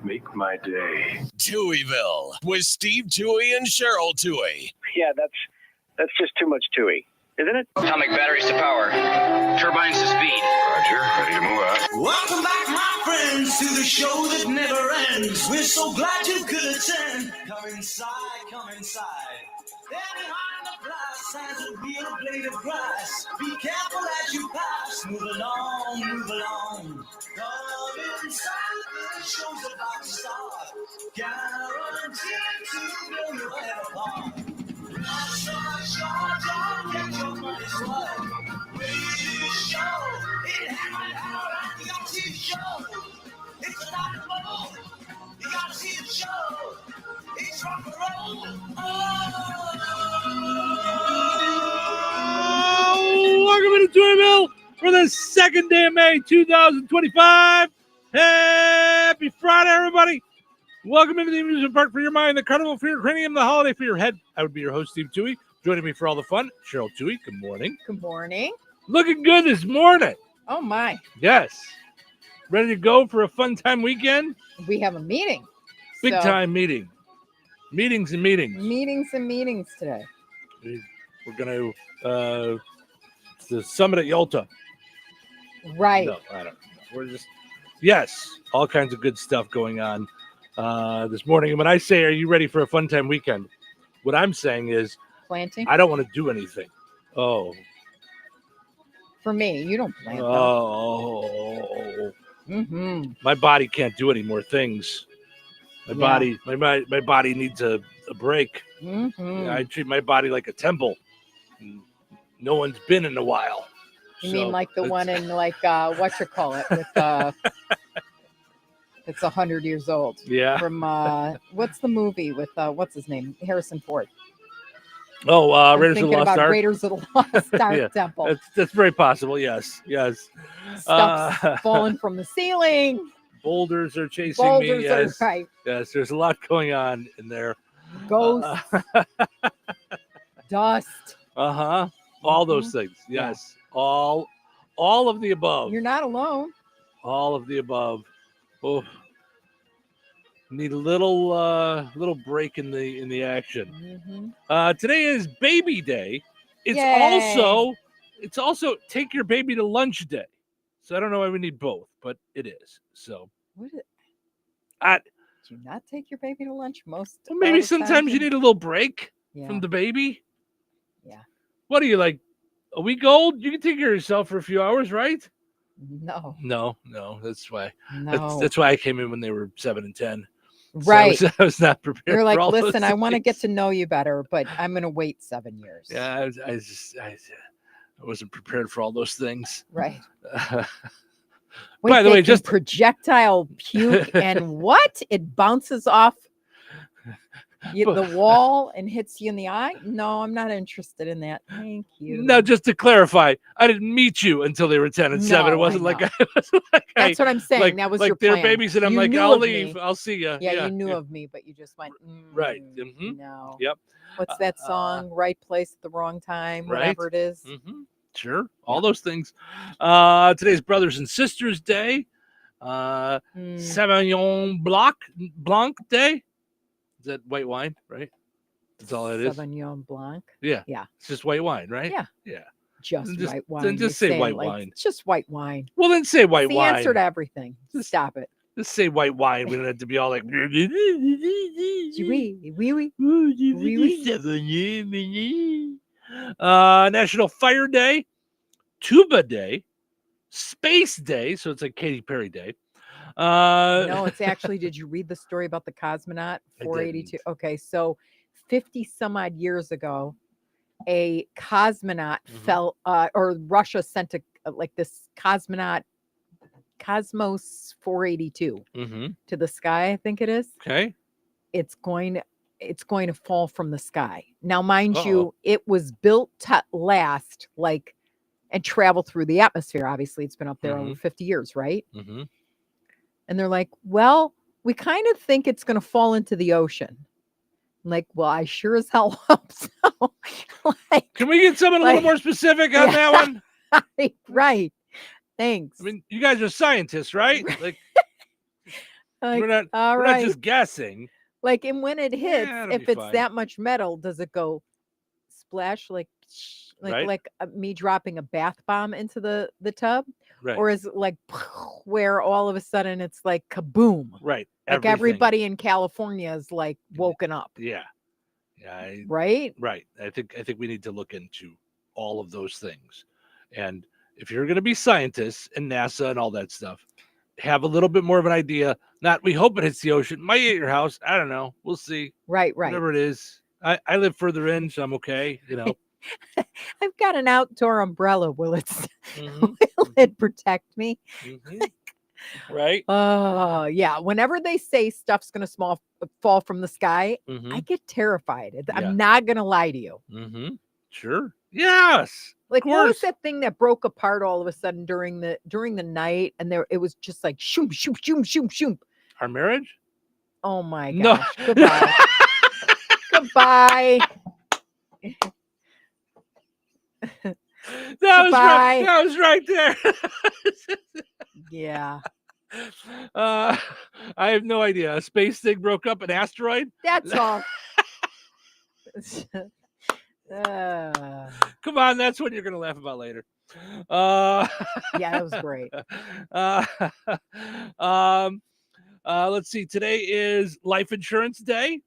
Make my day. Touhyville with Steve Touhy and Cheryl Touhy. Yeah, that's just too much Touhy, isn't it? Atomic batteries to power. Turbines to speed. Roger, ready to move out. Welcome back, my friends, to the show that never ends. We're so glad you could attend. Come inside, come inside. There behind the glass has a real blade of grass. Be careful as you pass. Move along, move along. Come inside, the show's about to start. Guaranteed to blow your head apart. Rush, rush, rush, get your money's worth. Radio show, it happened out at the OT show. It's a rock and roll. You gotta see the show. It's rock and roll. Welcome to Touhyville for the second day of May 2025. Happy Friday, everybody. Welcome into the amusement park for your mind, the carnival for your cranium, the holiday for your head. I would be your host, Steve Touhy. Joining me for all the fun, Cheryl Touhy. Good morning. Good morning. Looking good this morning. Oh, my. Yes. Ready to go for a fun time weekend? We have a meeting. Big time meeting. Meetings and meetings. Meetings and meetings today. We're going to the summit at Yalta. Right. No, I don't know. We're just, yes, all kinds of good stuff going on this morning. And when I say, are you ready for a fun time weekend? What I'm saying is, planting. I don't want to do anything. Oh. For me, you don't plant. Oh. Mm-hmm. My body can't do any more things. My body needs a break. Mm-hmm. I treat my body like a temple. No one's been in a while. You mean like the one in what you call it with it's 100 years old. Yeah. From what's the movie with what's his name? Harrison Ford. Oh, Raiders of the Lost Ark. Raiders of the Lost Ark Yeah, Temple. That's very possible. Yes. Stuff's falling from the ceiling. Boulders are chasing me. Yes. Are right. Yes, there's a lot going on in there. Ghosts. Dust. All those things. Yes. Yeah. All of the above. You're not alone. All of the above. Oh. Need a little break in the action. Mm-hmm. Today is baby day. It's Yay. also take your baby to lunch day. So I don't know why we need both, but it is. So Do you not take your baby to lunch most? Well, maybe all the sometimes time? you need a little break from the baby. Yeah. What are you, like a week old? You can take care of yourself for a few hours, right? No. That's why. No. That's why I came in when they were 7 and 10. Right. So I was not prepared. You're like, for all listen, those I want to things. get to know you better, but I'm going to wait 7 years. Yeah, I wasn't prepared for all those things. Right. Wait, by the way, just projectile puke and what? It bounces off the wall and hits you in the eye? No, I'm not interested in that. Thank you. No, just to clarify, I didn't meet you until they were 10 and 7. It wasn't like that's what I'm saying. That was like your their plan. babies, and I'm You like, knew I'll of leave. me. I'll see you. Yeah, you knew of me, but you just went, right. No. Yep. What's that song? Right place at the wrong time, whatever it is. Sure. All those things. Today's Brothers and Sisters Day. Sauvignon Blanc Day. Is that white wine, right? That's all it is. Sauvignon Blanc. Yeah. Yeah. It's just white wine, right? Yeah. Just white wine. Then just say white wine. It's just white wine. Well, then say white it's the wine. answer to everything. Stop it. Just say white wine. We don't have to be all like. National Fire Day, Tuba Day, Space Day. So it's like Katy Perry Day. No, it's actually, did you read the story about the cosmonaut 482? Okay, so 50 some odd years ago, a cosmonaut fell, or Russia sent this cosmonaut, Cosmos 482 to the sky, I think it is. Okay. It's going to fall from the sky. Now, mind you, it was built to last, and travel through the atmosphere. Obviously, it's been up there over 50 years, right? And they're like, well, we kind of think it's going to fall into the ocean. I'm like, well, I sure as hell hope so. Can we get someone a little more specific on that one? Right. Thanks. I mean, you guys are scientists, right? Like, we're not all we're right. not just guessing. Like, and when it hits, it'll if be it's fine. that much metal, does it go splash like Right. me dropping a bath bomb into the tub? Right. Or is it like where all of a sudden it's like kaboom? Right. Like Everything. everybody in California is like woken up, Yeah. right? Right. I think we need to look into all of those things. And if you're going to be scientists and NASA and all that stuff, have a little bit more of an idea. Not, we hope it hits the ocean. Might hit your house. I don't know. We'll see. Right. Whatever it is. I live further in, so I'm okay. You know. I've got an outdoor umbrella. Will it Mhm. will it protect me? Mhm. Right. Oh, yeah. Whenever they say stuff's gonna fall from the sky, I Mhm. get terrified. Yeah. I'm not gonna lie to you. Mhm. Sure. Yes. Like, Of what was course. that thing that broke apart all of a sudden during the night? And it was just like shoom, shoom, shoom, shoom, shoom. Our marriage? Oh my No. gosh. Goodbye. Goodbye. That was right. Goodbye. That was right there. Yeah. I have no idea. A space thing broke up, an asteroid? That's all. Uh, Come on, that's what you're gonna laugh about later. yeah, that was great. Let's see. Today is Life Insurance Day.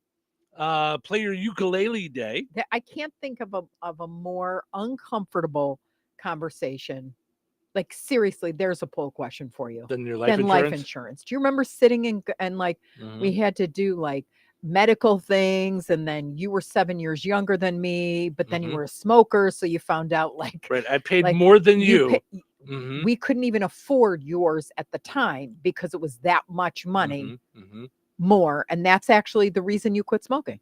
Play your ukulele day. I can't think of a more uncomfortable conversation. Like, seriously, there's a poll question for you. Then your life Than insurance. life insurance. Do you remember sitting and like Mhm. we had to do like medical things, and then you were 7 years younger than me, but then you Mhm. were a smoker, so you found out like Right. I paid like more than you. Mhm. We couldn't even afford yours at the time because it was that much money more, and that's actually the reason you quit smoking.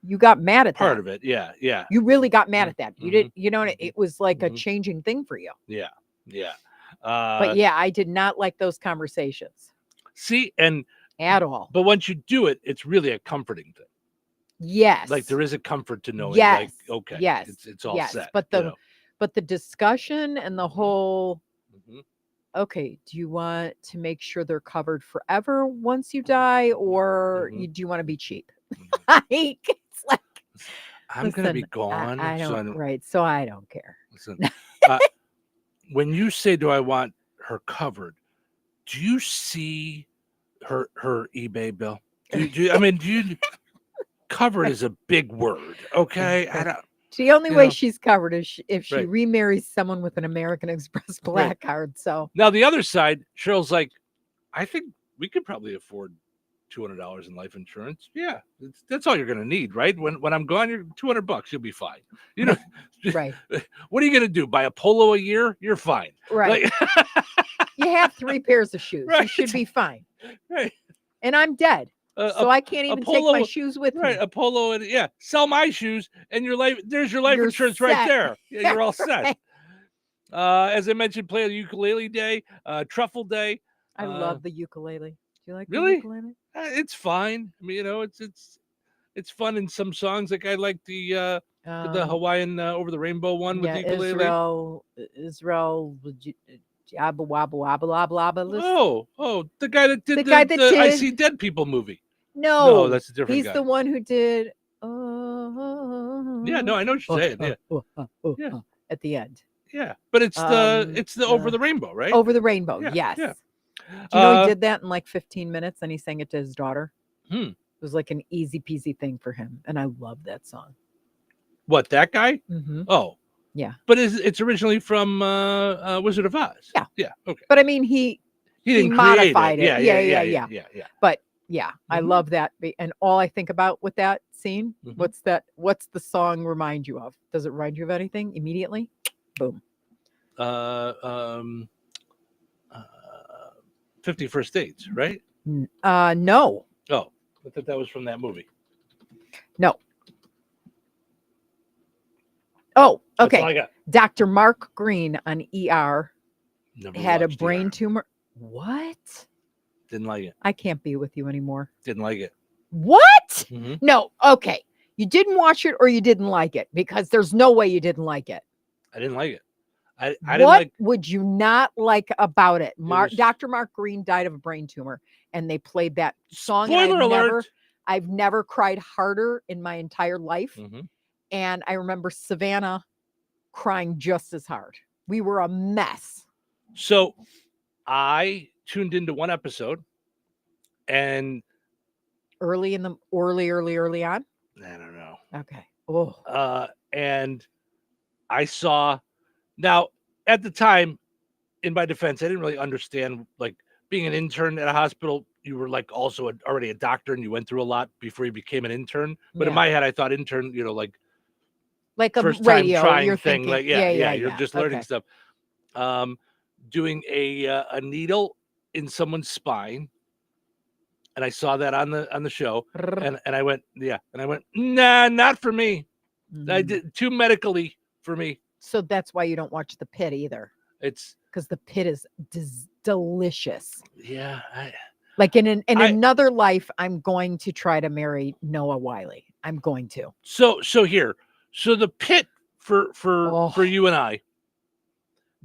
You got mad at Part that. of it. Yeah. Yeah. You really got mad at that. You Mhm. did, you know, and it was like a Mhm. changing thing for you. Yeah. Yeah. But yeah, I did not like those conversations See, and at all. but once you do it, it's really a comforting thing. Yes. Like there is a comfort to knowing, Yes. like, okay, Yes. it's all Yes. set. But you the know? but the discussion and the whole Mhm. okay, do you want to make sure they're covered forever once you die, or Mhm. do you want to be cheap? Mhm. Like, it's like I'm gonna be listen, gone. I so don't right. So I don't care. Listen, uh, when you say, "Do I want her covered?" Do you see her eBay bill? Do you? Covered is a big word. Okay, I don't. The only you way know. she's covered is if she Right. remarries someone with an American Express black card. So Now the other side, Cheryl's like, I think we could probably afford $200 in life insurance. Yeah, that's all you're gonna need, right? When I'm gone, you're $200. You'll be fine. You know, right, what are you gonna do? Buy a polo a year? You're fine. right. Like, You have 3 pairs of shoes. You Right. should be fine. right. And I'm dead, so I can't even take my polo- shoes with Right, me. a polo, and yeah, sell my shoes, and your life. There's your life You're insurance right set. there. Yeah, you're all set. Right. As I mentioned, play the ukulele day, truffle day. I love the ukulele. Do you like Really? the ukulele? It's fine. I mean, you know, it's fun in some songs. Like I like the Hawaiian Over the Rainbow one with yeah, the ukulele. Israel, jabba wabba wabba blah blah blah. Oh, the guy that did The guy that I did- See Dead People movie. No, that's a different he's guy. the one who did. Oh, Yeah, no, I know what you're saying. Yeah, Yeah. At the end. yeah, but it's the Over the Rainbow, right? Over the Rainbow. Yeah, Yes. yeah. Do you know he did that in like 15 minutes, and he sang it to his daughter? Hmm. It was like an easy peasy thing for him, and I love that song. What, that guy? Mm-hmm. Oh, yeah. But it's originally from Wizard of Oz. Yeah. Yeah. Okay. But I mean, he didn't modified create it. Yeah. But yeah, I Mhm. love that. And all I think about with that scene, Mhm. what's the song remind you of? Does it remind you of anything immediately? Boom. 50 First Dates, right? No. Oh, I thought that was from that movie. No. Oh, That's all okay. I got. Dr. Mark Green on ER Never had a watched brain ER. tumor. What? Didn't like it. I can't be with you anymore. Didn't like it. What? Mhm. No. Okay. You didn't watch it or you didn't like it, because there's no way you didn't like it. I didn't like it. I didn't What like. would you not like about it? was- Dr. Mark Green died of a brain tumor, and they played that song. Spoiler and alert. I've never cried harder in my entire life. Mm-hmm. And I remember Savannah crying just as hard. We were a mess. So I tuned into one episode, and Early on? I don't know. Okay. Oh. And I saw, now at the time, in my defense, I didn't really understand, like, being an intern at a hospital. You were like also already a doctor, and you went through a lot before you became an intern. But in Yeah. my head, I thought intern, like Like a first radio, time trying you're thing. thinking, Like, yeah, you're yeah. just learning Okay. stuff. Doing a needle in someone's spine, and I saw that on the show, and I went, nah, not for me. I Mhm. did too medically for me. So that's why you don't watch The Pit either, It's because The Pit is delicious. yeah. Like in another life, I'm going to try to marry Noah Wiley. I'm going to. So The Pit for you and I.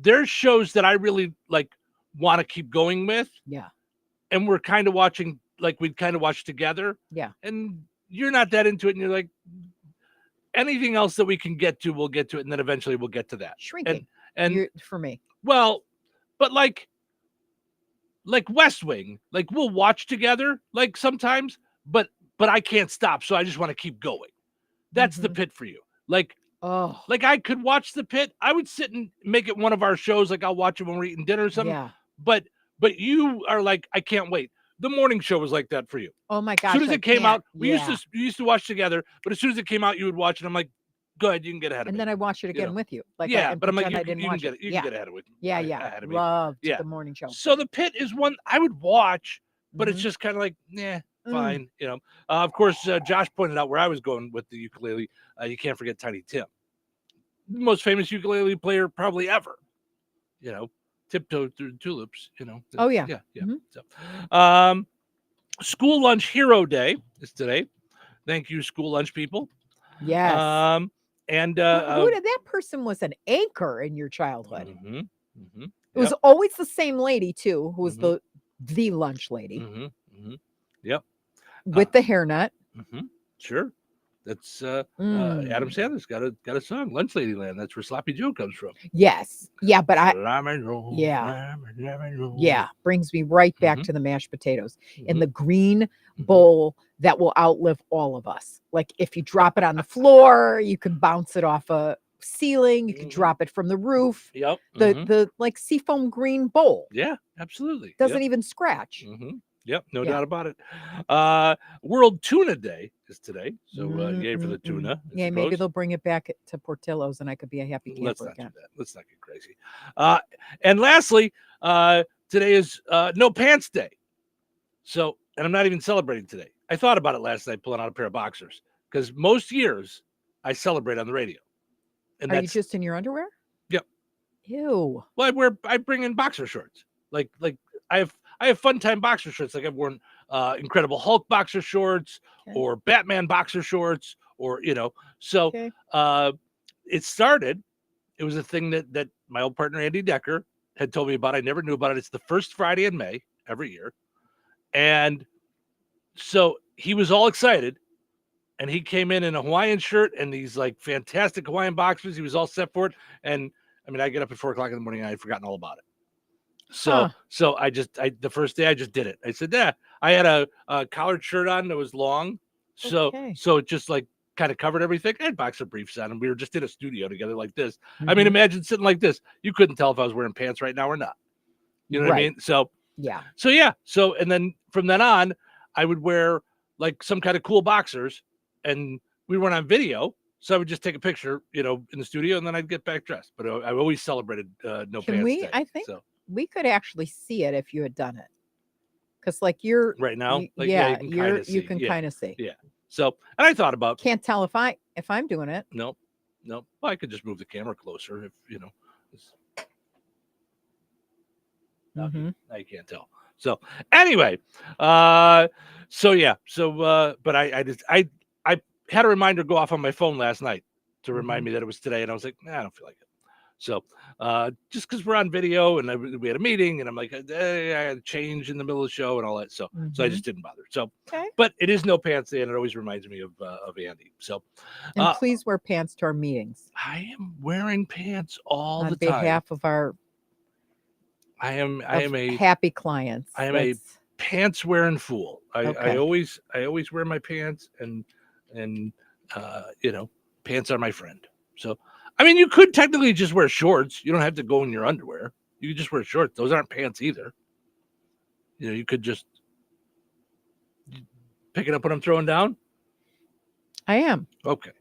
There's shows that I really like want to keep going with. Yeah. And we're kind of watching, like we'd kind of watch together. Yeah. And you're not that into it, and you're like, anything else that we can get to, we'll get to it, and then eventually we'll get to that. Shrinking. And For me. well, but like West Wing, like we'll watch together, like sometimes, but I can't stop, so I just want to keep going. That's The Pit for you. Like I could watch The Pit. I would sit and make it one of our shows. Like I'll watch it when we're eating dinner or something. Yeah. But you are like, I can't wait. The morning show was like that for you. Oh my gosh. As soon as it came out, we yeah. used to watch together. But as soon as it came out, you would watch it. I'm like, go ahead, you can get ahead of And me. then I watch it again with you. Like yeah, and but I'm like, pretend you I didn't can watch get it. you can get ahead of it. Yeah. Ahead of me. Loved Yeah. the morning show. So The Pit is one I would watch, but it's Mhm. just kind of like, fine. Of course, Josh pointed out where I was going with the ukulele. You can't forget Tiny Tim, the most famous ukulele player probably ever. Tiptoe Through the Tulips. Oh yeah. Yeah. Mhm. So, School Lunch Hero Day is today. Thank you, school lunch people. Yes. And Who did that person was an anchor in your childhood? mhm, mhm, It was always the same lady too, who was Mhm. the lunch lady mhm, mhm. Yep. with the hairnet. Sure. That's Adam Mm. Sandler's got a song, Lunch Lady Land. That's where Sloppy Joe comes from. Yes. Yeah, but Yeah. yeah, brings me right back Mhm. to the mashed potatoes in Mhm. the green bowl that will outlive all of us. Like if you drop it on the floor, you can bounce it off a ceiling, you can Mhm. drop it from the roof. Yep. The like seafoam green bowl Yeah, absolutely. doesn't even scratch. Yep, no Yeah. doubt about it. World Tuna Day is today, so yay for the tuna. I Yeah, maybe suppose. they'll bring it back to Portillo's and I could be a happy Let's camper not do again. that. Let's not get crazy. And lastly, today is No Pants Day. So, and I'm not even celebrating today. I thought about it last night, pulling out a pair of boxers, because most years I celebrate on the radio. And Are you that's just in your underwear? Yep. Ew. Well, I bring in boxer shorts. Like I have fun time boxer shorts. Like I've worn Incredible Hulk boxer shorts Okay. or Batman boxer shorts, or So Okay. it started. It was a thing that my old partner Andy Decker had told me about. I never knew about it. It's the first Friday in May every year, and so he was all excited. And he came in a Hawaiian shirt and these like fantastic Hawaiian boxers. He was all set for it. And I mean, I get up at 4 o'clock in the morning and I had forgotten all about it. So the first day I just did it. I said, I had a collared shirt on that was long. So it just like kind of covered everything. I had boxer briefs on and we were just in a studio together like this. I mean, imagine sitting like this. You couldn't tell if I was wearing pants right now or not. You know what I mean? So, yeah. So, and then from then on, I would wear like some kind of cool boxers. And we weren't on video, so I would just take a picture, in the studio, and then I'd get back dressed. But I always celebrated No Pants Day. I think so. We could actually see it if you had done it, because like you're right now, you can kind of see. Yeah. So, and I thought about can't tell if I'm doing it. No. Well, I could just move the camera closer if Now you can't tell. So anyway, but I had a reminder go off on my phone last night to remind me that it was today, and I was like, I don't feel like it. So just because we're on video and we had a meeting and I'm like, I had to change in the middle of the show and all that. So I just didn't bother. So, but it is no pants day and it always reminds me of Andy. So, and please wear pants to our meetings. I am wearing pants all the time. On behalf of I am a happy clients. I am a pants wearing fool. I always wear my pants and pants are my friend. So, I mean, you could technically just wear shorts. You don't have to go in your underwear. You could just wear shorts. Those aren't pants either. You could just pick it up when I'm throwing down. I am. Okay.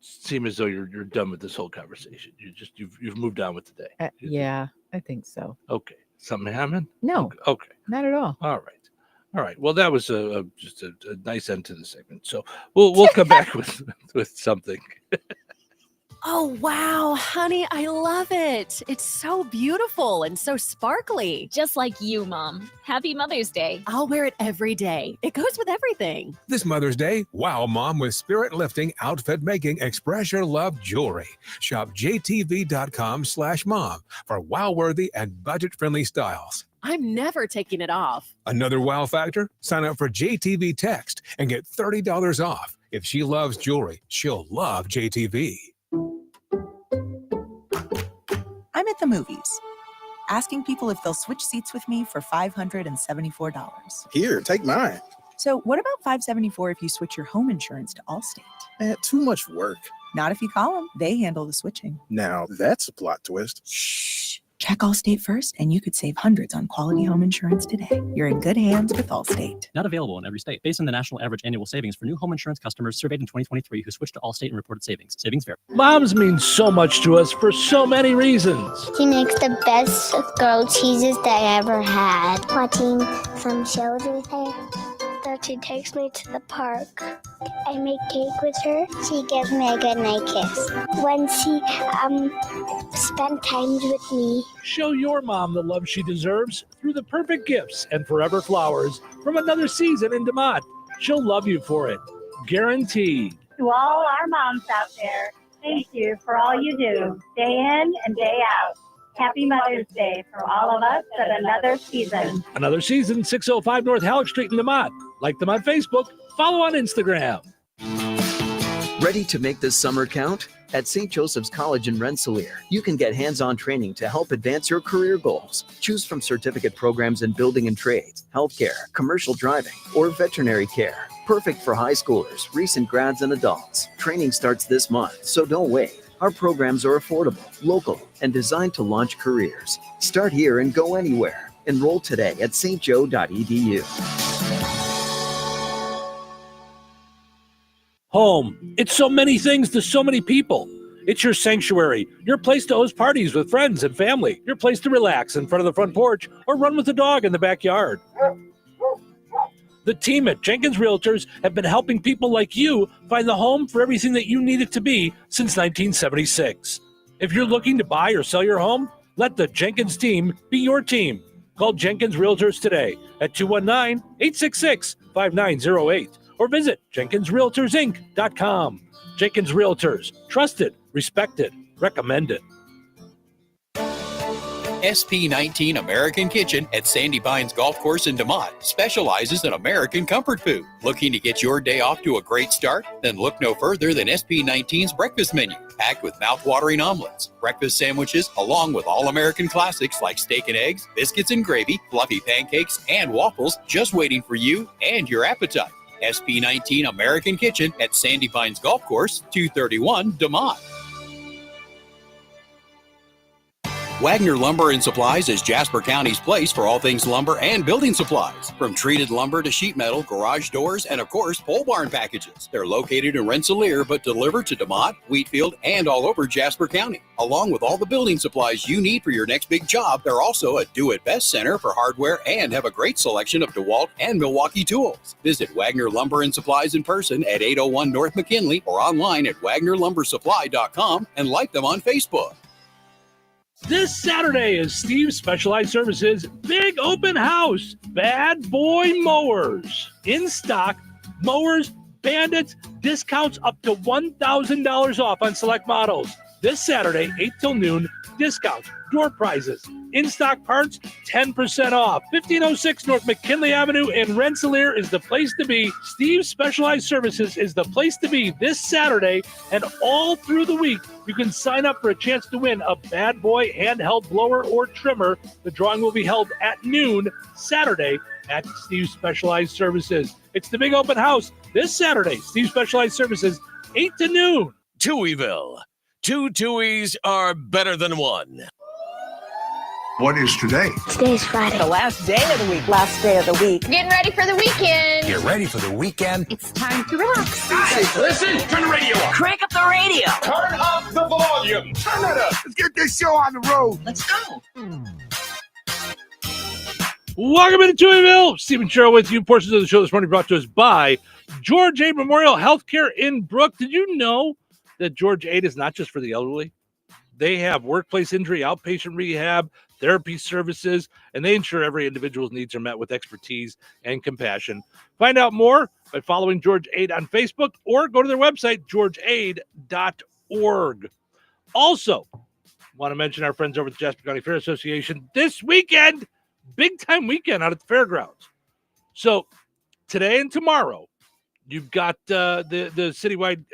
Seem as though you're done with this whole conversation. You've moved on with the day. Yeah, I think so. Okay. Something happened? No. Okay. Not at all. All right. Well, that was just a nice end to the segment. So we'll come back with something. Oh, wow, honey, I love it. It's so beautiful and so sparkly. Just like you, Mom. Happy Mother's Day. I'll wear it every day. It goes with everything. This Mother's Day, wow Mom with spirit-lifting, outfit-making, express your love jewelry. Shop jtv.com/mom for wow-worthy and budget-friendly styles. I'm never taking it off. Another wow factor? Sign up for JTV Text and get $30 off. If she loves jewelry, she'll love JTV. I'm at the movies, asking people if they'll switch seats with me for $574. Here, take mine. So what about $574 if you switch your home insurance to Allstate? Too much work. Not if you call them. They handle the switching. Now that's a plot twist. Shh. Check Allstate first, and you could save hundreds on quality home insurance today. You're in good hands with Allstate. Not available in every state. Based on the national average annual savings for new home insurance customers surveyed in 2023 who switched to Allstate and reported savings. Savings vary. Moms mean so much to us for so many reasons. She makes the best grilled cheeses that I ever had. Watching some shows with her. That she takes me to the park. I make cake with her. She gives me a good night kiss. When she spent time with me. Show your mom the love she deserves through the perfect gifts and forever flowers from another season in DeMont. She'll love you for it. Guaranteed. To all our moms out there, thank you for all you do, day in and day out. Happy Mother's Day for all of us at another season. Another season, 605 North Halleck Street in DeMont. Like them on Facebook, follow on Instagram. Ready to make this summer count? At St. Joseph's College in Rensselaer, you can get hands-on training to help advance your career goals. Choose from certificate programs in building and trades, healthcare, commercial driving, or veterinary care. Perfect for high schoolers, recent grads, and adults. Training starts this month, so don't wait. Our programs are affordable, local, and designed to launch careers. Start here and go anywhere. Enroll today at stjoe.edu. Home. It's so many things to so many people. It's your sanctuary, your place to host parties with friends and family, your place to relax in front of the front porch or run with the dog in the backyard. The team at Jenkins Realtors have been helping people like you find the home for everything that you need it to be since 1976. If you're looking to buy or sell your home, let the Jenkins team be your team. Call Jenkins Realtors today at 219-866-5908 or visit JenkinsRealtorsInc.com. Jenkins Realtors, trusted, respected, recommended. SP19 American Kitchen at Sandy Pines Golf Course in DeMont specializes in American comfort food. Looking to get your day off to a great start? Then look no further than SP19's breakfast menu, packed with mouth-watering omelets, breakfast sandwiches, along with all-American classics like steak and eggs, biscuits and gravy, fluffy pancakes, and waffles just waiting for you and your appetite. SP19 American Kitchen at Sandy Pines Golf Course, 231 DeMont. Wagner Lumber and Supplies is Jasper County's place for all things lumber and building supplies. From treated lumber to sheet metal, garage doors, and of course, pole barn packages. They're located in Rensselaer, but deliver to DeMont, Wheatfield, and all over Jasper County. Along with all the building supplies you need for your next big job, they're also a do-it-best center for hardware and have a great selection of DeWalt and Milwaukee tools. Visit Wagner Lumber and Supplies in person at 801 North McKinley or online at WagnerLumberSupply.com and like them on Facebook. This Saturday is Steve's Specialized Services Big Open House. Bad Boy Mowers. In stock, mowers, bandits, discounts up to $1,000 off on select models. This Saturday, 8 till noon, discounts, door prizes, in-stock parts, 10% off. 1506 North McKinley Avenue in Rensselaer is the place to be. Steve's Specialized Services is the place to be this Saturday, and all through the week, you can sign up for a chance to win a Bad Boy handheld blower or trimmer. The drawing will be held at noon Saturday at Steve's Specialized Services. It's the big open house this Saturday. Steve's Specialized Services, 8 to noon. Touhyville. 2 Tuohys are better than one. What is today? Today's Friday. The last day of the week. Last day of the week. Getting ready for the weekend. Get ready for the weekend. It's time to relax. Guys, listen, turn the radio on. Crank up the radio. Turn up the volume. Turn it up. Let's get this show on the road. Let's go. Welcome into Touhyville. Stephen Sherrill with you. Portions of the show this morning brought to us by George Aid Memorial Healthcare in Brook. Did you know that George Aid is not just for the elderly? They have workplace injury, outpatient rehab, therapy services, and they ensure every individual's needs are met with expertise and compassion. Find out more by following George Aid on Facebook or go to their website, georgeaid.org. Also, want to mention our friends over at the Jasper County Fair Association this weekend. Big time weekend out at the fairgrounds. So today and tomorrow, you've got the citywide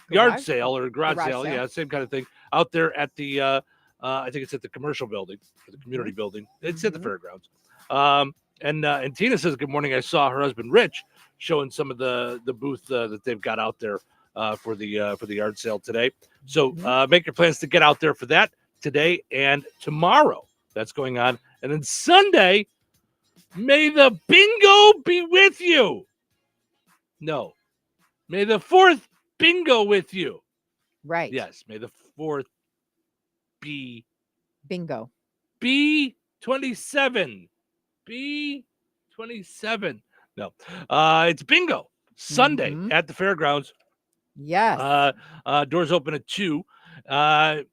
yard sale or garage sale. Yeah, same kind of thing out there at the I think it's at the commercial building or the community building. It's at the fairgrounds. And Tina says, good morning. I saw her husband Rich showing some of the booth that they've got out there for the yard sale today. So make your plans to get out there for that today and tomorrow. That's going on. And then Sunday, may the bingo be with you. No. May the 4th bingo with you. Right. Yes. May the 4th be bingo. B27. B27. No. It's bingo Sunday at the fairgrounds. Yes. Doors open at 2.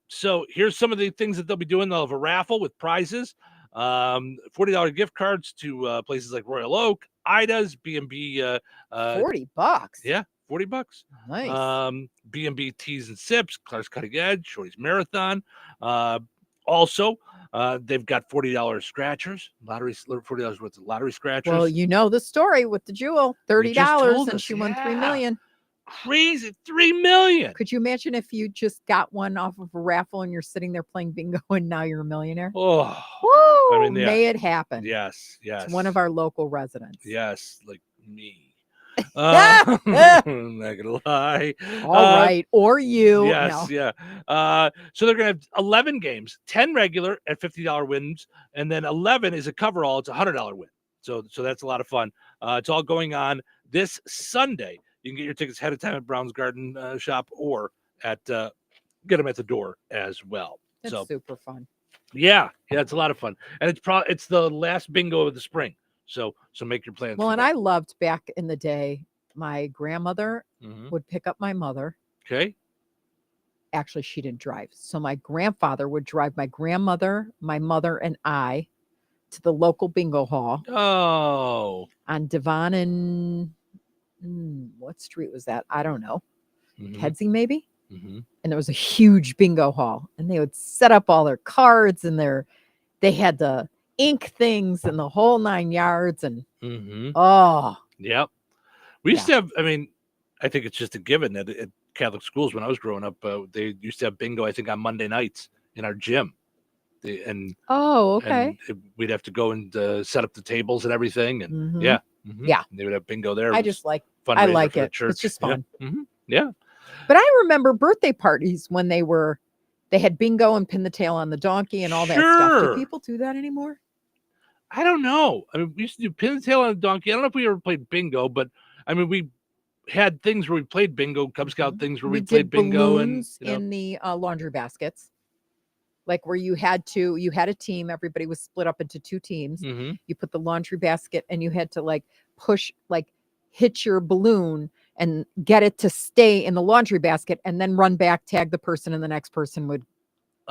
So here's some of the things that they'll be doing. They'll have a raffle with prizes, $40 gift cards to places like Royal Oak, Ida's, B&B. $40. Yeah, $40. Nice. B&B Teas and Sips, Clark's Cutting Edge, Shorty's Marathon. Also, they've got $40 scratchers, $40 worth of lottery scratchers. Well, you know the story with the Jewel, $30, and she won $3 million. Crazy, $3 million. Could you imagine if you just got one off of a raffle and you're sitting there playing bingo and now you're a millionaire? Oh, woo! I mean, yeah. May it happen. Yes, yes. It's one of our local residents. Yes, like me. I'm not gonna lie. All right, or you. Yes, no. yeah. So they're gonna have 11 games, 10 regular at $50 wins, and then 11 is a coverall. It's a $100 win. So that's a lot of fun. It's all going on this Sunday. You can get your tickets ahead of time at Brown's Garden Shop or at get them at the door as well. It's super fun. Yeah, it's a lot of fun, and it's the last bingo of the spring. So make your plans. Well, and I loved back in the day. My grandmother would pick up my mother. Okay. Actually, she didn't drive, so my grandfather would drive my grandmother, my mother, and I to the local bingo hall. Oh, on Devon and what street was that? I don't know. Kedzie, maybe. And there was a huge bingo hall, and they would set up all their cards and they had the ink things and the whole 9 yards. And yep. We used to have. I mean, I think it's just a given that at Catholic schools when I was growing up, they used to have bingo. I think on Monday nights in our gym. Okay. And we'd have to go and set up the tables and everything, and yeah, they would have bingo there. I like it. It's just fun. Yeah. But I remember birthday parties when they had bingo and pin the tail on the donkey and all that stuff. Do people do that anymore? I don't know. I mean, we used to do pin the tail on the donkey. I don't know if we ever played bingo, but I mean, we had things where we played bingo, Cub Scout things where we played bingo and in the laundry baskets. Like where you had a team, everybody was split up into 2 teams. You put the laundry basket and you had to hit your balloon and get it to stay in the laundry basket and then run back, tag the person, and the next person would do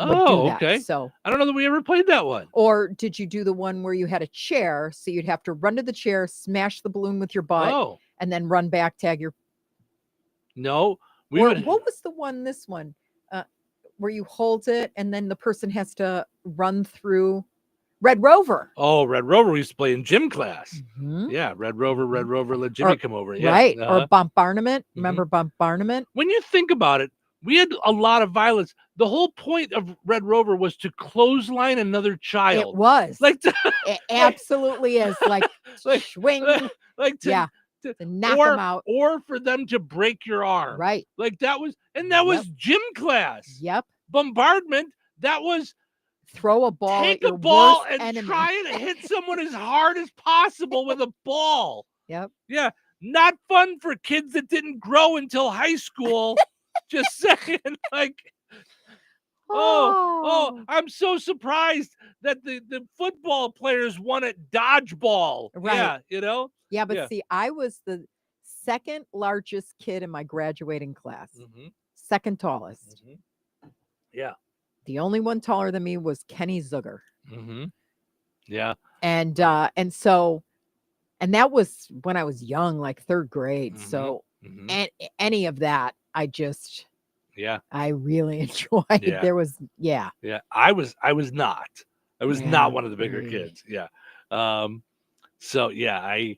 that. Okay. So I don't know that we ever played that one. Or did you do the one where you had a chair? So you'd have to run to the chair, smash the balloon with your butt, and then run back, tag your. No. What was the one? This one. where you hold it and then the person has to run through Red Rover. Oh, Red Rover we used to play in gym class. Yeah, Red Rover, let Jimmy come over. Yeah. Right. Or bombardment. Remember bombardment? When you think about it, we had a lot of violence. The whole point of Red Rover was to clothesline another child. It was. Like it absolutely is. Like swing. Like to knock them out. Or for them to break your arm. Right. Like that was was gym class. Yep. Bombardment, that was throw a ball take at your a ball worst and enemy. try to hit someone as hard as possible with a ball. Yep. Yeah. Not fun for kids that didn't grow until high school. Just saying, like, I'm so surprised that the football players won at dodgeball. Right. Yeah, you know? Yeah, but see, I was the second largest kid in my graduating class. Second tallest. Yeah. The only one taller than me was Kenny Zucker. Yeah. And that was when I was young, like third grade. So any of that, I really enjoyed. Yeah. There was, Yeah. I was not. I was not one of the bigger kids. Yeah. So yeah, I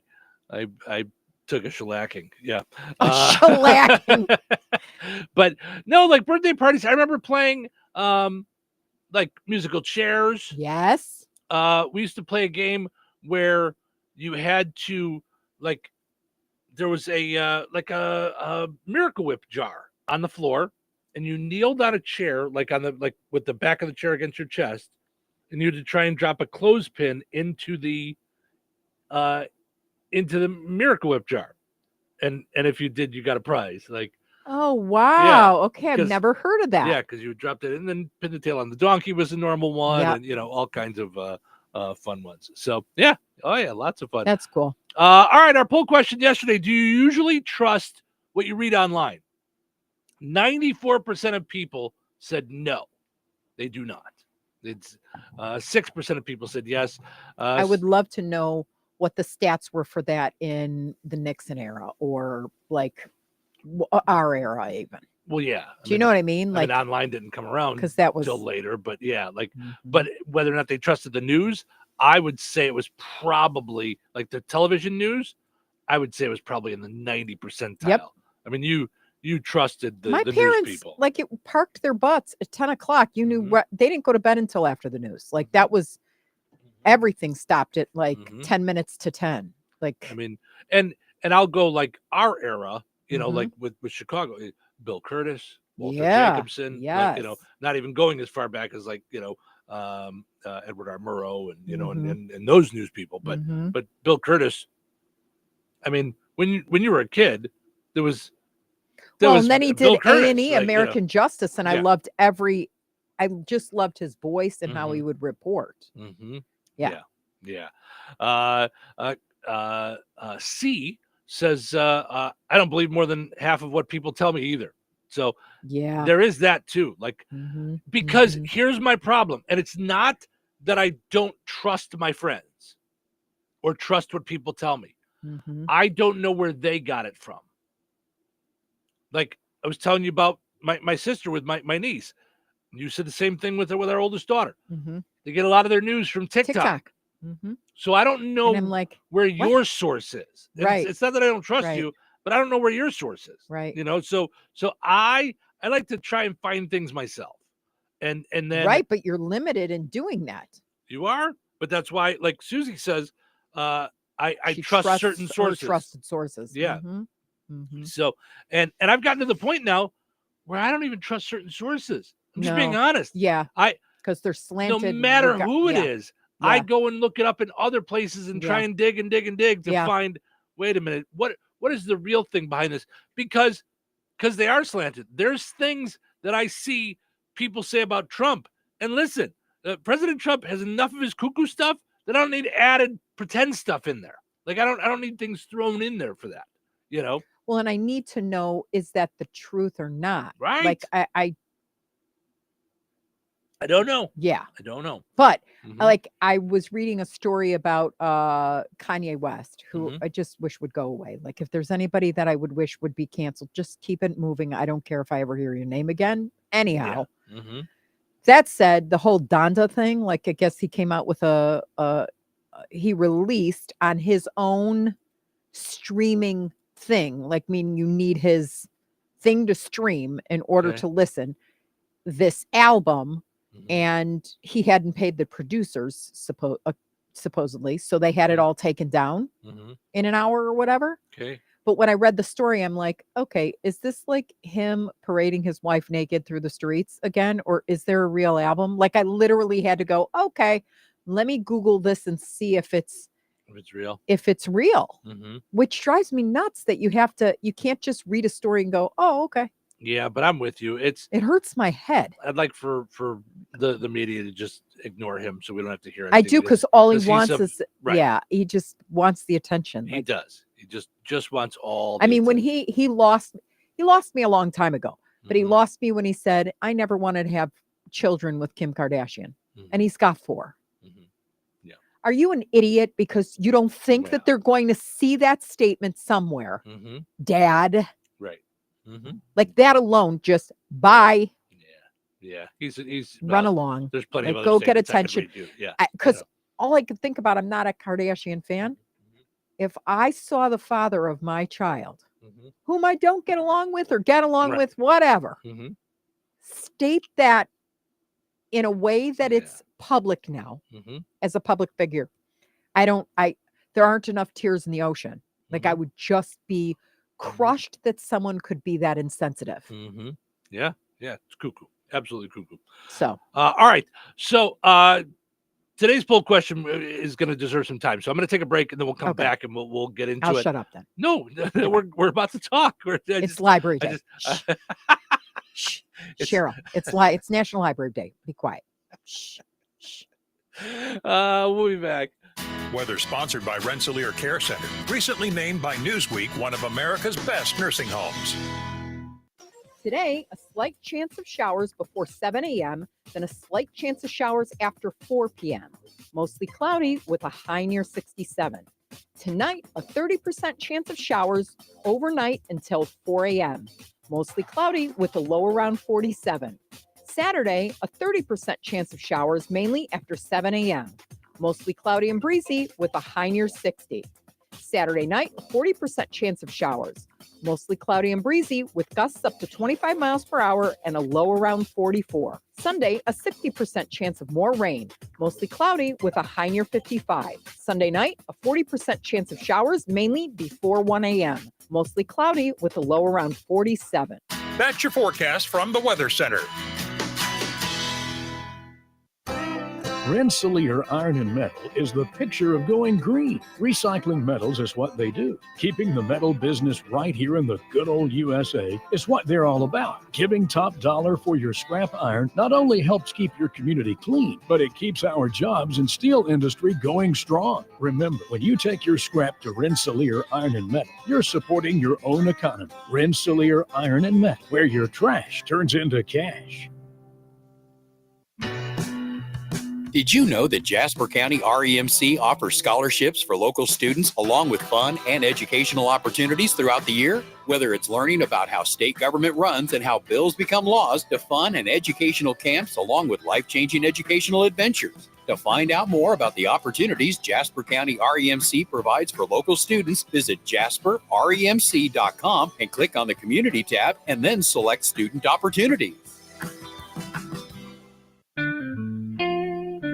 took a shellacking. Yeah. Shellacking. But no, like birthday parties. I remember playing like musical chairs. Yes. We used to play a game where you had to there was a Miracle Whip jar on the floor, and you kneeled on a chair, with the back of the chair against your chest, and you had to try and drop a clothespin into the Miracle Whip jar, and if you did, you got a prize. Oh wow! Okay, I've never heard of that. Yeah, because you dropped it and then pin the tail on the donkey was a normal one, and all kinds of fun ones. So yeah, lots of fun. That's cool. All right, our poll question yesterday: do you usually trust what you read online? 94% of people said no, they do not. It's 6% of people said yes. I would love to know what the stats were for that in the Nixon era or our era even. Well, yeah. Do you know what I mean? Online didn't come around because that was till later, but yeah, but whether or not they trusted the news, I would say it was probably the television news. I would say it was probably in the 90 percentile. Yep. I mean, you trusted the parents, news people. It parked their butts at 10 o'clock. You knew they didn't go to bed until after the news. That was everything stopped at 10 minutes to 10. I mean, and I'll go our era, with Chicago, Bill Curtis, Walter Jacobson, not even going as far back as Edward R. Murrow and and those news people, but Bill Curtis. I mean, when you were a kid, and then he did A&E, American Justice, and I just loved his voice and how he would report. Yeah. C says, I don't believe more than half of what people tell me either. So yeah, there is that too. Because here's my problem. And it's not that I don't trust my friends or trust what people tell me. I don't know where they got it from. I was telling you about my sister with my niece. You said the same thing with our oldest daughter. They get a lot of their news from TikTok. So I don't know where your source is. Right. It's not that I don't trust you, but I don't know where your source is. Right. So I like to try and find things myself. And then right, but you're limited in doing that. You are, but that's why, like Susie says, I trust certain sources. Trusted sources. Yeah. So and I've gotten to the point now where I don't even trust certain sources. I'm just being honest. Yeah. Because they're slanted. No matter who it is, I go and look it up in other places and try and dig and dig and dig to find, wait a minute, what is the real thing behind this? Because they are slanted. There's things that I see people say about Trump. And listen, President Trump has enough of his cuckoo stuff that I don't need added pretend stuff in there. I don't need things thrown in there for that, Well, and I need to know, is that the truth or not? Right. I don't know. Yeah. I don't know. But I was reading a story about Kanye West, who I just wish would go away. If there's anybody that I would wish would be canceled, just keep it moving. I don't care if I ever hear your name again. Anyhow. Mm-hmm. That said, the whole Donda thing, like I guess he came out with he released on his own streaming thing, like meaning you need his thing to stream in order to listen, this album, and he hadn't paid the producers supposedly, so they had it all taken down in an hour or whatever. Okay. But when I read the story, I'm like, okay, is this like him parading his wife naked through the streets again? Or is there a real album? Like I literally had to go, okay, let me Google this and see if it's real. If it's real, Mm-hmm. which drives me nuts that you can't just read a story and go, oh, okay. Yeah, but I'm with you. It hurts my head. I'd like for the media to just ignore him so we don't have to hear anything. I do, because all he wants is, right. yeah, he just wants the attention. He does. He just wants all. I mean, when he lost me a long time ago, but he lost me when he said, I never wanted to have children with Kim Kardashian. And he's got 4. Yeah. Are you an idiot because you don't think that they're going to see that statement somewhere? Dad. Right. Like that alone, just bye. Yeah. He's Run along. There's plenty of like, other go get statements I could attention. read you. Yeah. Because all I could think about, I'm not a Kardashian fan. If I saw the father of my child, whom I don't get along with or get along with, whatever, state that in a way that it's public now as a public figure. There aren't enough tears in the ocean. Like I would just be crushed that someone could be that insensitive. Yeah. Yeah. It's cuckoo. Absolutely cuckoo. So, all right. So, today's poll question is going to deserve some time. So I'm going to take a break and then we'll come back and we'll get into it. I'll shut up then. No, we're about to talk. It's Library Day. Shh. Cheryl, it's National Library Day. Be quiet. Shh. We'll be back. Weather sponsored by Rensselaer Care Center, recently named by Newsweek one of America's best nursing homes. Today, a slight chance of showers before 7 a.m., then a slight chance of showers after 4 p.m. Mostly cloudy with a high near 67. Tonight, a 30% chance of showers overnight until 4 a.m. Mostly cloudy with a low around 47. Saturday, a 30% chance of showers mainly after 7 a.m. Mostly cloudy and breezy with a high near 60. Saturday night, a 40% chance of showers. Mostly cloudy and breezy with gusts up to 25 miles per hour and a low around 44. Sunday, a 60% chance of more rain. Mostly cloudy with a high near 55. Sunday night, a 40% chance of showers mainly before 1 a.m. Mostly cloudy with a low around 47. That's your forecast from the Weather Center. Rensselaer Iron and Metal is the picture of going green. Recycling metals is what they do. Keeping the metal business right here in the good old USA is what they're all about. Giving top dollar for your scrap iron not only helps keep your community clean, but it keeps our jobs and steel industry going strong. Remember, when you take your scrap to Rensselaer Iron and Metal, you're supporting your own economy. Rensselaer Iron and Metal, where your trash turns into cash. Did you know that Jasper County REMC offers scholarships for local students along with fun and educational opportunities throughout the year? Whether it's learning about how state government runs and how bills become laws, to fun and educational camps along with life-changing educational adventures. To find out more about the opportunities Jasper County REMC provides for local students, visit jasperremc.com and click on the Community tab and then select Student Opportunities.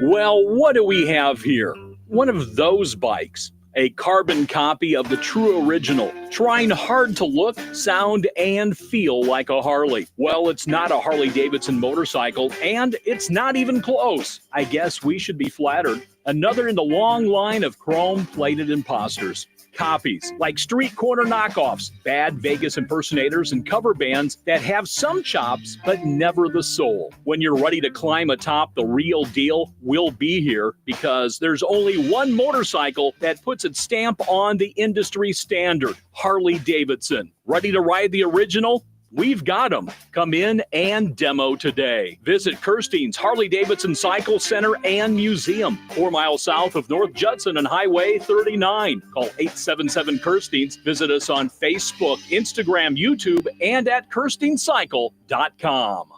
Well, what do we have here? One of those bikes, a carbon copy of the true original, trying hard to look, sound, and feel like a Harley. Well, it's not a Harley-Davidson motorcycle, and it's not even close. I guess we should be flattered. Another in the long line of chrome-plated imposters. Copies, like street corner knockoffs, bad Vegas impersonators, and cover bands that have some chops, but never the soul. When you're ready to climb atop the real deal, we'll be here, because there's only one motorcycle that puts its stamp on the industry standard, Harley-Davidson. Ready to ride the original? We've got them. Come in and demo today. Visit Kirstein's Harley-Davidson Cycle Center and Museum, 4 miles south of North Judson and Highway 39. Call 877-KIRSTEINS. Visit us on Facebook, Instagram, YouTube, and at KirsteinCycle.com.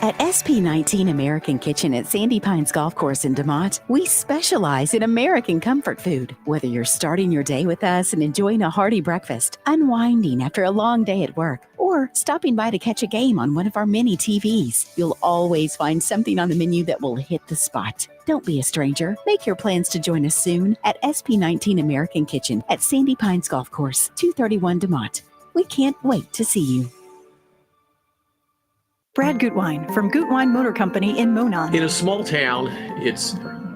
At SP19 American Kitchen at Sandy Pines Golf Course in DeMont, we specialize in American comfort food. Whether you're starting your day with us and enjoying a hearty breakfast, unwinding after a long day at work, or stopping by to catch a game on one of our many TVs, you'll always find something on the menu that will hit the spot. Don't be a stranger. Make your plans to join us soon at SP19 American Kitchen at Sandy Pines Golf Course, 231 DeMont. We can't wait to see you. Brad Gutwein from Gutwein Motor Company in Monon. In a small town, it's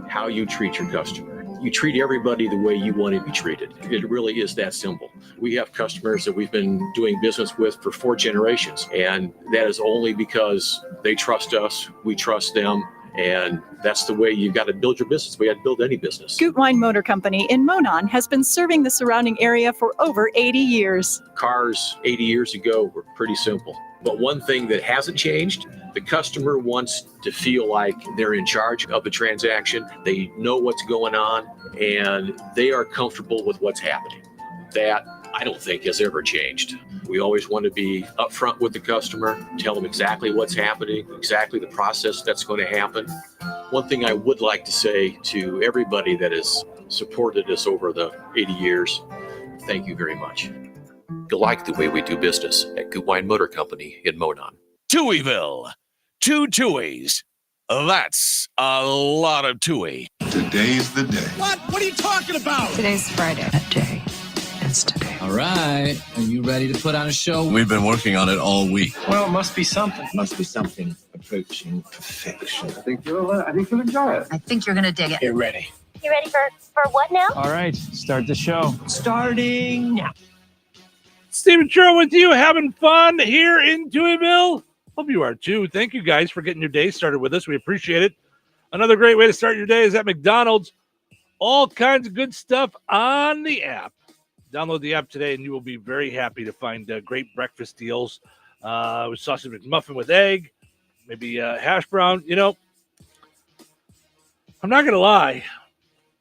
how you treat your customer. You treat everybody the way you want to be treated. It really is that simple. We have customers that we've been doing business with for 4 generations, and that is only because they trust us, we trust them, and that's the way you've got to build your business. We got to build any business. Gutwein Motor Company in Monon has been serving the surrounding area for over 80 years. Cars 80 years ago were pretty simple. But one thing that hasn't changed, the customer wants to feel like they're in charge of the transaction. They know what's going on and they are comfortable with what's happening. That I don't think has ever changed. We always want to be upfront with the customer, tell them exactly what's happening, exactly the process that's going to happen. One thing I would like to say to everybody that has supported us over the 80 years, thank you very much. You'll like the way we do business at Gutwein Motor Company in Monon. Touhyville. 2 Touhies. That's a lot of Touhy. Today's the day. What? What are you talking about? Today's Friday. That day is today. All right. Are you ready to put on a show? We've been working on it all week. Well, it must be something. Must be something approaching perfection. I think you'll enjoy it. I think you're going to dig it. Get ready. You ready for what now? All right. Start the show. Starting now. Stephen Sherrill with you, having fun here in Touhyville. Hope you are too. Thank you guys for getting your day started with us. We appreciate it. Another great way to start your day is at McDonald's. All kinds of good stuff on the app. Download the app today and you will be very happy to find great breakfast deals. With sausage McMuffin with egg, maybe hash brown. You know, I'm not going to lie.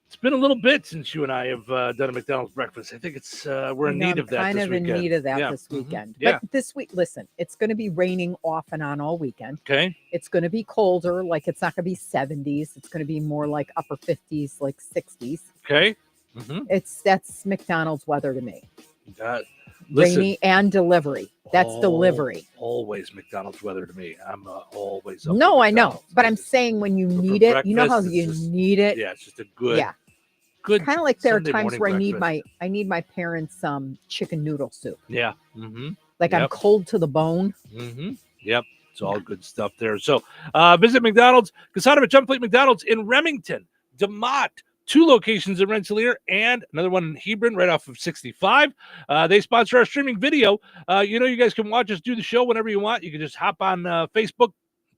It's been a little bit since you and I have done a McDonald's breakfast. I think it's we're in need of that kind this of weekend. in need of that Yeah. this weekend. Yeah. But this week, listen, it's going to be raining off and on all weekend. Okay. It's going to be colder. Like, it's not going to be 70s. It's going to be more like upper 50s, like 60s. Okay. That's McDonald's weather to me. Listen, Rainy and delivery. That's delivery. Always McDonald's weather to me. I'm always up No, for I know. McDonald's. But I'm saying when you need it, you know how breakfast, you it's just- need it. Yeah, it's just a good, Good. Kind of like there are Sunday times morning where breakfast. I need my parents' chicken noodle soup. Yeah. Like I'm Yep. cold to the bone. Yep. It's all good stuff there. So visit McDonald's, Casadovich Jump Fleet McDonald's in Remington, DeMont, 2 locations in Rensselaer, and another one in Hebron right off of 65. They sponsor our streaming video. You guys can watch us do the show whenever you want. You can just hop on Facebook,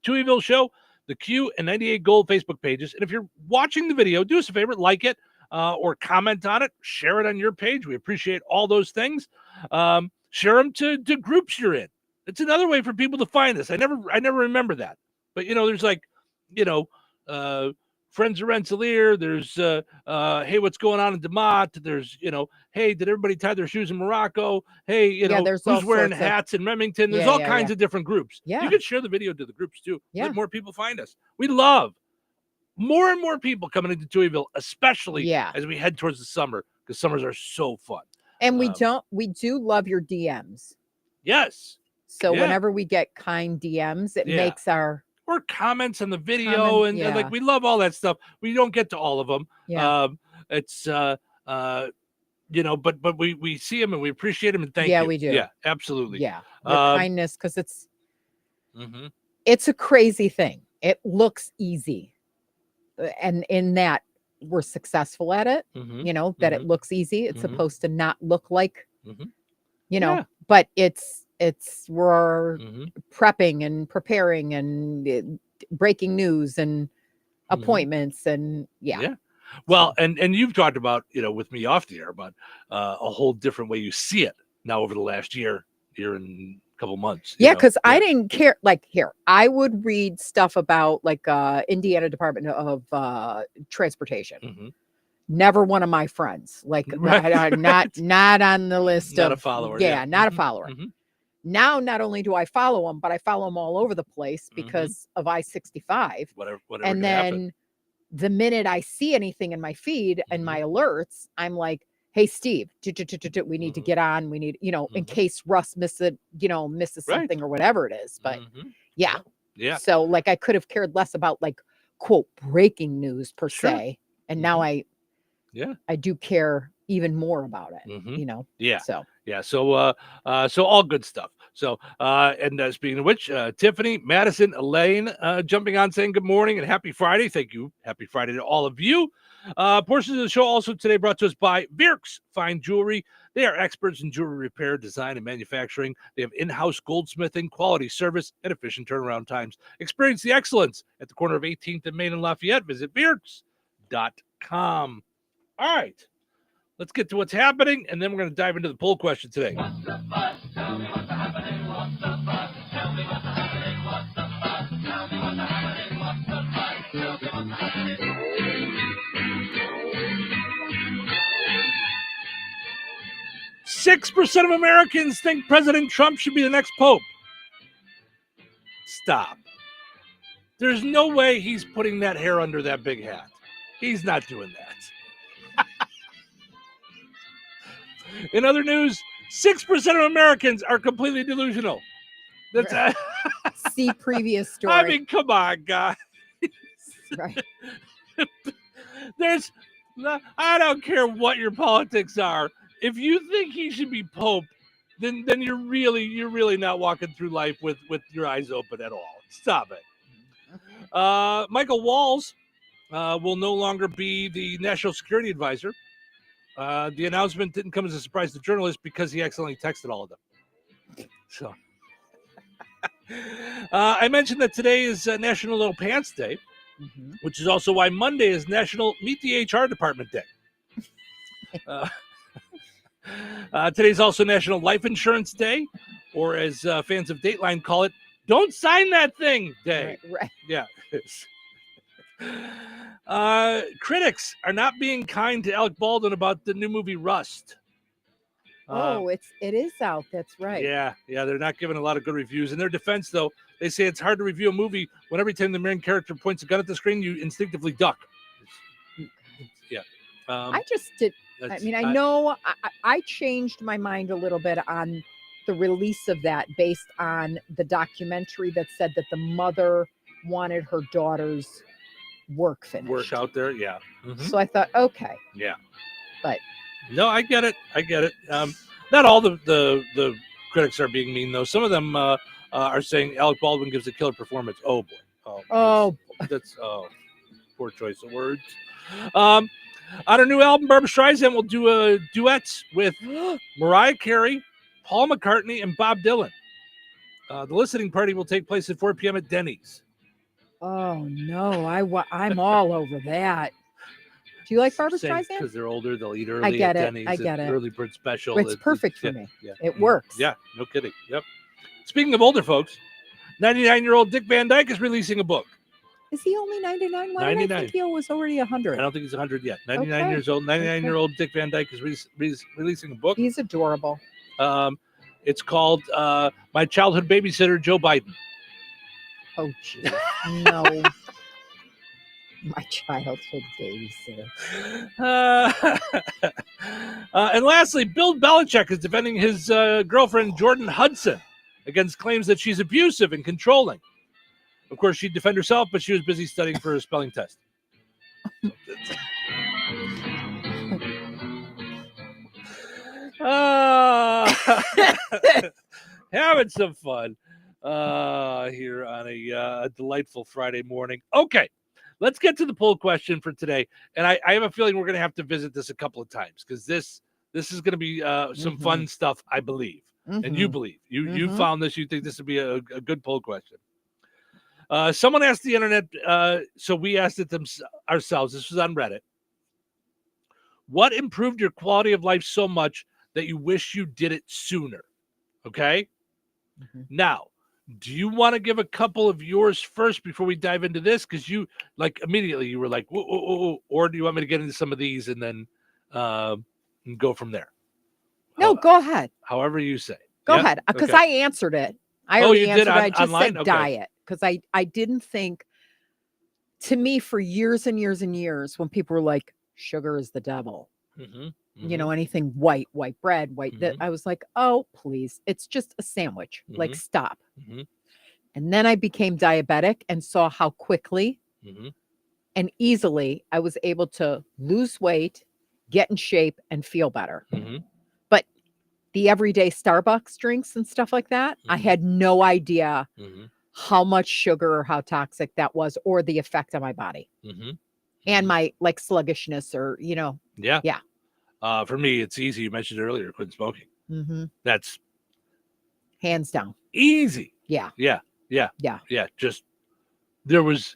Touhyville Show, the Q, and 98 Gold Facebook pages. And if you're watching the video, do us a favor, like it or comment on it. Share it on your page. We appreciate all those things. Share them to groups you're in. It's another way for people to find us. I never remember that. But, there's Friends of Rensselaer. There's, hey, what's going on in DeMont? There's, hey, did everybody tie their shoes in Morocco? Hey, there's all who's wearing sorts of- hats in Remington? There's Yeah, all yeah, kinds yeah. of different groups. Yeah. You can share the video to the groups too. Yeah. Let more people find us. We love more and more people coming into Touhyville, especially as we head towards the summer, because summers are so fun. And we do love your DMs. Yes. So Yeah. whenever we get kind DMs, it Yeah. makes our Or comments on the video, and yeah. we love all that stuff. We don't get to all of them. Yeah. It's but we see them and we appreciate them and thank you. Yeah, we do. Yeah, absolutely. your kindness, because Mhm. it's a crazy thing. It looks easy, and in that we're successful at it. Mhm. That it looks easy. It's Mhm. supposed to not look like, Yeah. but we're Mhm. prepping and preparing and breaking news and appointments and Yeah. Well, and you've talked about, with me off the air about a whole different way you see it now over the last year and a couple months. Yeah, because I didn't care. Like here, I would read stuff about Indiana Department of Transportation. Never one of my friends. Like Right. not on the list. Not of a follower, Yeah, yeah. not a follower. Now, not only do I follow them, but I follow them all over the place Mm-hmm. because of I-65. Whatever And then the minute I see anything in my feed and my alerts, I'm like, hey, Steve, we need to get on. We need, in case Russ misses something or whatever it is. But yeah. So like I could have cared less about like, quote, breaking news per se. And now I do care even more about it, Yeah. So So all good stuff. So, and speaking of which, Tiffany, Madison, Elaine, jumping on saying good morning and happy Friday. Thank you. Happy Friday to all of you. Portions of the show also today brought to us by Virks Fine Jewelry. They are experts in jewelry repair, design, and manufacturing. They have in-house goldsmithing, quality service, and efficient turnaround times. Experience the excellence at the corner of 18th and Main and Lafayette. Visit Virks.com. All right. Let's get to what's happening, and then we're going to dive into the poll question today. 6% of Americans think President Trump should be the next pope. Stop. There's no way he's putting that hair under that big hat. He's not doing that. In other news, 6% of Americans are completely delusional. That's see previous story. I mean, come on, guys. Right. I don't care what your politics are. If you think he should be pope, then you're really not walking through life with your eyes open at all. Stop it. Michael Walls will no longer be the national security advisor. The announcement didn't come as a surprise to journalists because he accidentally texted all of them. So I mentioned that today is National No Pants Day, which is also why Monday is National Meet the HR Department Day. Today's also National Life Insurance Day, or as fans of Dateline call it, Don't Sign That Thing Day. Right. Yeah. Critics are not being kind to Alec Baldwin about the new movie Rust. It is out. That's right. Yeah, they're not giving a lot of good reviews. In their defense, though, they say it's hard to review a movie when every time the main character points a gun at the screen, you instinctively duck. Yeah. I just did. I mean, I know I changed my mind a little bit on the release of that based on the documentary that said that the mother wanted her daughter's work finished. Work out there, yeah. So I thought, okay. Yeah. But no, I get it. Not all the critics are being mean, though. Some of them are saying Alec Baldwin gives a killer performance. Oh boy. That's poor choice of words. On her new album, Barbra Streisand will do duets with Mariah Carey, Paul McCartney, and Bob Dylan. The listening party will take place at 4 p.m. at Denny's. Oh no, I'm all over that. Do you like Barbra Streisand? Because they're older, they'll eat early. I get at it. Denny's. I get it. Early bird special. It's perfect for me. Yeah. It works. Yeah, no kidding. Yep. Speaking of older folks, 99-year-old Dick Van Dyke is releasing a book. Is he only 99? Why 99. did I think he was already 100? I don't think he's 100 yet. 99 years old. 99-year-old Dick Van Dyke is releasing a book. He's adorable. It's called My Childhood Babysitter, Joe Biden. Oh, geez. No. My childhood babysitter. And lastly, Bill Belichick is defending his girlfriend, Jordan Hudson, against claims that she's abusive and controlling. Of course, she'd defend herself, but she was busy studying for a spelling test. Having some fun here on a delightful Friday morning. Okay, let's get to the poll question for today. And I have a feeling we're going to have to visit this a couple of times because this is going to be some fun stuff, I believe. And you believe. You found this. You think this would be a good poll question. Someone asked the internet, so we asked it ourselves. This was on Reddit. What improved your quality of life so much that you wish you did it sooner? Okay. Now, do you want to give a couple of yours first before we dive into this? Because you immediately you were like, whoa, or do you want me to get into some of these and then go from there? No, go ahead. However you say. Go ahead, because I answered it. I already answered it. I just online? said Okay. diet because I didn't think. To me, for years and years and years, when people were like, "Sugar is the devil," you know, anything white bread, I was like, "Oh, please, it's just a sandwich. Like, stop." And then I became diabetic and saw how quickly and easily I was able to lose weight, get in shape, and feel better. But the everyday Starbucks drinks and stuff like that, I had no idea how much sugar or how toxic that was or the effect on my body and my like sluggishness or, you know. Yeah. Yeah. For me, it's easy. You mentioned earlier, quit smoking. That's hands down easy. Yeah. Yeah. Yeah. Yeah. Yeah. Just there was,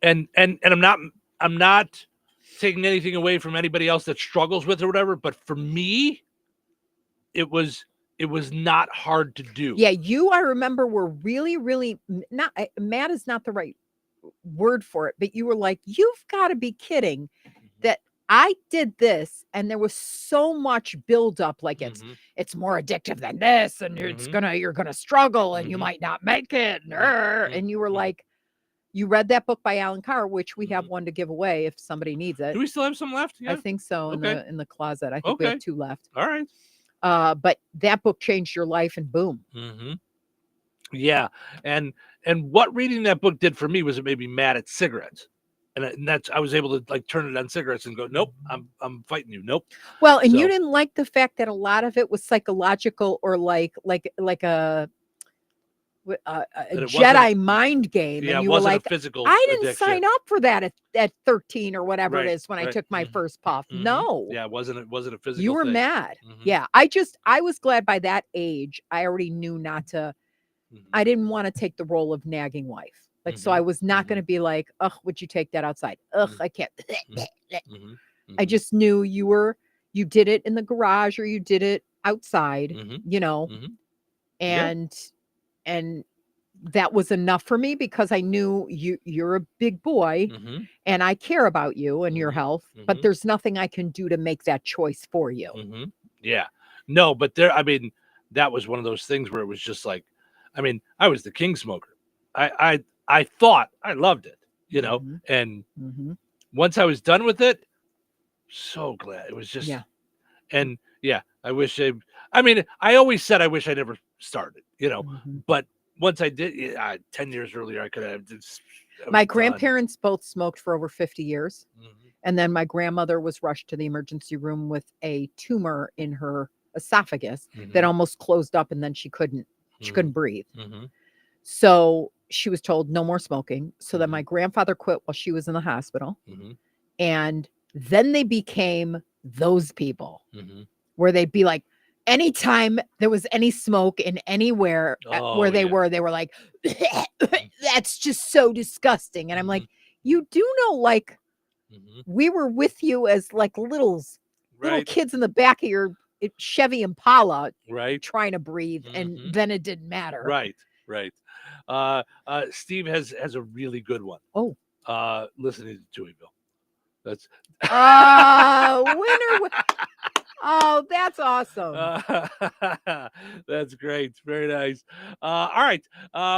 and I'm not taking anything away from anybody else that struggles with it or whatever, but for me, it was not hard to do. Yeah, I remember were really, really not mad is not the right word for it, but you were like, you've got to be kidding that I did this and there was so much buildup, like it's more addictive than this, and you're gonna struggle and you might not make it. And you were like, you read that book by Alan Carr, which we have one to give away if somebody needs it. Do we still have some left? Yeah. I think so. Okay. In the closet. I think we have 2 left. All right. But that book changed your life and boom. Yeah. And what reading that book did for me was it made me mad at cigarettes. And that's, I was able to like turn it on cigarettes and go, nope, I'm fighting you. Nope. Well, and you didn't like the fact that a lot of it was psychological or like a Jedi mind game. Yeah, and you it were wasn't like, a physical I didn't addiction. sign up for that at 13 or whatever Right, it is when I right. took my first puff. No. Yeah, it wasn't a physical You were thing. mad. Yeah. I was glad by that age. I already knew not to, I didn't want to take the role of nagging wife. Like, so I was not going to be like, ugh, would you take that outside? Ugh, I can't. I just knew you did it in the garage or you did it outside, you know, and that was enough for me because I knew you're a big boy and I care about you and your health, but there's nothing I can do to make that choice for you. Yeah. No, but that was one of those things where it was just like, I was the king smoker. I thought I loved it, you know, and once I was done with it, so glad. It was just, and yeah, I wish I always said I wish I never started, you know, but once I did, 10 years earlier, I could have. My grandparents both smoked for over 50 years. And then my grandmother was rushed to the emergency room with a tumor in her esophagus that almost closed up and then she couldn't breathe. So she was told no more smoking. So then my grandfather quit while she was in the hospital. And then they became those people where they'd be like, anytime there was any smoke in anywhere where they were like, that's just so disgusting. And I'm like, you do know, like, we were with you as like little kids in the back of your Chevy Impala, trying to breathe. And then it didn't matter. Right. Steve has a really good one. Oh, listening to Touhyville. That's winner. Oh, that's awesome. That's great. Very nice. All right.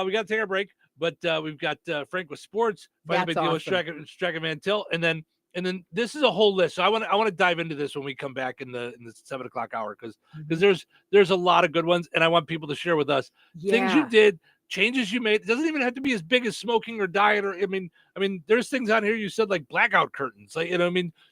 We got to take our break, but we've got Frank with sports. That's awesome. Striker Mantil, and then this is a whole list. So I want to dive into this when we come back in the 7:00 hour because there's a lot of good ones, and I want people to share with us things you did, changes you made. It doesn't even have to be as big as smoking or diet, or I mean, there's things on here you said like blackout curtains, like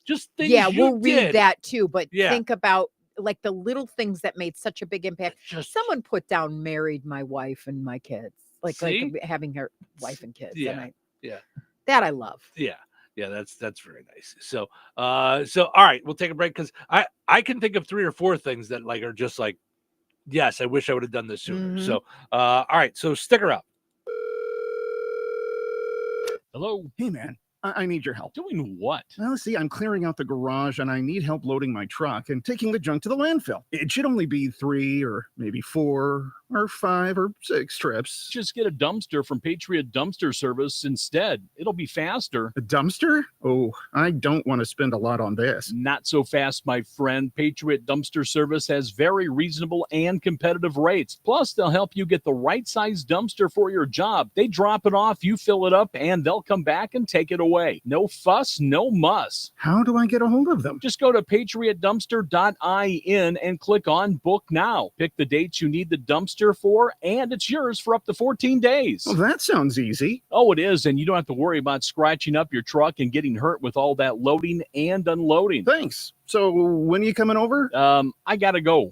just things. Yeah, you we'll read did. that too, but think about like the little things that made such a big impact. Someone put down married my wife and my kids, like having her wife and kids. Yeah, and that I love. Yeah, that's very nice. So all right, we'll take a break because I can think of 3 or 4 things that like are just like, yes, I wish I would have done this sooner. So all right, so stick around. Hello. Hey, man. I need your help. Doing what? Well, see, I'm clearing out the garage and I need help loading my truck and taking the junk to the landfill. It should only be 3 or maybe 4 or 5 or 6 trips. Just get a dumpster from Patriot Dumpster Service instead. It'll be faster. A dumpster? Oh, I don't want to spend a lot on this. Not so fast, my friend. Patriot Dumpster Service has very reasonable and competitive rates. Plus, they'll help you get the right size dumpster for your job. They drop it off, you fill it up, and they'll come back and take it away. No fuss, no muss. How do I get a hold of them? Just go to patriotdumpster.in and click on Book Now. Pick the dates you need the dumpster for, and it's yours for up to 14 days. Well, that sounds easy. Oh, it is, and you don't have to worry about scratching up your truck and getting hurt with all that loading and unloading. Thanks. So when are you coming over? I gotta go.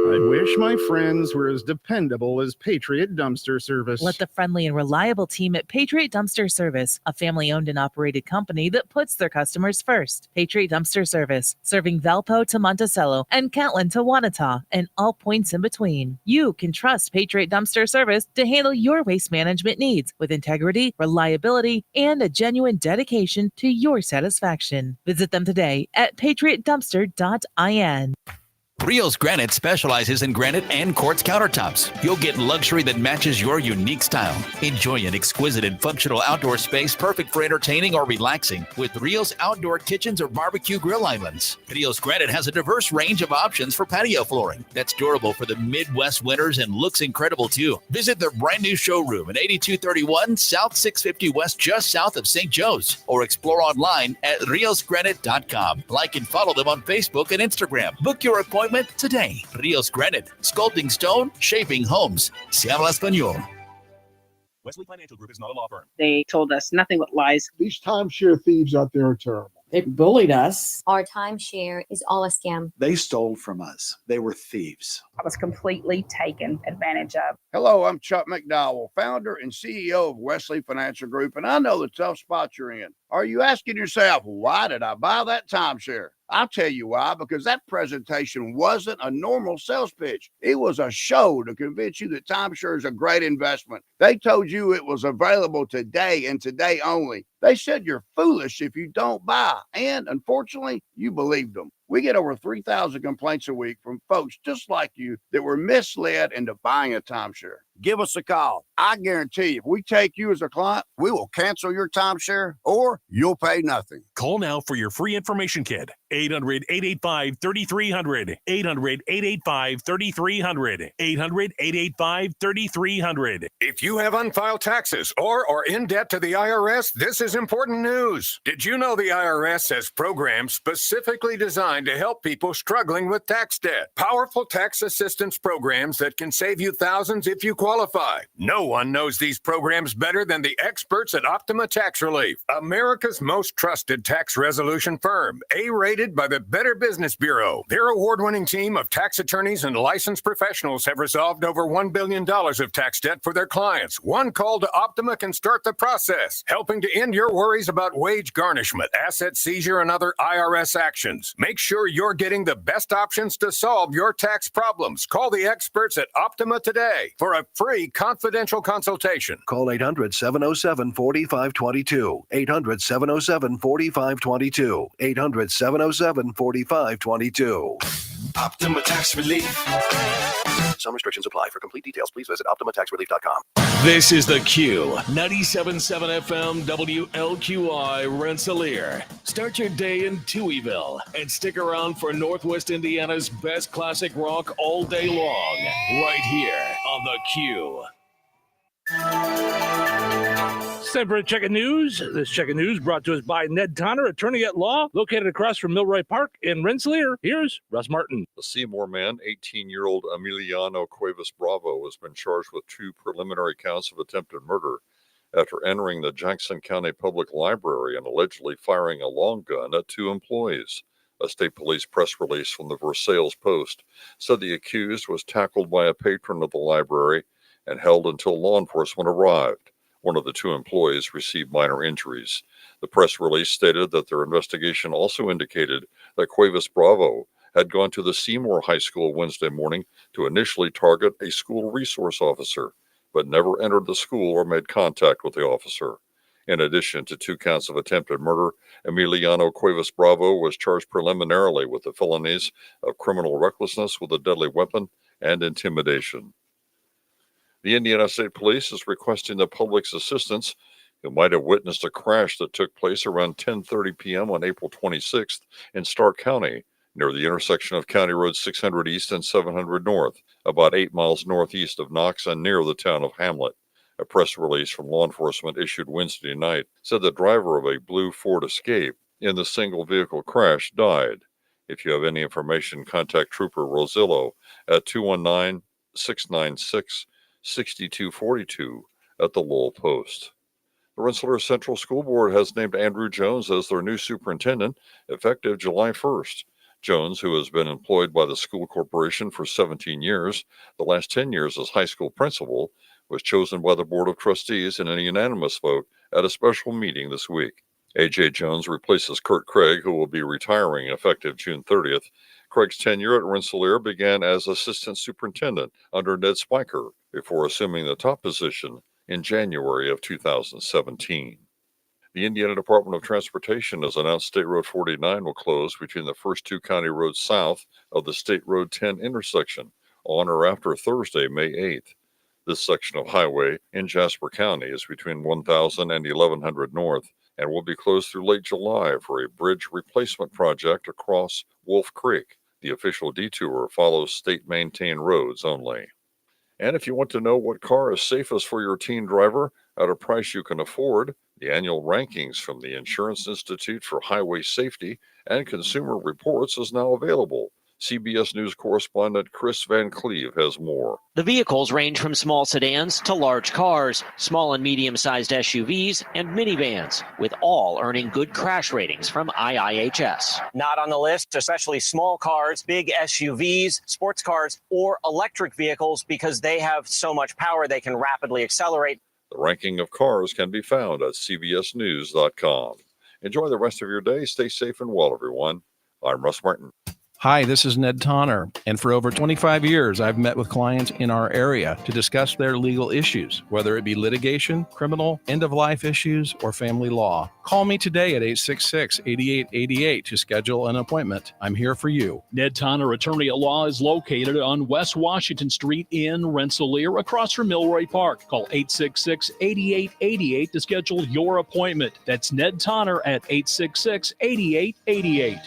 I wish my friends were as dependable as Patriot Dumpster Service. Let the friendly and reliable team at Patriot Dumpster Service, a family-owned and operated company that puts their customers first. Patriot Dumpster Service, serving Valpo to Monticello and Catlin to Wanata and all points in between. You can trust Patriot Dumpster Service to handle your waste management needs with integrity, reliability, and a genuine dedication to your satisfaction. Visit them today at patriotdumpster.in. Rios Granite specializes in granite and quartz countertops. You'll get luxury that matches your unique style. Enjoy an exquisite and functional outdoor space perfect for entertaining or relaxing with Rios outdoor kitchens or barbecue grill islands. Rios Granite has a diverse range of options for patio flooring that's durable for the Midwest winters and looks incredible too. Visit their brand new showroom at 8231 South 650 West, just south of St. Joe's, or explore online at riosgranite.com. Like and follow them on Facebook and Instagram. Book your appointment today. Rios Granite, sculpting stone, shaping homes. Se habla español. Wesley Financial Group is not a law firm. They told us nothing but lies. These timeshare thieves out there are terrible. They bullied us. Our timeshare is all a scam. They stole from us. They were thieves. I was completely taken advantage of. Hello, I'm Chuck McDowell, founder and CEO of Wesley Financial Group, and I know the tough spot you're in. Are you asking yourself, why did I buy that timeshare? I'll tell you why, because that presentation wasn't a normal sales pitch. It was a show to convince you that timeshare is a great investment. They told you it was available today and today only. They said you're foolish if you don't buy, and unfortunately, you believed them. We get over 3,000 complaints a week from folks just like you that were misled into buying a timeshare. Give us a call. I guarantee if we take you as a client, we will cancel your timeshare or you'll pay nothing. Call now for your free information kit. 800-885-3300. 800-885-3300. 800-885-3300. If you have unfiled taxes or are in debt to the IRS, this is important news. Did you know the IRS has programs specifically designed to help people struggling with tax debt? Powerful tax assistance programs that can save you thousands if you qualify. No one knows these programs better than the experts at Optima Tax Relief, America's most trusted tax resolution firm, A-rated by the Better Business Bureau. Their award-winning team of tax attorneys and licensed professionals have resolved over $1 billion of tax debt for their clients. One call to Optima can start the process, helping to end your worries about wage garnishment, asset seizure, and other IRS actions. Make sure you're getting the best options to solve your tax problems. Call the experts at Optima today for a free confidential consultation. Call 800-707-4522. 800-707-4522. 800-707-4522. Optima Tax Relief. Some restrictions apply. For complete details, please visit OptimaTaxRelief.com. This is the Q 97.7 FM WLQI Rensselaer. Start your day in Touhyville and stick around for Northwest Indiana's best classic rock all day long, right here on the Q. It's time for a check of news. This check of news brought to us by Ned Tonner, attorney at law, located across from Milroy Park in Rensselaer. Here's Russ Martin. The Seymour man, 18-year-old Emiliano Cuevas Bravo, has been charged with 2 preliminary counts of attempted murder after entering the Jackson County Public Library and allegedly firing a long gun at 2 employees. A state police press release from the Versailles Post said the accused was tackled by a patron of the library and held until law enforcement arrived. One of the 2 employees received minor injuries. The press release stated that their investigation also indicated that Cuevas Bravo had gone to the Seymour High School Wednesday morning to initially target a school resource officer, but never entered the school or made contact with the officer. In addition to 2 counts of attempted murder, Emiliano Cuevas Bravo was charged preliminarily with the felonies of criminal recklessness with a deadly weapon and intimidation. The Indiana State Police is requesting the public's assistance who might have witnessed a crash that took place around 10:30 p.m. on April 26th in Stark County, near the intersection of County Road 600 East and 700 North, about 8 miles northeast of Knox and near the town of Hamlet. A press release from law enforcement issued Wednesday night said the driver of a blue Ford Escape in the single vehicle crash died. If you have any information, contact Trooper Rosillo at 219-696-6242 at the Lowell Post. The Rensselaer Central School Board has named Andrew Jones as their new superintendent effective July 1st. Jones, who has been employed by the school corporation for 17 years, the last 10 years as high school principal, was chosen by the Board of Trustees in a unanimous vote at a special meeting this week. A.J. Jones replaces Kurt Craig, who will be retiring effective June 30th. Craig's tenure at Rensselaer began as assistant superintendent under Ned Spiker before assuming the top position in January of 2017. The Indiana Department of Transportation has announced State Road 49 will close between the first 2 county roads south of the State Road 10 intersection on or after Thursday, May 8th. This section of highway in Jasper County is between 1,000 and 1,100 North and will be closed through late July for a bridge replacement project across Wolf Creek. The official detour follows state-maintained roads only. And if you want to know what car is safest for your teen driver at a price you can afford, the annual rankings from the Insurance Institute for Highway Safety and Consumer Reports is now available. CBS News correspondent Chris Van Cleve has more. The vehicles range from small sedans to large cars, small and medium-sized SUVs, and minivans, with all earning good crash ratings from IIHS. Not on the list, especially small cars, big SUVs, sports cars, or electric vehicles because they have so much power they can rapidly accelerate. The ranking of cars can be found at cbsnews.com. Enjoy the rest of your day. Stay safe and well, everyone. I'm Russ Martin. Hi, this is Ned Tonner, and for over 25 years, I've met with clients in our area to discuss their legal issues, whether it be litigation, criminal, end-of-life issues, or family law. Call me today at 866-8888 to schedule an appointment. I'm here for you. Ned Tonner Attorney at Law is located on West Washington Street in Rensselaer, across from Milroy Park. Call 866-8888 to schedule your appointment. That's Ned Tonner at 866-8888.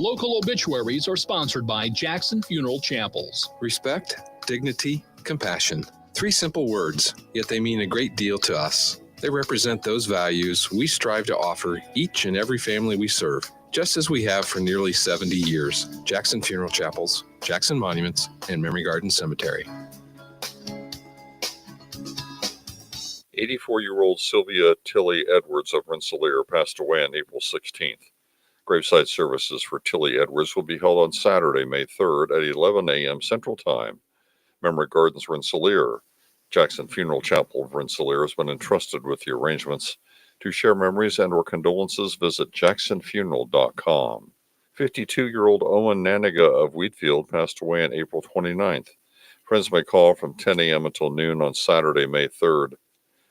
Local obituaries are sponsored by Jackson Funeral Chapels. Respect, dignity, compassion. 3 simple words, yet they mean a great deal to us. They represent those values we strive to offer each and every family we serve, just as we have for nearly 70 years. Jackson Funeral Chapels, Jackson Monuments, and Memory Garden Cemetery. 84-year-old Sylvia Tilly Edwards of Rensselaer passed away on April 16th. Graveside services for Tilly Edwards will be held on Saturday, May 3rd at 11 a.m. Central Time. Memory Gardens Rensselaer, Jackson Funeral Chapel of Rensselaer has been entrusted with the arrangements. To share memories and or condolences, visit jacksonfuneral.com. 52-year-old Owen Naniga of Wheatfield passed away on April 29th. Friends may call from 10 a.m. until noon on Saturday, May 3rd.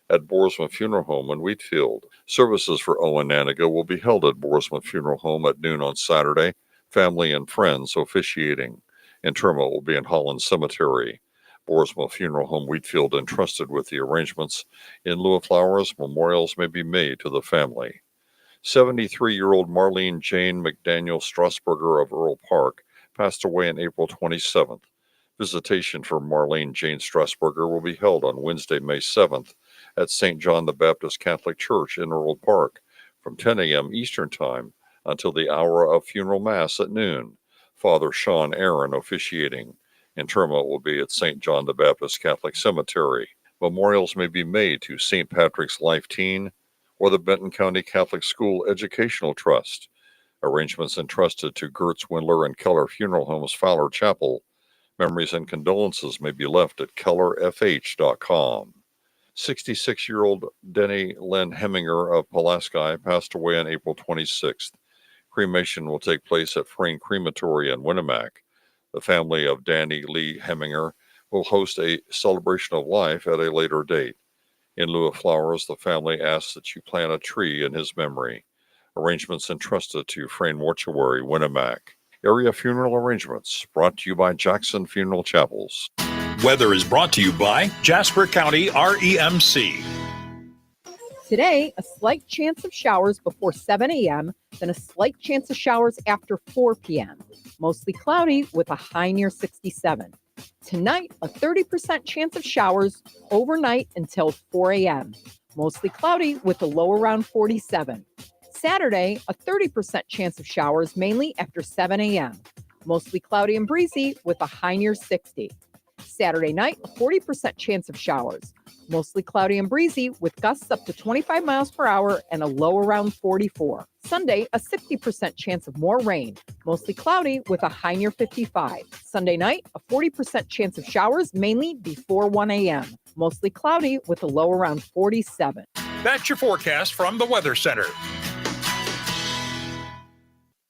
At Boersma Funeral Home in Wheatfield. Services for Owen Naniga will be held at Boersma Funeral Home at noon on Saturday. Family and friends officiating. Interment will be in Holland Cemetery. Boersma Funeral Home Wheatfield entrusted with the arrangements. In lieu of flowers, memorials may be made to the family. 73-year-old Marlene Jane McDaniel Strasburger of Earl Park passed away on April 27th. Visitation for Marlene Jane Strasburger will be held on Wednesday, May 7th at St. John the Baptist Catholic Church in Earl Park from 10 a.m. Eastern Time until the hour of funeral mass at noon. Father Sean Aaron officiating. Interment will be at St. John the Baptist Catholic Cemetery. Memorials may be made to St. Patrick's Life Teen or the Benton County Catholic School Educational Trust. Arrangements entrusted to Gertz, Windler, and Keller Funeral Homes, Fowler Chapel. Memories and condolences may be left at kellerfh.com. 66-year-old Denny Lynn Heminger of Pulaski passed away on April 26th. Cremation will take place at Frayne Crematory in Winnemac. The family of Danny Lee Heminger will host a celebration of life at a later date. In lieu of flowers, the family asks that you plant a tree in his memory. Arrangements entrusted to Frayne Mortuary, Winnemac. Area funeral arrangements brought to you by Jackson Funeral Chapels. Weather is brought to you by Jasper County REMC. Today, a slight chance of showers before 7 a.m., then a slight chance of showers after 4 p.m. Mostly cloudy with a high near 67. Tonight, a 30% chance of showers overnight until 4 a.m. Mostly cloudy with a low around 47. Saturday, a 30% chance of showers mainly after 7 a.m. Mostly cloudy and breezy with a high near 60. Saturday night, a 40% chance of showers. Mostly cloudy and breezy with gusts up to 25 miles per hour and a low around 44. Sunday, a 60% chance of more rain. Mostly cloudy with a high near 55. Sunday night, a 40% chance of showers mainly before 1 a.m. Mostly cloudy with a low around 47. That's your forecast from the Weather Center.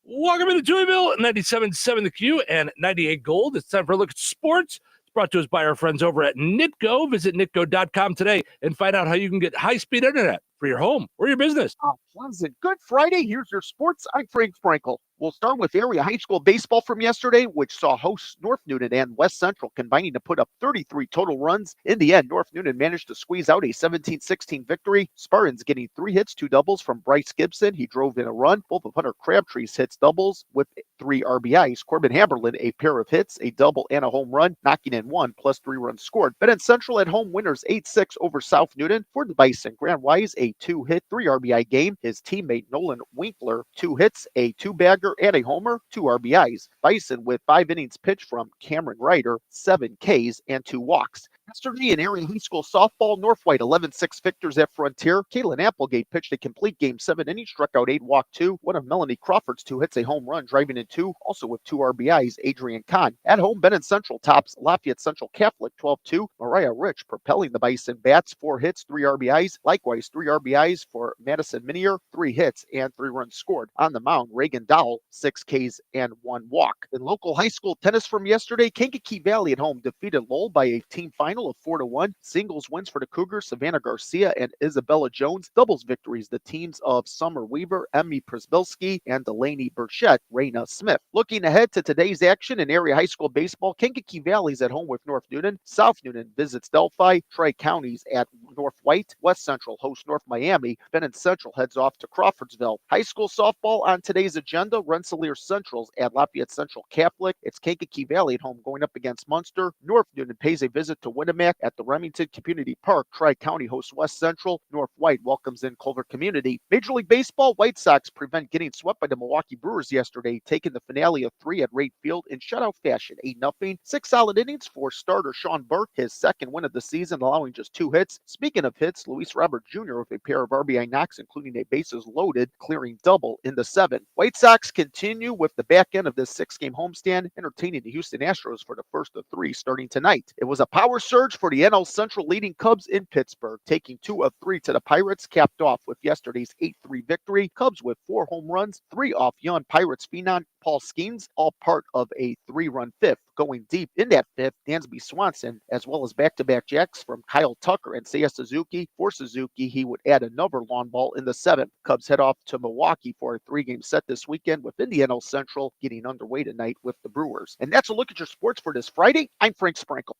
Welcome into Touhyville, 97.7 The Q and 98 Gold. It's time for a look at sports. It's brought to us by our friends over at Nitco. Visit nitco.com today and find out how you can get high-speed internet for your home or your business. Pleasant. Good Friday. Here's your sports. I'm Frank Frankel. We'll start with area high school baseball from yesterday, which saw hosts North Newton and West Central combining to put up 33 total runs. In the end, North Newton managed to squeeze out a 17-16 victory. Spartans getting 3 hits, 2 doubles from Bryce Gibson. He drove in a run. Both of Hunter Crabtree's hits doubles with 3 RBIs. Corbin Hamberlin, a pair of hits, a double, and a home run, knocking in 1 plus 3 runs scored. Benton Central at home winners 8-6 over South Newton. For the Bison, Grant Wise, a 2-hit, 3 RBI game. His teammate Nolan Winkler, 2 hits, a 2-bagger, and a homer, 2 RBIs. Bison with 5 innings pitched from Cameron Ryder, 7 Ks, and 2 walks. Yesterday in area high school softball, North White 11-6 victors at Frontier. Caitlin Applegate pitched a complete game, 7 innings, struck out 8, walked 2. One of Melanie Crawford's 2 hits, a home run, driving in 2. Also with 2 RBIs, Adrian Kahn. At home, Benton Central tops Lafayette Central Catholic 12-2. Mariah Rich propelling the Bison bats, 4 hits, 3 RBIs. Likewise, 3 RBIs for Madison Minier, 3 hits, and 3 runs scored. On the mound, Reagan Dowell, 6 Ks and 1 walk. In local high school tennis from yesterday, Kankakee Valley at home defeated Lowell by a team final of 4-1. Singles wins for the Cougars, Savannah Garcia and Isabella Jones. Doubles victories, the teams of Summer Weaver, Emmy Przbilski, and Delaney Burchett, Raina Smith. Looking ahead to today's action in area high school baseball, Kankakee Valley's at home with North Newton. South Newton visits Delphi. Tri-Counties at North White. West Central hosts North Miami. Benton Central heads off to Crawfordsville. High school softball on today's agenda, Rensselaer Central's at Lafayette Central Catholic. It's Kankakee Valley at home going up against Munster. North Newton pays a visit to Winnemac at the Remington Community Park. Tri-County hosts West Central. North White welcomes in Culver Community. Major League Baseball, White Sox prevent getting swept by the Milwaukee Brewers yesterday, taking the finale of 3 at Rate Field in shutout fashion, 8-0. 6 solid innings for starter Sean Burke, his second win of the season, allowing just 2 hits. Speaking of hits, Luis Robert Jr. with a pair of RBI knocks, including a bases loaded, clearing double in the 7th. White Sox continue with the back end of this 6-game homestand, entertaining the Houston Astros for the first of 3 starting tonight. It was a power surge for the NL Central leading Cubs in Pittsburgh, taking 2 of 3 to the Pirates, capped off with yesterday's 8-3 victory. Cubs with 4 home runs, 3 off young Pirates phenom Paul Skeens, all part of a 3-run 5th. Going deep in that 5th, Dansby Swanson, as well as back-to-back jacks from Kyle Tucker and Seiya Suzuki. For Suzuki, he would add another long ball in the 7th. Cubs head off to Milwaukee for a 3-game set this weekend, with the NL Central getting underway tonight with the Brewers. And that's a look at your sports for this Friday. I'm Frank Sprankle.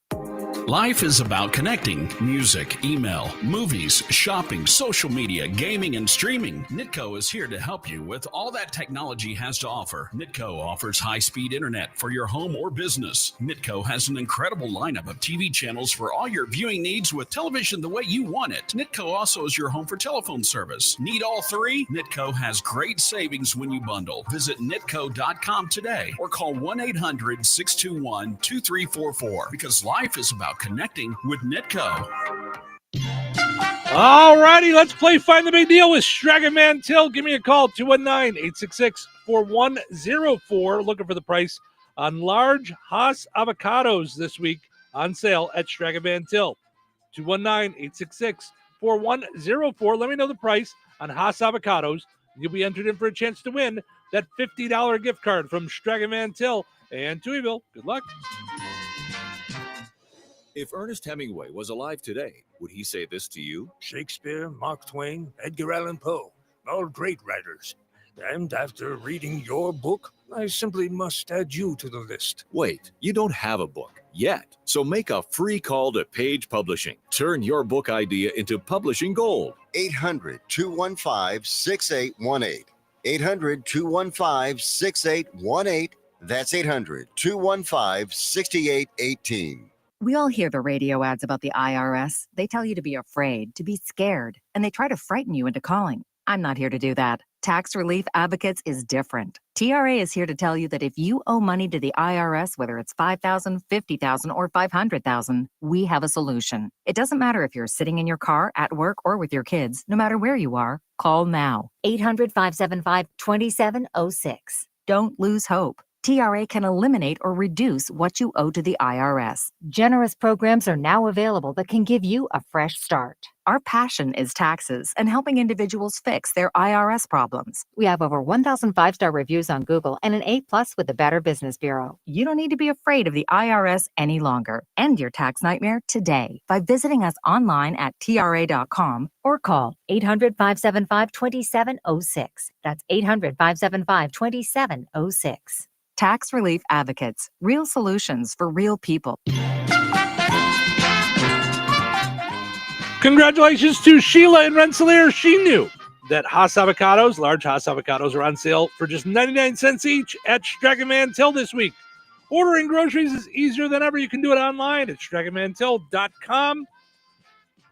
Life is about connecting. Music, email, movies, shopping, social media, gaming, and streaming. Nitco is here to help you with all that technology has to offer. Nitco offers high-speed internet for your home or business. Nitco has an incredible lineup of TV channels for all your viewing needs with television the way you want it. Nitco also is your home for telephone service. Need all 3? Nitco has great savings when you bundle. Visit nitco.com today or call 1-800-621-2344 because life is about connecting with Nitco. All righty, let's play Find the Big Deal with Stragan Mantell. Give me a call, 219-866-4104. Looking for the price on large Haas avocados this week on sale at Stragan Mantell. 219-866-4104. Let me know the price on Haas avocados. You'll be entered in for a chance to win that $50 gift card from Stragan Mantell and Touhyville. Good luck. If Ernest Hemingway was alive today, would he say this to you? Shakespeare, Mark Twain, Edgar Allan Poe, all great writers. And after reading your book, I simply must add you to the list. Wait, you don't have a book yet. So make a free call to Page Publishing. Turn your book idea into publishing gold. 800-215-6818. 800-215-6818. That's 800-215-6818. We all hear the radio ads about the IRS. They tell you to be afraid, to be scared, and they try to frighten you into calling. I'm not here to do that. Tax Relief Advocates is different. TRA is here to tell you that if you owe money to the IRS, whether it's $5,000, $50,000, or $500,000, we have a solution. It doesn't matter if you're sitting in your car, at work, or with your kids. No matter where you are, call now. 800-575-2706. Don't lose hope. TRA can eliminate or reduce what you owe to the IRS. Generous programs are now available that can give you a fresh start. Our passion is taxes and helping individuals fix their IRS problems. We have over 1,000 5-star reviews on Google and an A+ with the Better Business Bureau. You don't need to be afraid of the IRS any longer. End your tax nightmare today by visiting us online at TRA.com or call 800-575-2706. That's 800-575-2706. Tax Relief Advocates. Real solutions for real people. Congratulations to Sheila in Rensselaer. She knew that Haas avocados, large Haas avocados, are on sale for just 99 cents each at Strachan Mantell this week. Ordering groceries is easier than ever. You can do it online at StrachanMantell.com.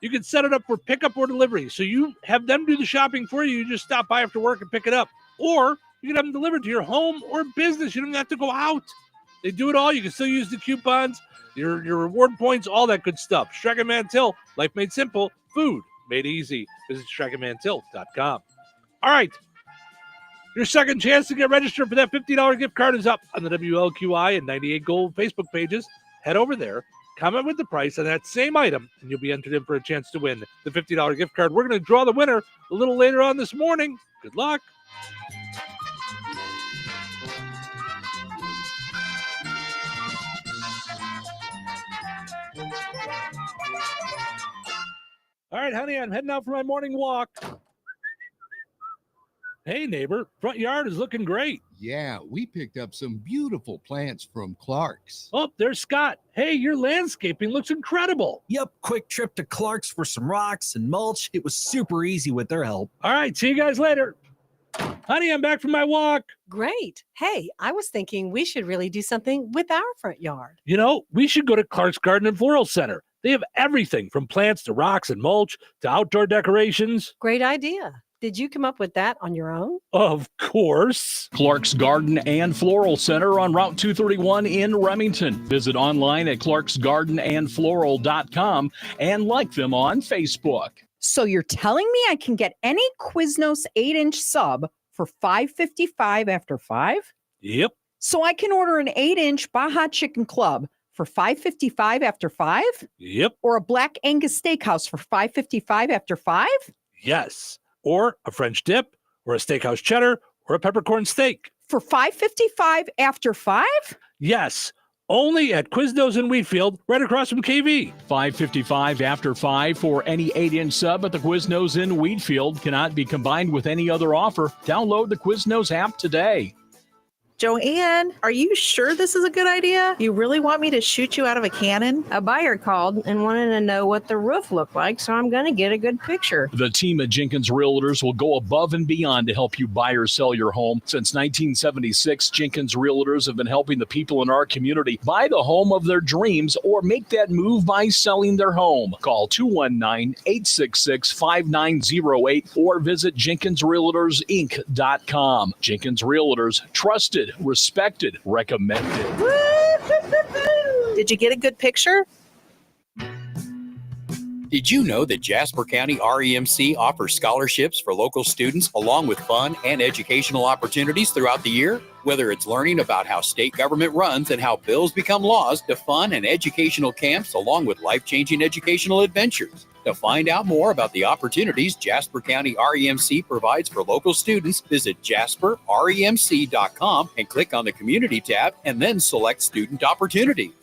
You can set it up for pickup or delivery. So you have them do the shopping for you. You just stop by after work and pick it up. Or you can have them delivered to your home or business. You don't have to go out. They do it all. You can still use the coupons, your reward points, all that good stuff. Strachan Mantell, life made simple, food made easy. Visit StrachanMantell.com. All right. Your second chance to get registered for that $50 gift card is up on the WLQI and 98 Gold Facebook pages. Head over there, comment with the price on that same item, and you'll be entered in for a chance to win the $50 gift card. We're going to draw the winner a little later on this morning. Good luck. All right, honey, I'm heading out for my morning walk. Hey, neighbor, front yard is looking great. Yeah, we picked up some beautiful plants from Clark's. Oh, there's Scott. Hey, your landscaping looks incredible. Yep, quick trip to Clark's for some rocks and mulch. It was super easy with their help. All right, see you guys later. Honey, I'm back from my walk. Great. Hey, I was thinking we should really do something with our front yard. You know, we should go to Clark's Garden and Floral Center. They have everything from plants to rocks and mulch to outdoor decorations. Great idea. Did you come up with that on your own? Of course. Clark's Garden and Floral Center on Route 231 in Remington. Visit online at clarksgardenandfloral.com and like them on Facebook. So you're telling me I can get any Quiznos 8-inch sub for $5.55 after 5? Yep. So I can order an 8-inch Baja Chicken Club for $5.55 after 5? Yep. Or a Black Angus Steakhouse for $5.55 after 5? Yes. Or a French dip, or a steakhouse cheddar, or a peppercorn steak. For $5.55 after 5? Yes. Only at Quiznos in Wheatfield, right across from KV. $5.55 after 5 for any 8-inch sub at the Quiznos in Wheatfield. Cannot be combined with any other offer. Download the Quiznos app today. Joanne, are you sure this is a good idea? You really want me to shoot you out of a cannon? A buyer called and wanted to know what the roof looked like, so I'm going to get a good picture. The team at Jenkins Realtors will go above and beyond to help you buy or sell your home. Since 1976, Jenkins Realtors have been helping the people in our community buy the home of their dreams or make that move by selling their home. Call 219-866-5908 or visit JenkinsRealtorsInc.com. Jenkins Realtors, trusted, respected, recommended. Did you get a good picture? Did you know that Jasper County REMC offers scholarships for local students along with fun and educational opportunities throughout the year? Whether it's learning about how state government runs and how bills become laws, to fun and educational camps along with life-changing educational adventures. To find out more about the opportunities Jasper County REMC provides for local students, visit jasperremc.com and click on the Community tab and then select Student Opportunities.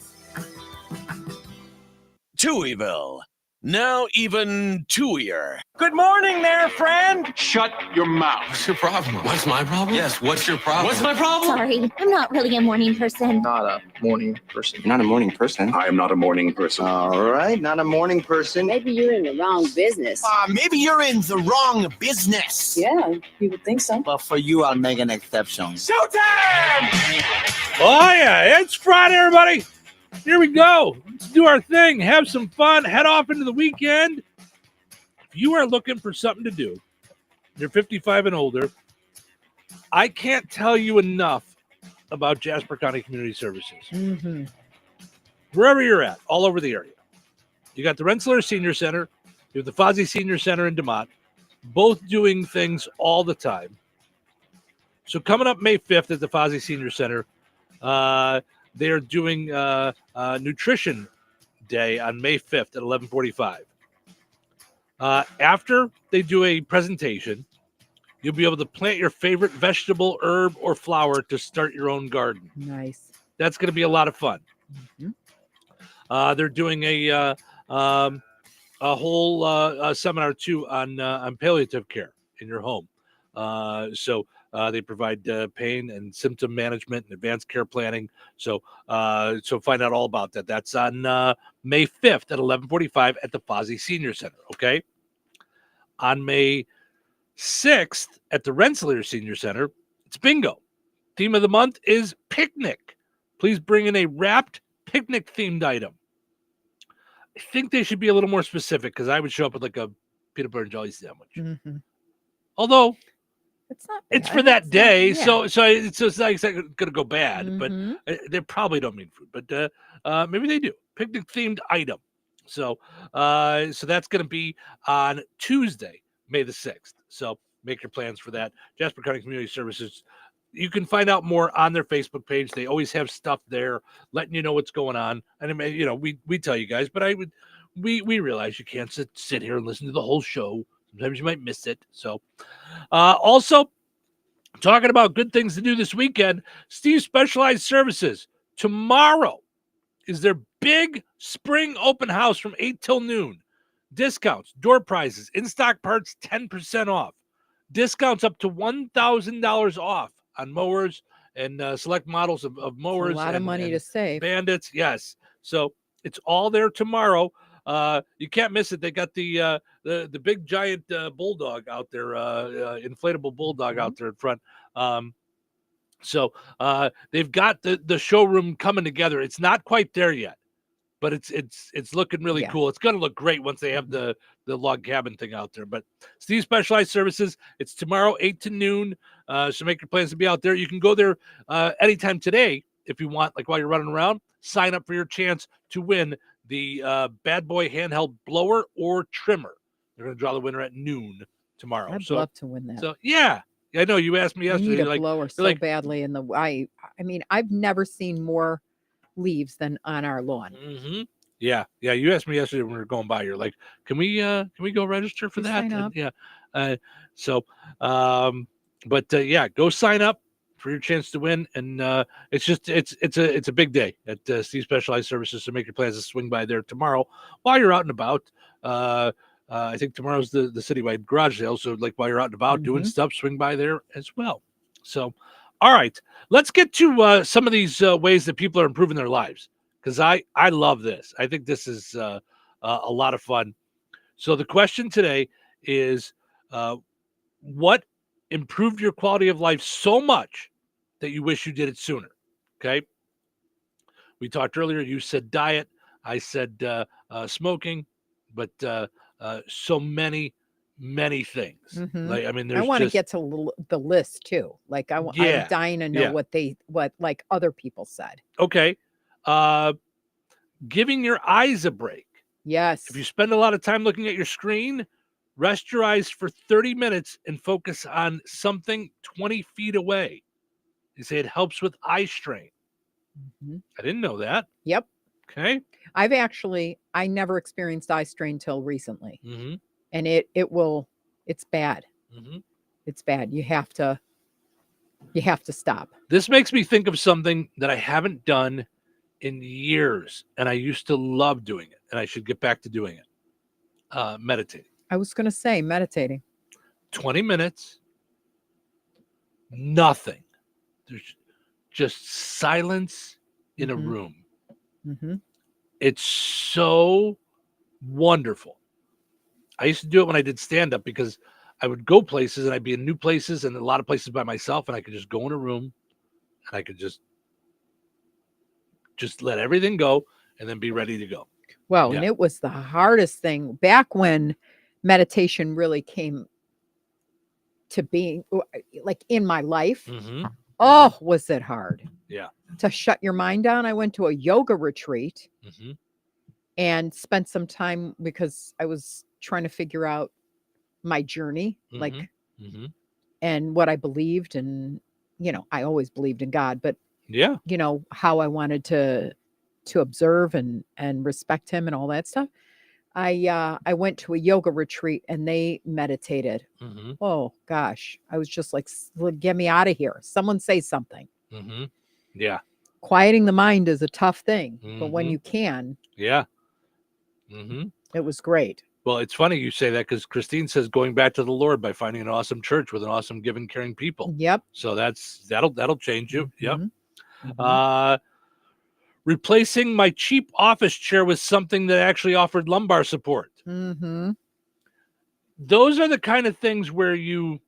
Touhyville. Now even Touhier. Good morning there, friend. Shut your mouth. What's your problem? What's my problem? Yes, what's your problem? What's my problem? Sorry, I'm not really a morning person. Not a morning person. You're not a morning person. I am not a morning person. All right, not a morning person. Maybe you're in the wrong business. Maybe you're in the wrong business. Yeah, you would think so. But for you, I'll make an exception. Showtime! Oh, yeah. It's Friday, everybody. Here we go. Let's do our thing. Have some fun. Head off into the weekend. If you are looking for something to do, you're 55 and older, I can't tell you enough about Jasper County Community Services. Mm-hmm. Wherever you're at, all over the area. You got the Rensselaer Senior Center. You have the Fozzie Senior Center in DeMont, both doing things all the time. So coming up May 5th at the Fozzie Senior Center, they're doing Nutrition Day on May 5th at 11:45. After they do a presentation, you'll be able to plant your favorite vegetable, herb, or flower to start your own garden. Nice. That's going to be a lot of fun. Mm-hmm. They're doing a whole seminar too on palliative care in your home. So they provide pain and symptom management and advanced care planning. So find out all about that. That's on May 5th at 11:45 at the Fozzie Senior Center. Okay. On May 6th at the Rensselaer Senior Center, it's bingo. Theme of the month is picnic. Please bring in a wrapped picnic themed item. I think they should be a little more specific because I would show up with like a peanut butter and jelly sandwich. Mm-hmm. Although it's not bad. It's for that day, yeah. so it's not going to go bad, Mm-hmm. but they probably don't mean food, but maybe they do. Picnic themed item. So that's going to be on Tuesday, May the 6th. So make your plans for that. Jasper County Community Services. You can find out more on their Facebook page. They always have stuff there letting you know what's going on. And I mean, we tell you guys, but we realize you can't sit here and listen to the whole show. Sometimes you might miss it. So also talking about good things to do this weekend, Steve's Specialized Services. Tomorrow is their big spring open house from 8 till noon. Discounts, door prizes, in-stock parts, 10% off. Discounts up to $1,000 off on mowers and select models of mowers. A lot of money to save. Bandits, yes. So it's all there tomorrow. You can't miss it. They got the big giant bulldog out there, inflatable bulldog out there in front. So they've got the showroom coming together. It's not quite there yet, but it's looking really cool. It's going to look great once they have the log cabin thing out there. But Steve Specialized Services, it's tomorrow 8 to noon. So make your plans to be out there. You can go there anytime today if you want, like while you're running around. Sign up for your chance to win the Bad Boy handheld blower or trimmer. They're going to draw the winner at noon tomorrow. I'd love to win that. So yeah, I know you asked me I yesterday. need a blower so badly in the. I mean, I've never seen more leaves than on our lawn. Mm-hmm. Yeah. You asked me yesterday when we were going by. You're like, can we go register for that? Sign up. Yeah. Yeah, go sign up for your chance to win. And it's a big day at Steve Specialized Services. So make your plans to swing by there tomorrow while you're out and about. I think tomorrow's the citywide garage sale. So like while you're out and about doing stuff, swing by there as well. So, all right, let's get to some of these ways that people are improving their lives. Because I love this. I think this is a lot of fun. So the question today is, what improved your quality of life so much that you wish you did it sooner? Okay. We talked earlier. You said diet. I said smoking, but so many things. Mm-hmm. Like, I mean, I want to get to the list too. Like I'm dying to know what like other people said. Okay. Giving your eyes a break. Yes. If you spend a lot of time looking at your screen, rest your eyes for 30 minutes and focus on something 20 feet away. They say it helps with eye strain. Mm-hmm. I didn't know that. Yep. Okay. I never experienced eye strain till recently. Mm-hmm. And it's bad. Mm-hmm. It's bad. You have to stop. This makes me think of something that I haven't done in years, and I used to love doing it, and I should get back to doing it. Meditating. I was going to say meditating. 20 minutes, nothing. There's just silence in a room. Mm-hmm. It's so wonderful. I used to do it when I did stand-up because I would go places and I'd be in new places and a lot of places by myself, and I could just go in a room and I could just let everything go and then be ready to go. Well, and it was the hardest thing back when meditation really came to being like in my life. Mm-hmm. Oh, was it hard? Yeah. To shut your mind down. I went to a yoga retreat and spent some time because I was trying to figure out my journey, like, and what I believed. And, I always believed in God, but how I wanted to observe and respect him and all that stuff. I went to a yoga retreat and they meditated. Oh gosh. I was just like, get me out of here. Someone say something. Yeah. Quieting the mind is a tough thing, but when you can, it was great. Well, it's funny you say that because Christine says going back to the Lord by finding an awesome church with an awesome, giving, caring people. Yep. So that'll change you. Yep. Replacing my cheap office chair with something that actually offered lumbar support. Those are the kind of things where you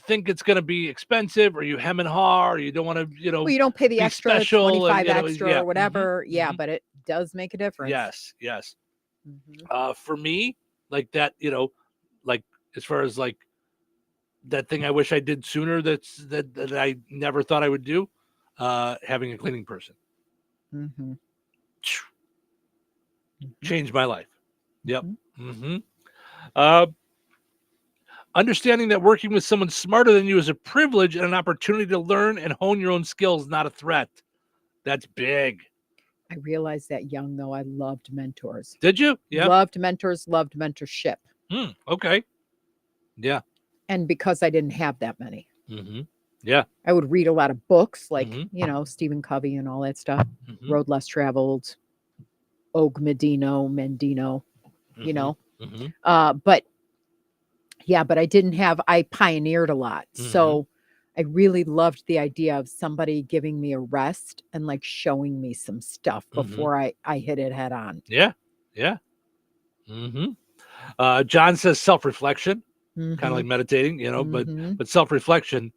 think it's going to be expensive, or you hem and haw, or you don't want to, Well, you don't pay the extra special 25 and, extra or whatever. Yeah, but it does make a difference. Yes. For me, like that, like as far as like that thing I wish I did sooner, that I never thought I would do, having a cleaning person. Changed my life. Yep. Understanding that working with someone smarter than you is a privilege and an opportunity to learn and hone your own skills, not a threat. That's big. I realized that young, though. I loved mentors. Did you? Yeah. Loved mentors, loved mentorship. Okay. Yeah. And because I didn't have that many. Yeah. I would read a lot of books like, Stephen Covey and all that stuff. Road Less Traveled, Og Mendino, but I didn't have, I pioneered a lot. So I really loved the idea of somebody giving me a rest and like showing me some stuff before I hit it head on. Yeah. Yeah. John says self-reflection, kind of like meditating, but self-reflection,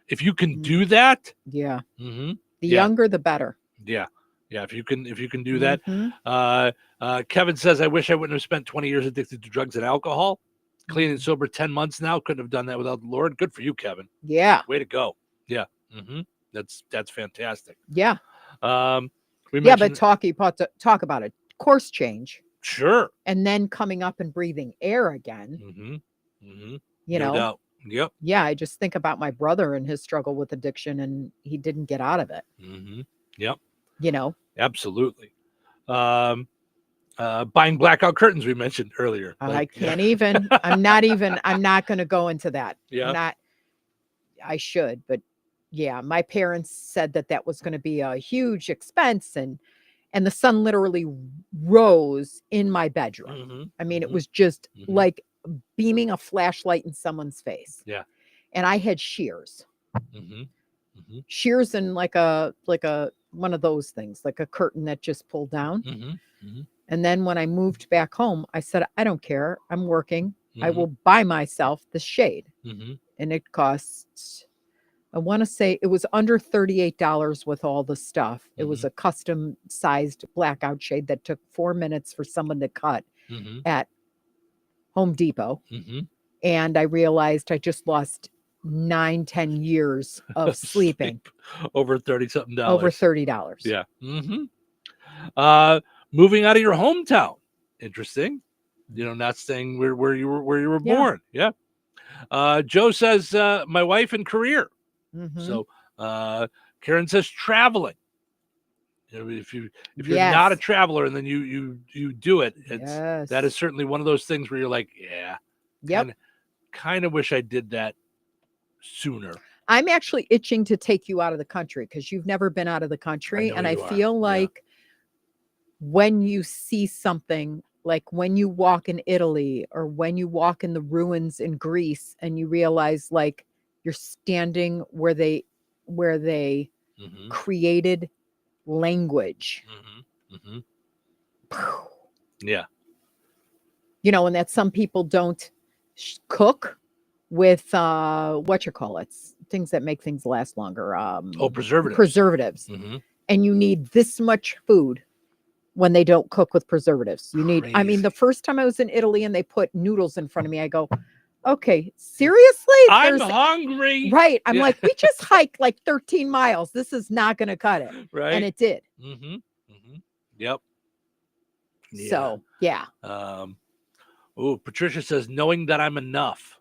if you can do that. Yeah. The younger, the better. Yeah. Yeah. If you can do that. Kevin says, I wish I wouldn't have spent 20 years addicted to drugs and alcohol. Clean and sober 10 months now. Couldn't have done that without the Lord. Good for you, Kevin. Yeah. Way to go. Yeah. That's fantastic. Yeah. But talk about a course change. Sure. And then coming up and breathing air again. No doubt. Yep. Yeah. I just think about my brother and his struggle with addiction, and he didn't get out of it. Yep. Absolutely. Buying blackout curtains we mentioned earlier. I can't even. I'm not going to go into that. Yeah. I should, but yeah, my parents said that was going to be a huge expense, and the sun literally rose in my bedroom. I mean, it was just like beaming a flashlight in someone's face. Yeah. And I had shears. Shears and like a one of those things, like a curtain that just pulled down. And then when I moved back home, I said, I don't care. I'm working. I will buy myself the shade. And it costs, I want to say it was under $38 with all the stuff. It was a custom sized blackout shade that took 4 minutes for someone to cut at Home Depot. And I realized I just lost 9-10 years of sleeping. Over $30-something. Over $30. Yeah. Moving out of your hometown. Interesting. Not staying where you were born. Yeah. Joe says, my wife and career. So Karen says traveling. If you're not a traveler and then you do it, that is certainly one of those things where you're like, kind of wish I did that sooner. I'm actually itching to take you out of the country because you've never been out of the country. And I feel like when you see something, like when you walk in Italy or when you walk in the ruins in Greece and you realize like you're standing where they created language. Yeah. You know, and that some people don't cook with things that make things last longer. Preservatives. Preservatives. And you need this much food when they don't cook with preservatives. You need, I mean, the first time I was in Italy and they put noodles in front of me, I go, okay, seriously? I'm hungry. Right. I'm like, we just hiked like 13 miles. This is not going to cut it. Right. And it did. Yep. So, yeah. Patricia says, knowing that I'm enough.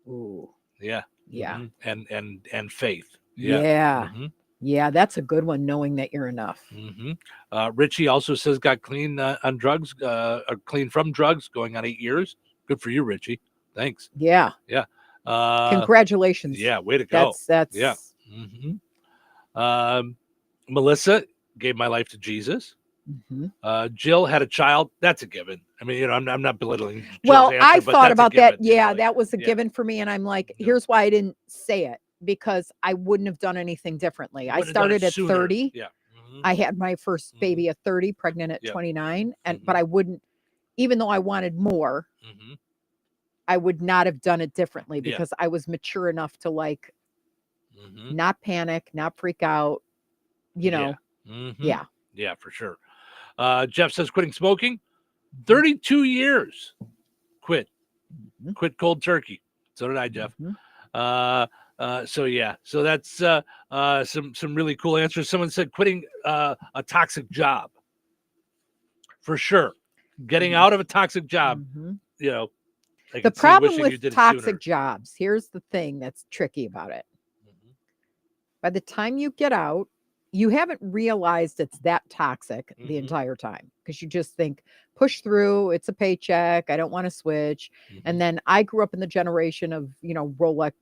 Ooh. Yeah. Yeah. And faith. Yeah. Yeah, that's a good one, knowing that you're enough. Richie also says got clean on drugs, clean from drugs, going on 8 years. Good for you, Richie. Thanks. Yeah. Yeah. Congratulations. Yeah, way to go. That's yeah. Melissa gave my life to Jesus. Jill had a child. That's a given. I mean, you know, I'm not belittling Jill's well, answer, I but thought that's a about that. given, you know, Yeah, like, that was a given for me. And I'm like, here's why I didn't say it, because I wouldn't have done anything differently. I Wouldn't have done started it at sooner. 30. Yeah. I had my first baby at 30, pregnant at 29. But I wouldn't, even though I wanted more, I would not have done it differently because I was mature enough to like not panic, not freak out, you know. Yeah. Yeah, for sure. Jeff says quitting smoking, 32 years. Quit cold turkey. So did I, Jeff. So yeah, so that's some really cool answers. Someone said quitting a toxic job. For sure. Getting out of a toxic job, you know. The problem with toxic jobs, here's the thing that's tricky about it. By the time you get out, you haven't realized it's that toxic the entire time, because you just think, push through, it's a paycheck, I don't want to switch. And then I grew up in the generation of, you know, Rolex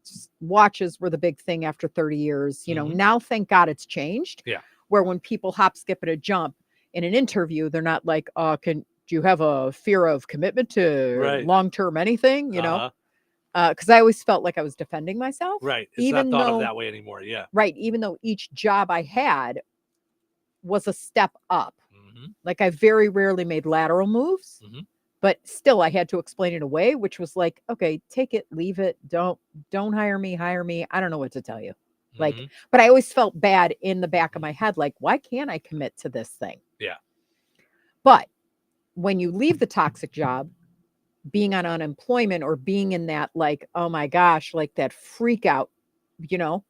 watches were the big thing after 30 years. You know, now thank God it's changed. Yeah. Where when people hop, skip, and a jump in an interview, they're not like, do you have a fear of commitment to long-term anything? You know? Because I always felt like I was defending myself. Right. It's even not thought though, of that way anymore. Yeah. Right. Even though each job I had was a step up. Like I very rarely made lateral moves, but still I had to explain it away, which was like, okay, take it, leave it. Don't hire me. I don't know what to tell you. Like, but I always felt bad in the back of my head. Like, why can't I commit to this thing? Yeah. But when you leave the toxic job, being on unemployment or being in that, like, oh my gosh, like that freak out, you know,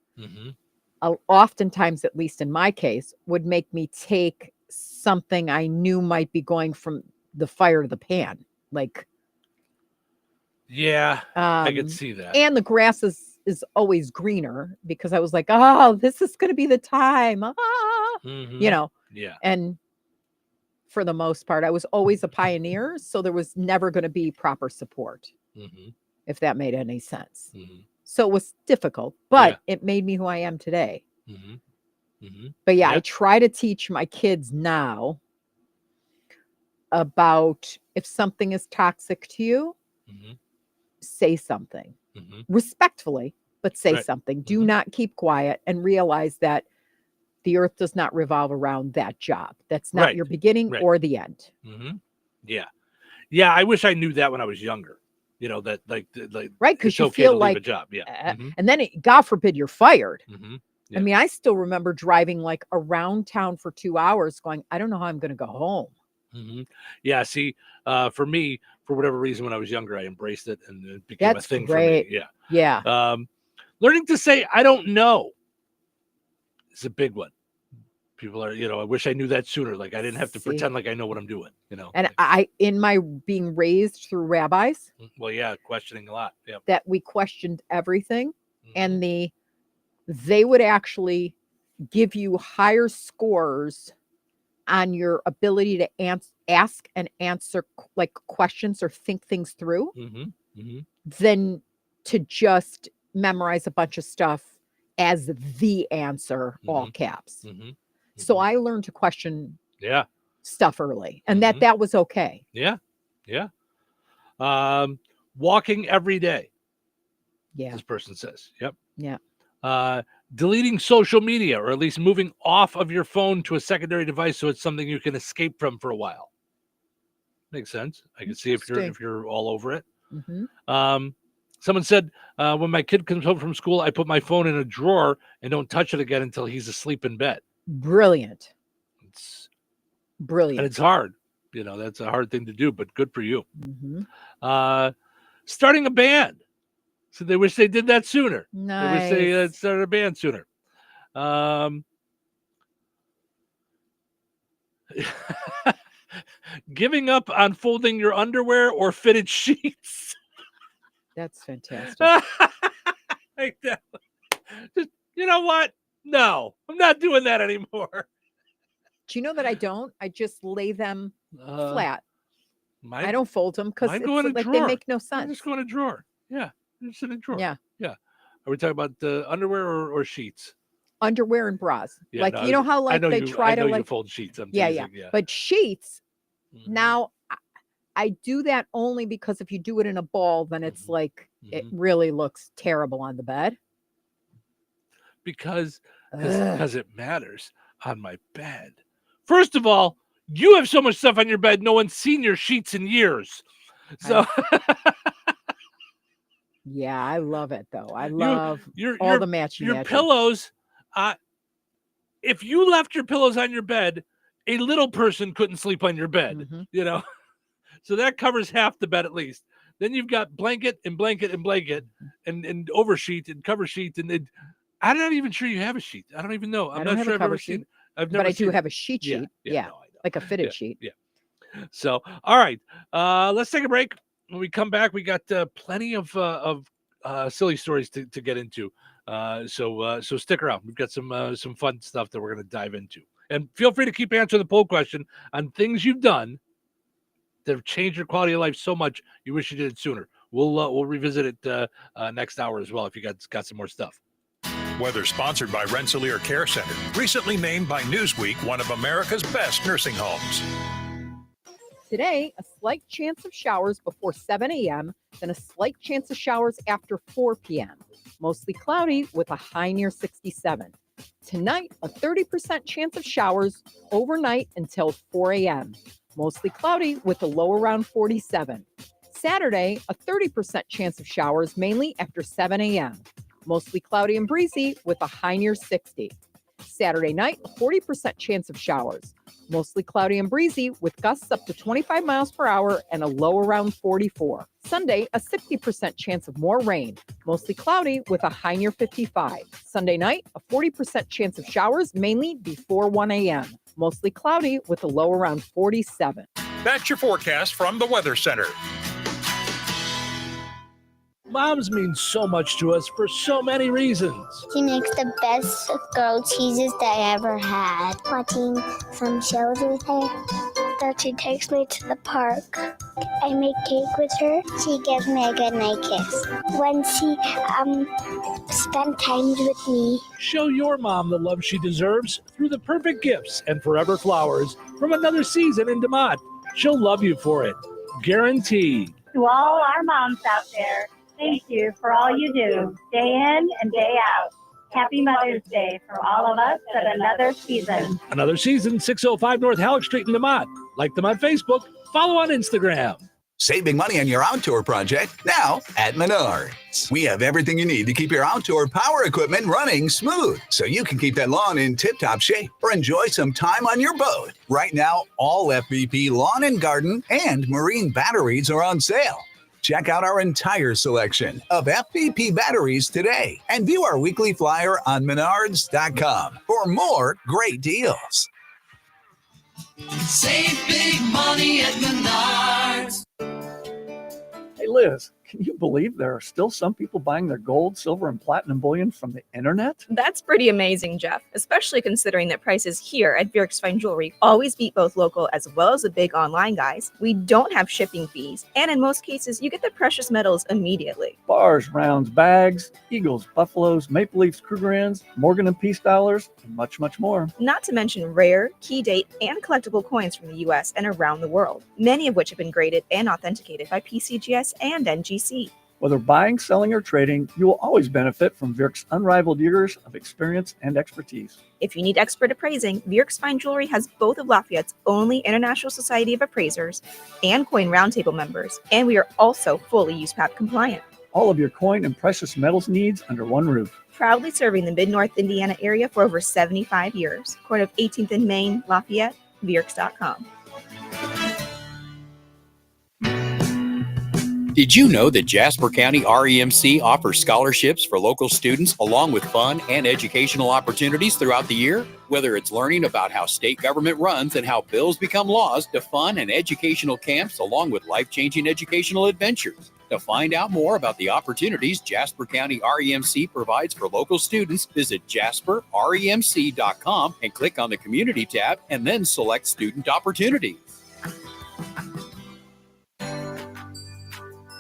oftentimes, at least in my case, would make me take something I knew might be going from the fire to the pan. Like, yeah, I could see that. And the grass is always greener, because I was like, oh, this is going to be the time. You know? Yeah. And for the most part, I was always a pioneer. So there was never going to be proper support, if that made any sense. So it was difficult, but it made me who I am today. But yeah, I try to teach my kids now about, if something is toxic to you, say something respectfully, but say something. Do not keep quiet, and realize that the earth does not revolve around that job. That's not your beginning or the end. Yeah. Yeah. I wish I knew that when I was younger, you know, that like, right. Cause it's you okay feel to like, leave a job. Yeah. And then God forbid you're fired. Yeah. I mean, I still remember driving like around town for 2 hours going, I don't know how I'm going to go home. Yeah. See, for me, for whatever reason, when I was younger, I embraced it and it became a thing great. for me. Yeah. Yeah. Learning to say, I don't know is a big one. People are, you know, I wish I knew that sooner. Like I didn't have to pretend like I know what I'm doing, you know. And I, in my being raised through rabbis, well, yeah, questioning a lot. Yeah. That we questioned everything, and they would actually give you higher scores on your ability to ask and answer like questions or think things through than to just memorize a bunch of stuff as the answer, all caps. Mm-hmm. So I learned to question Yeah. stuff early, and that was okay. Yeah. Yeah. Walking every day. Yeah. This person says. Yep. Yeah. Deleting social media, or at least moving off of your phone to a secondary device so it's something you can escape from for a while. Makes sense. I can see if you're all over it. Mm-hmm. Someone said, when my kid comes home from school, I put my phone in a drawer and don't touch it again until he's asleep in bed. Brilliant. It's brilliant. And it's hard. That's a hard thing to do, but good for you. Mm-hmm. Starting a band. So they wish they did that sooner. Nice. They wish they started a band sooner. Giving up on folding your underwear or fitted sheets. That's fantastic. Like that. Just, you know what? No, I'm not doing that anymore. Do you know that I don't? I just lay them flat. I don't fold them because they make no sense. Just go in a drawer. Yeah, just in a drawer. Yeah. Yeah. Are we talking about underwear or sheets? Underwear and bras. Yeah, you know how I know they try to you fold sheets. I'm yeah, teasing, yeah. But sheets, now I do that only because if you do it in a ball, then it's like it really looks terrible on the bed. Because it matters on my bed. First of all, you have so much stuff on your bed, no one's seen your sheets in years. So yeah, I love it though. I love all the matching. Your pillows. If you left your pillows on your bed, a little person couldn't sleep on your bed. So that covers half the bed at least. Then you've got blanket and blanket and blanket and oversheet and cover sheet and I'm not even sure you have a sheet. I don't even know. I'm not sure I've ever seen it. But I do have a sheet sheet. Yeah. Like a fitted sheet. Yeah. So, all right. Let's take a break. When we come back, we got plenty of silly stories to get into. So stick around. We've got some fun stuff that we're going to dive into. And feel free to keep answering the poll question on things you've done that have changed your quality of life so much you wish you did it sooner. We'll revisit it next hour as well if you got some more stuff. Weather sponsored by Rensselaer Care Center, recently named by Newsweek one of America's best nursing homes. Today, a slight chance of showers before 7 a.m., then a slight chance of showers after 4 p.m. Mostly cloudy with a high near 67. Tonight, a 30% chance of showers overnight until 4 a.m. Mostly cloudy with a low around 47. Saturday, a 30% chance of showers mainly after 7 a.m. Mostly cloudy and breezy with a high near 60. Saturday night, a 40% chance of showers. Mostly cloudy and breezy with gusts up to 25 miles per hour and a low around 44. Sunday, a 60% chance of more rain. Mostly cloudy with a high near 55. Sunday night, a 40% chance of showers mainly before 1 a.m. Mostly cloudy with a low around 47. That's your forecast from the Weather Center. Moms mean so much to us for so many reasons. She makes the best grilled cheeses that I ever had. Watching some shows with her. That she takes me to the park. I make cake with her. She gives me a good night kiss. When she spent time with me. Show your mom the love she deserves through the perfect gifts and forever flowers from another season in DeMott. She'll love you for it. Guaranteed. To all our moms out there, thank you for all you do, day in and day out. Happy Mother's Day from all of us at another season. Another season, 605 North Halleck Street in DeMott. Like them on Facebook, follow on Instagram. Saving money on your outdoor project now at Menards. We have everything you need to keep your outdoor power equipment running smooth so you can keep that lawn in tip-top shape or enjoy some time on your boat. Right now, all FVP lawn and garden and marine batteries are on sale. Check out our entire selection of FVP batteries today and view our weekly flyer on menards.com for more great deals. Save big money at Menards. Hey, Liz, Can you believe there are still some people buying their gold, silver, and platinum bullion from the internet? That's pretty amazing, Jeff, especially considering that prices here at Bjork's Fine Jewelry always beat both local as well as the big online guys. We don't have shipping fees, and in most cases, you get the precious metals immediately. Bars, rounds, bags, eagles, buffaloes, maple leafs, Krugerrands, Morgan and Peace dollars, and much, much more. Not to mention rare, key date, and collectible coins from the US and around the world, many of which have been graded and authenticated by PCGS and NGC. Whether buying, selling, or trading, you will always benefit from Bjork's unrivaled years of experience and expertise. If you need expert appraising, Bjork's Fine Jewelry has both of Lafayette's only International Society of Appraisers and Coin Roundtable members, and we are also fully USPAP compliant. All of your coin and precious metals needs under one roof. Proudly serving the Mid-North Indiana area for over 75 years. Corner of 18th and Main, Lafayette, Bjorks.com. Did you know that Jasper County REMC offers scholarships for local students along with fun and educational opportunities throughout the year? Whether it's learning about how state government runs and how bills become laws, to fun and educational camps along with life-changing educational adventures. To find out more about the opportunities Jasper County REMC provides for local students, visit jasperremc.com and click on the Community tab and then select Student Opportunities.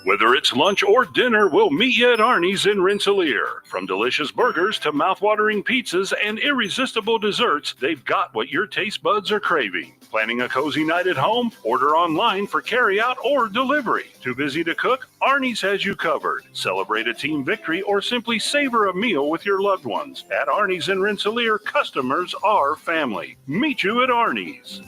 Whether it's lunch or dinner, we'll meet you at Arnie's in Rensselaer. From delicious burgers to mouthwatering pizzas and irresistible desserts, they've got what your taste buds are craving. Planning a cozy night at home? Order online for carryout or delivery. Too busy to cook? Arnie's has you covered. Celebrate a team victory or simply savor a meal with your loved ones. At Arnie's in Rensselaer, customers are family. Meet you at Arnie's.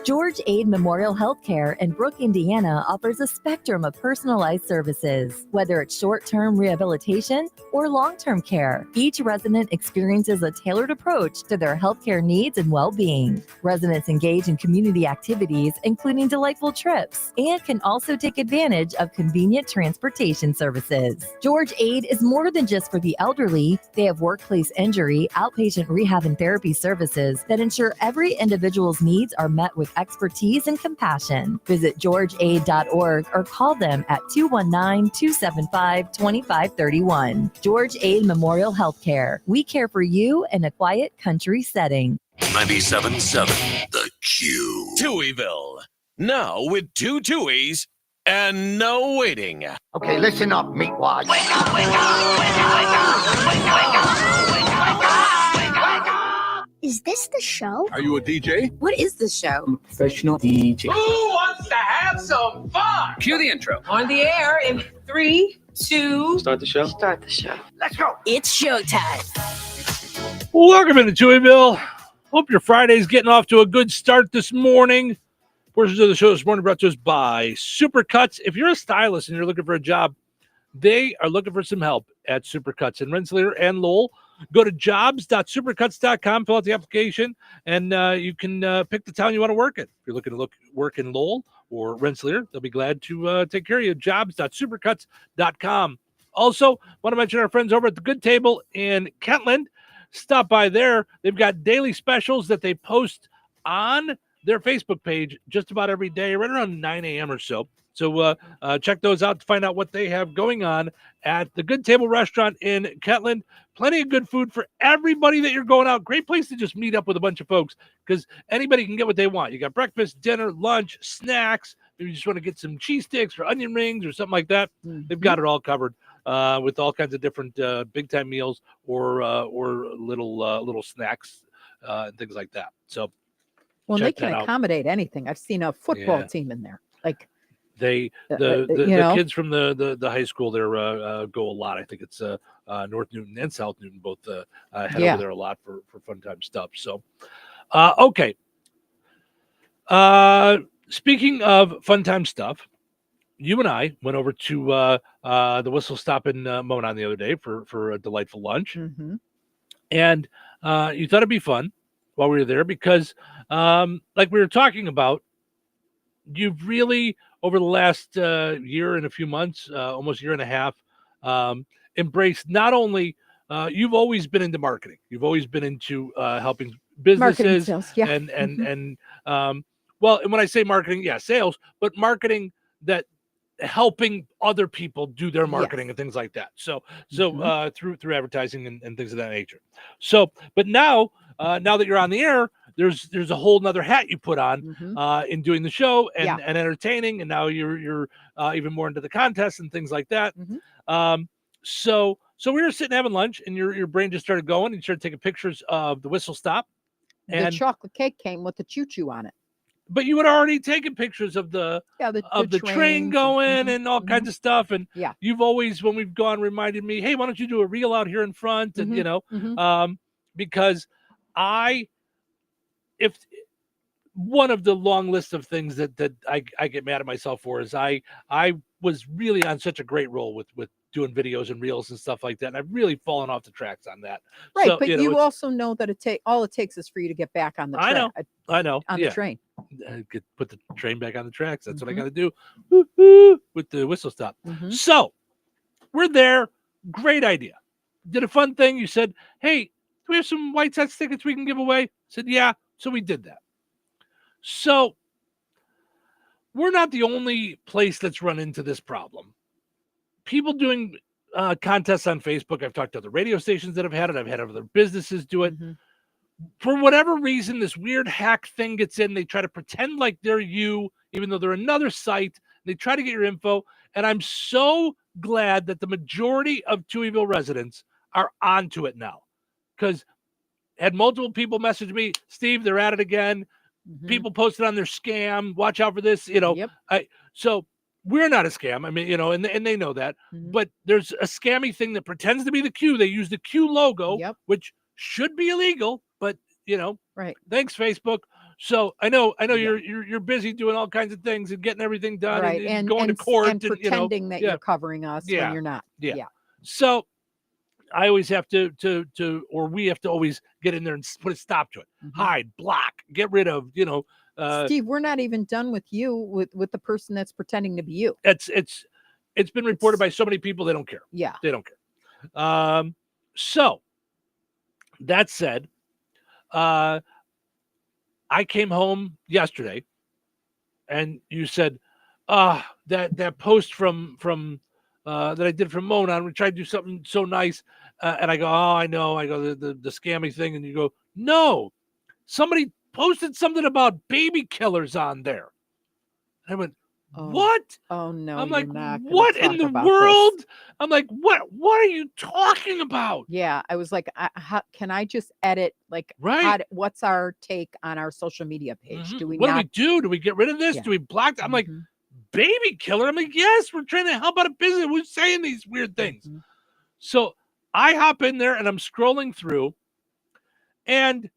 George Aid Memorial Healthcare in Brook, Indiana offers a spectrum of personalized services. Whether it's short-term rehabilitation or long-term care, each resident experiences a tailored approach to their healthcare needs and well-being. Residents engage in community activities, including delightful trips, and can also take advantage of convenient transportation services. George Aid is more than just for the elderly. They have workplace injury, outpatient rehab and therapy services that ensure every individual's needs are met with expertise and compassion. Visit georgeaid.org or call them at 219-275-2531. George Aid Memorial Healthcare. We care for you in a quiet country setting. 97.7 The Q. Touhyville. Now with 2 Touhies and no waiting. Okay, listen up, meatwad. Wake up, wake up, wake up, wake up, wake up, wake up, wake up, wake up. Is this the show? Are you a DJ? What is the show? I'm a professional DJ. Who wants to have some fun? Cue the intro. On the air in 3, 2. Start the show? Start the show. Let's go. It's showtime. Welcome into Touhyville. Hope your Friday's getting off to a good start this morning. Portions of the show this morning brought to us by Supercuts. If you're a stylist and you're looking for a job, they are looking for some help at Supercuts in Rensselaer and Lowell. Go to jobs.supercuts.com, fill out the application, and you can pick the town you want to work in. If you're looking to work in Lowell or Rensselaer, they'll be glad to take care of you. Jobs.supercuts.com. Also, want to mention our friends over at the Good Table in Kentland. Stop by there. They've got daily specials that they post on their Facebook page just about every day, right around 9 a.m. or so. So check those out to find out what they have going on at the Good Table Restaurant in Kentland. Plenty of good food for everybody that you're going out. Great place to just meet up with a bunch of folks because anybody can get what they want. You got breakfast, dinner, lunch, snacks. Maybe you just want to get some cheese sticks or onion rings or something like that. Mm-hmm. They've got it all covered with all kinds of different big-time meals or little snacks and things like that. So, well, they can accommodate anything. I've seen a football team in there. Like the kids from the high school there go a lot. I think it's North Newton and South Newton both head over there a lot for fun time stuff. So, okay. Speaking of fun time stuff, you and I went over to the Whistle Stop in Monon the other day for a delightful lunch. Mm-hmm. And you thought it'd be fun while we were there because, like we were talking about, you've really, over the last year and a few months, almost year and a half, embraced not only, you've always been into marketing. You've always been into helping businesses sales, yeah. and Well, and when I say marketing, sales, but marketing that helping other people do their marketing and things like that. So through advertising and things of that nature. So, but now that you're on the air, there's a whole nother hat you put on in doing the show and entertaining, and now you're even more into the contests and things like that. So we were sitting having lunch, and your brain just started going, and you started taking pictures of the whistle stop. And the chocolate cake came with the choo-choo on it. But you had already taken pictures of the train going and all kinds of stuff. And you've always, when we've gone, reminded me, hey, why don't you do a reel out here in front? And, because if one of the long list of things that I get mad at myself for is I was really on such a great roll with doing videos and reels and stuff like that. And I've really fallen off the tracks on that. Right. So, but you also know that all it takes is for you to get back on the train. I know. On the train. Put the train back on the tracks. That's what I got to do with the whistle stop. So we're there. Great idea. Did a fun thing. You said, hey, do we have some White Sox tickets we can give away? I said, yeah. So we did that. So we're not the only place that's run into this problem. People doing contests on Facebook. I've talked to other radio stations that have had it. I've had other businesses do it. For whatever reason, this weird hack thing gets in. They try to pretend like they're you, even though they're another site. They try to get your info. And I'm so glad that the majority of Touhyville residents are onto it now. Because had multiple people message me, Steve, they're at it again. People posted on their scam. Watch out for this. So we're not a scam. I mean, and they know that. But there's a scammy thing that pretends to be the Q. They use the Q logo, which should be illegal, but right. Thanks, Facebook. So I know you're busy doing all kinds of things and getting everything done, right? And going to court and pretending that you're covering us when you're not. Yeah. So I always have to or we have to always get in there and put a stop to it. Hide, block, get rid of. Steve, we're not even done with you with the person that's pretending to be you. It's been reported by so many people they don't care. Yeah, they don't care. So that said, I came home yesterday, and you said, that post from that I did from Mona, we tried to do something so nice, and I go, oh, I know. I go the scammy thing, and you go, no, somebody posted something about baby killers on there. I went, what? Oh no! I'm like, what in the world? This. I'm like, what are you talking about? Yeah, I was like, can I just edit? Like, what's our take on our social media page? Do we? What do we do? Do we get rid of this? Do we block? I'm like, baby killer. I'm like, yes, we're trying to help out a business. We're saying these weird things. So I hop in there and I'm scrolling through, and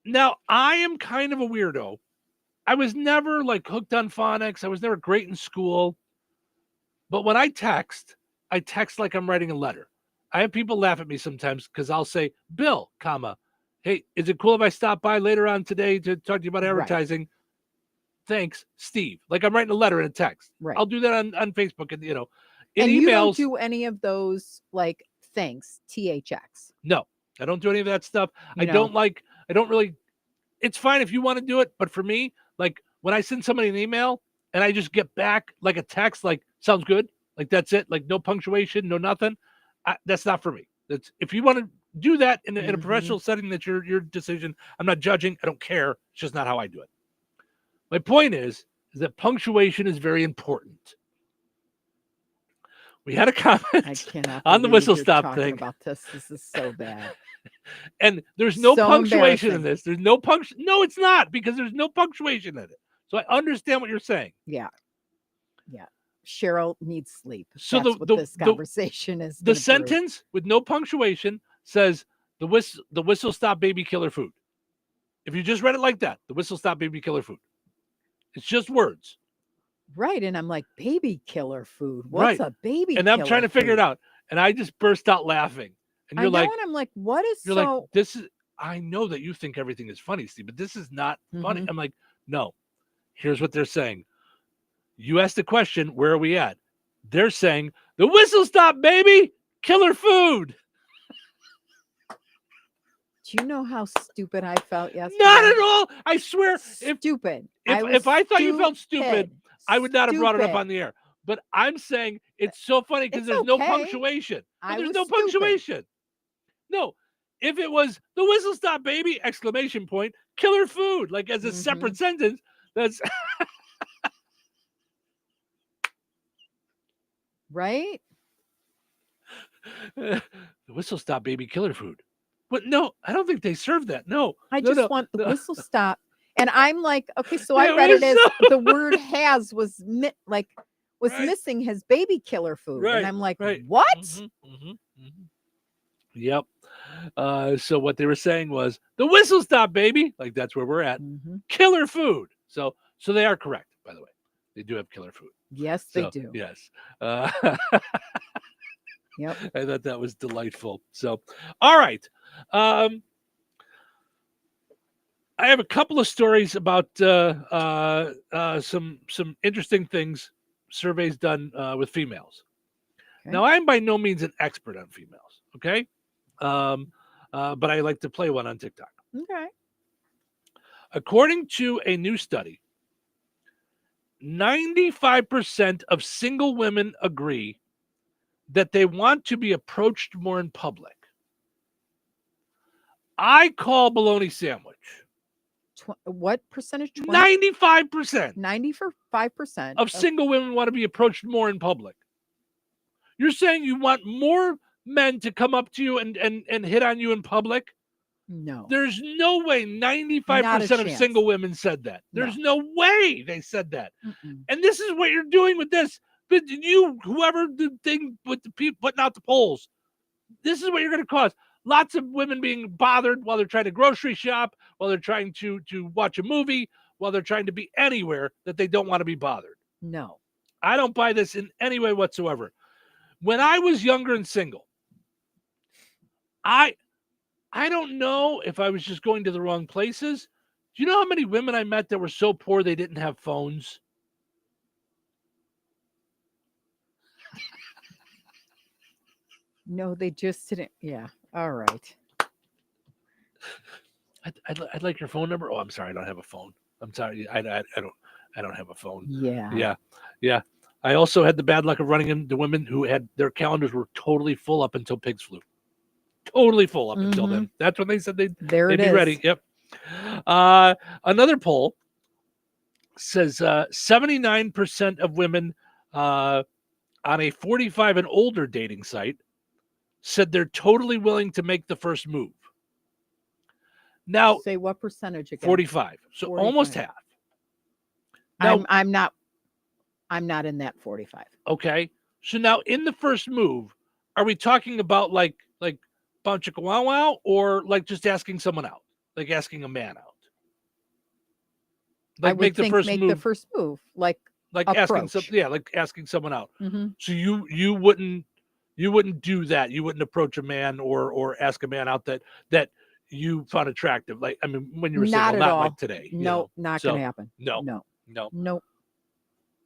now I am kind of a weirdo. I was never like hooked on phonics. I was never great in school. But when I text like I'm writing a letter. I have people laugh at me sometimes because I'll say, Bill, hey, is it cool if I stop by later on today to talk to you about advertising? Right. Thanks, Steve. Like I'm writing a letter in a text. Right. I'll do that on Facebook and in and emails. You don't do any of those like thanks, THX. No, I don't do any of that stuff. I don't really. It's fine if you want to do it, but for me, like when I send somebody an email and I just get back like a text, like sounds good, like that's it, like no punctuation, no nothing. That's not for me. That's if you want to do that in a professional setting, that's your decision. I'm not judging. I don't care. It's just not how I do it. My point is that punctuation is very important. We had a comment on the whistle stop thing. About this is so bad. And there's no punctuation in this. There's no No, it's not, because there's no punctuation in it. So I understand what you're saying. Yeah. Cheryl needs sleep. So that's what this conversation is. The sentence with no punctuation says the whistle stop baby killer food. If you just read it like that, the whistle stop baby killer food. It's just words. Right. And I'm like, baby killer food. What's a baby and killer I'm trying to figure it out. And I just burst out laughing. And you're like, and I'm like, what is you're like, this is, I know that you think everything is funny, Steve, but this is not funny. I'm like, no, here's what they're saying. You asked the question, where are we at? They're saying the whistle stop baby killer food. Do you know how stupid I felt yesterday? Not at all. I swear. Stupid. If I thought you felt stupid, I would not have brought it up Stupid. on the air. But I'm saying it's so funny because there's no okay. punctuation. I There's was no stupid. punctuation. No. If it was the whistle stop baby, exclamation point, killer food, like as a separate sentence, that's right. the whistle stop baby, killer food. But no, I don't think they serve that. No. I no, just want the whistle stop. And I'm like, okay, so I It read it was as so- the word has was missing his baby killer food. Right, And I'm like, right. what? Yep. So what they were saying was the whistle stop baby, like that's where we're at. Killer food. So they are correct, by the way. They do have killer food. Yes, they So, do. Yes. Yep. I thought that was delightful. So, all right. I have a couple of stories about some interesting things, surveys done with females. Okay. Now, I'm by no means an expert on females, okay? But I like to play one on TikTok. Okay. According to a new study, 95% of single women agree that they want to be approached more in public. I call bologna sandwich. What percentage? 95%. 95% Of single women want to be approached more in public. You're saying you want more men to come up to you and hit on you in public? No. There's no way 95% of chance. single women said that. There's no way they said that. And this is what you're doing with this. But you, whoever the thing with the people putting out the polls, this is what you're going to cause. Lots of women being bothered while they're trying to grocery shop, while they're trying to watch a movie, while they're trying to be anywhere that they don't want to be bothered. No. I don't buy this in any way whatsoever. When I was younger and single, I don't know if I was just going to the wrong places. Do you know how many women I met that were so poor they didn't have phones? No, they just didn't. Yeah. All right. I'd like your phone number. Oh, I'm sorry, I don't have a phone. I'm sorry, I don't have a phone. Yeah. Yeah. I also had the bad luck of running into women who had their calendars were totally full up until pigs flew. Totally full up until then. That's when they said they'd be ready. Yep. Another poll says 79% of women on a 45 and older dating site said they're totally willing to make the first move. Now, say what percentage again? 45. So 45. almost half. Now, I'm not in that 45. Okay. So now in the first move, are we talking about like bunch of wow wow or like just asking someone out? Like asking a man out? I would make think the first move. Like asking like asking someone out. So you wouldn't do that. You wouldn't approach a man or ask a man out that you found attractive. Like, I mean, when you were single, not like today. No, not going to happen. No.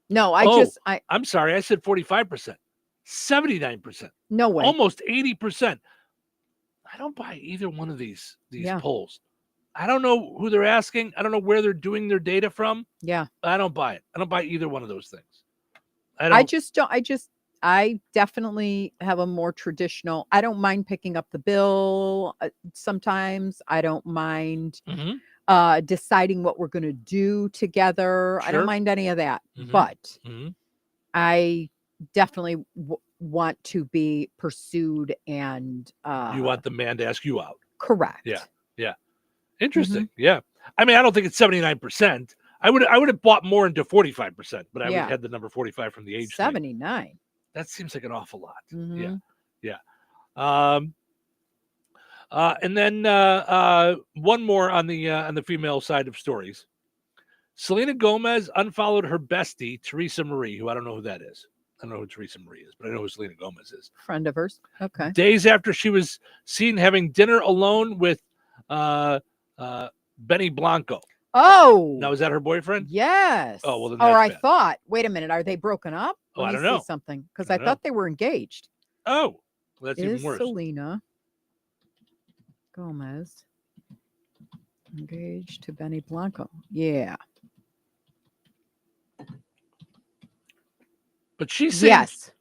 No, I'm sorry. I said 45%, 79%. No way. Almost 80%. I don't buy either one of these polls. I don't know who they're asking. I don't know where they're doing their data from. Yeah. I don't buy it. I don't buy either one of those things. I definitely have a more traditional. I don't mind picking up the bill sometimes. I don't mind deciding what we're going to do together. I don't mind any of that. But I definitely want to be pursued and you want the man to ask you out. Correct. Yeah. Interesting. Yeah. I mean, I don't think it's 79%. I would have bought more into 45%, but I would have had the number 45 from the age 79. Thing. That seems like an awful lot. Yeah. And then one more on the female side of stories. Selena Gomez unfollowed her bestie, Teresa Marie, who I don't know who that is. I don't know who Teresa Marie is, but I know who Selena Gomez is. Friend of hers. Okay. Days after she was seen having dinner alone with Benny Blanco. Oh. Now, is that her boyfriend? Yes. Oh, well, then or that's I bad. thought, wait a minute, are they broken up? Oh, Let I me don't know. see something, because I thought they were engaged. Oh, well, that's Is even worse. Selena Gomez engaged to Benny Blanco. Yeah. But she's saying, Yes.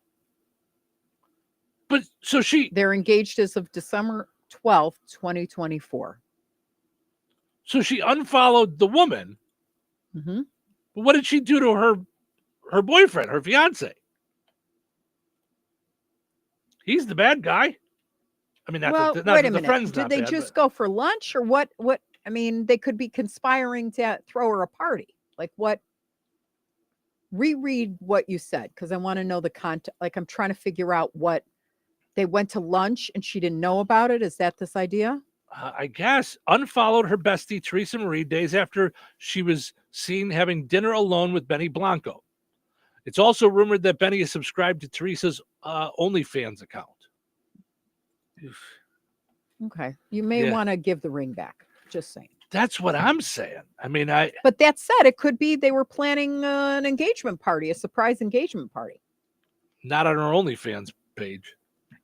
But so they're engaged as of December 12th, 2024. So she unfollowed the woman. Mm-hmm. But what did she do to her boyfriend, her fiance? He's the bad guy. I mean, Wait a minute. Did they just go for lunch or what? What? I mean, they could be conspiring to throw her a party. Like what? Reread what you said because I want to know the content. Like I'm trying to figure out what they went to lunch and she didn't know about it. Is that this idea? I guess, unfollowed her bestie, Teresa Marie, days after she was seen having dinner alone with Benny Blanco. It's also rumored that Benny is subscribed to Teresa's OnlyFans account. Okay. You may want to give the ring back. Just saying. That's what I'm saying. I mean, But that said, it could be they were planning an engagement party, a surprise engagement party. Not on her OnlyFans page.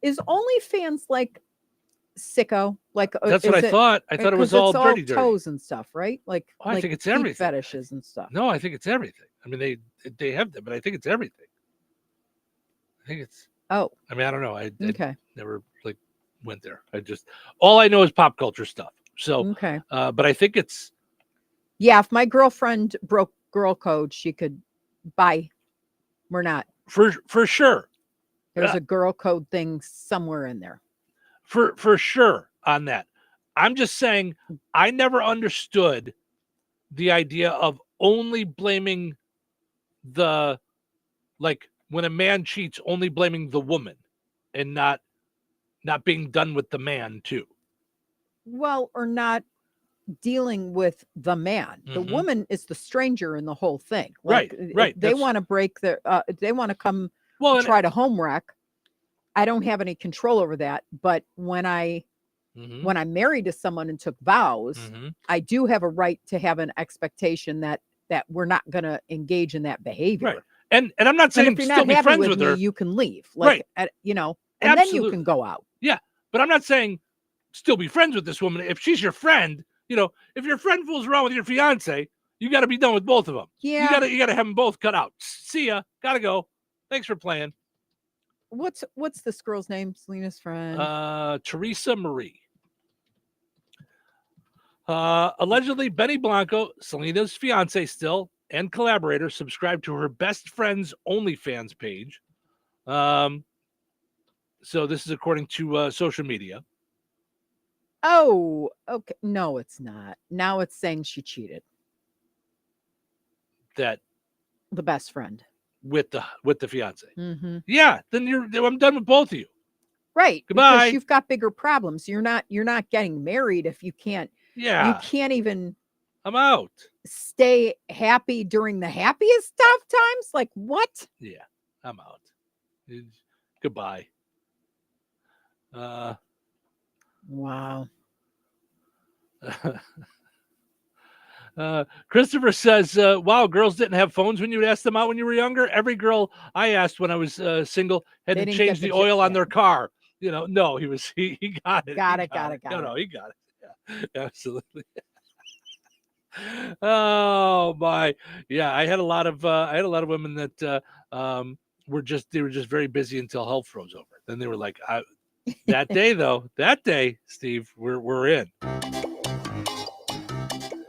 Is OnlyFans like sicko? Like that's what I thought. I thought it was all dirty, toes and stuff, right? Like I think it's everything. Fetishes and stuff. No, I think it's everything. I mean, they have them, but I think it's everything. I think it's. Oh. I mean, I don't know. I never went there. All I know is pop culture stuff. So okay. But I think it's. Yeah, if my girlfriend broke girl code, she could buy. We're not for sure. There's a girl code thing somewhere in there. For sure on that. I'm just saying I never understood the idea of only blaming when a man cheats, only blaming the woman and not being done with the man too. Well, or not dealing with the man. The woman is the stranger in the whole thing. Right. They want to break they want to come try to home wreck. I don't have any control over that. But when I'm married to someone and took vows, I do have a right to have an expectation that we're not going to engage in that behavior. Right. And I'm not saying if you're still not be happy friends with with me, her. you can leave. Right. And Absolutely. then you can go out. Yeah. But I'm not saying still be friends with this woman. If she's your friend, if your friend fools around with your fiance, you got to be done with both of them. Yeah. You got to have them both cut out. See ya. Got to go. Thanks for playing. What's this girl's name? Selena's friend. Teresa Marie. Allegedly, Benny Blanco, Selena's fiance still, and collaborator, subscribed to her best friend's OnlyFans page. So this is according to social media. Oh, okay. No, it's not. Now it's saying she cheated. That the best friend with the fiance. Mm-hmm. Yeah, then I'm done with both of you. Right. Goodbye. Because you've got bigger problems. You're not getting married if you can't. Yeah. You can't even. I'm out. Stay happy during the happiest tough times. Like what? Yeah, I'm out. Goodbye. Wow. Christopher says, wow, girls didn't have phones when you would ask them out when you were younger. Every girl I asked when I was single had to change the oil on their car. No, he got it. Got it. No, he got it. Yeah, absolutely. Oh my. Yeah. I had a lot of women that were just very busy until hell froze over. Then they were like, that day, Steve, we're in.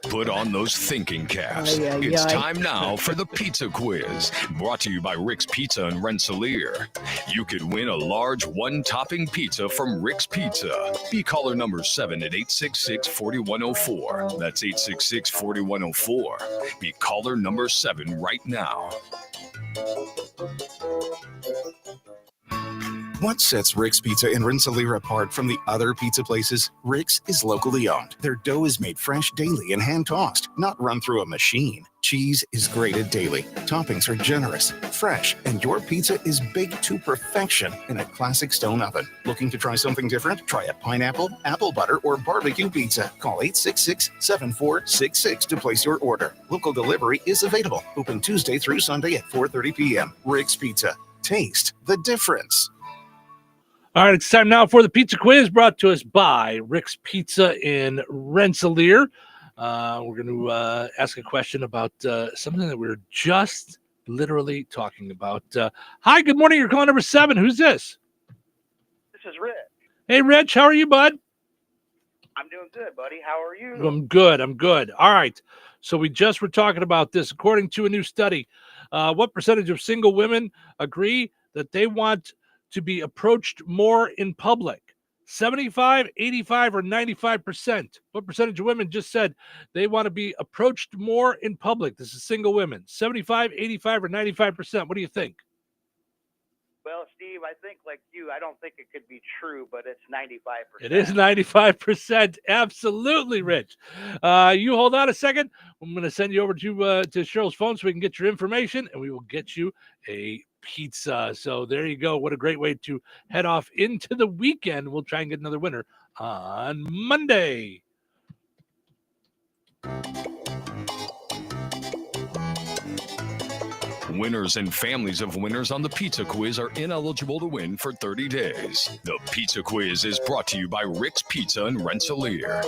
Put on those thinking caps. It's time now for the pizza quiz, brought to you by Rick's Pizza in Rensselaer. You could win a large one-topping pizza from Rick's Pizza. Be caller number 7 at 866-4104. That's 866-4104. Be caller number 7 right now. What sets Rick's Pizza in Rensselaer apart from the other pizza places? Rick's is locally owned. Their dough is made fresh daily and hand-tossed, not run through a machine. Cheese is grated daily. Toppings are generous, fresh, and your pizza is baked to perfection in a classic stone oven. Looking to try something different? Try a pineapple, apple butter, or barbecue pizza. Call 866-7466 to place your order. Local delivery is available. Open Tuesday through Sunday at 4:30 p.m. Rick's Pizza. Taste the difference. All right, it's time now for the pizza quiz brought to us by Rick's Pizza in Rensselaer. We're going to ask a question about something that we were just literally talking about. Hi, good morning. You're calling number 7. Who's this? This is Rich. Hey, Rich. How are you, bud? I'm doing good, buddy. How are you? I'm good. All right. So we just were talking about this. According to a new study, what percentage of single women agree that they want to be approached more in public? 75, 85, or 95%? What percentage of women just said they want to be approached more in public? This is single women. 75, 85, or 95%? What do you think? Well, Steve, I think like you, I don't think it could be true, but it's 95%. It is 95%. Absolutely, Rich. You hold on a second. I'm going to send you over to Cheryl's phone so we can get your information, and we will get you a pizza. So there you go. What a great way to head off into the weekend. We'll try and get another winner on Monday. Winners and families of winners on the Pizza Quiz are ineligible to win for 30 days. The Pizza Quiz is brought to you by Rick's Pizza in Rensselaer.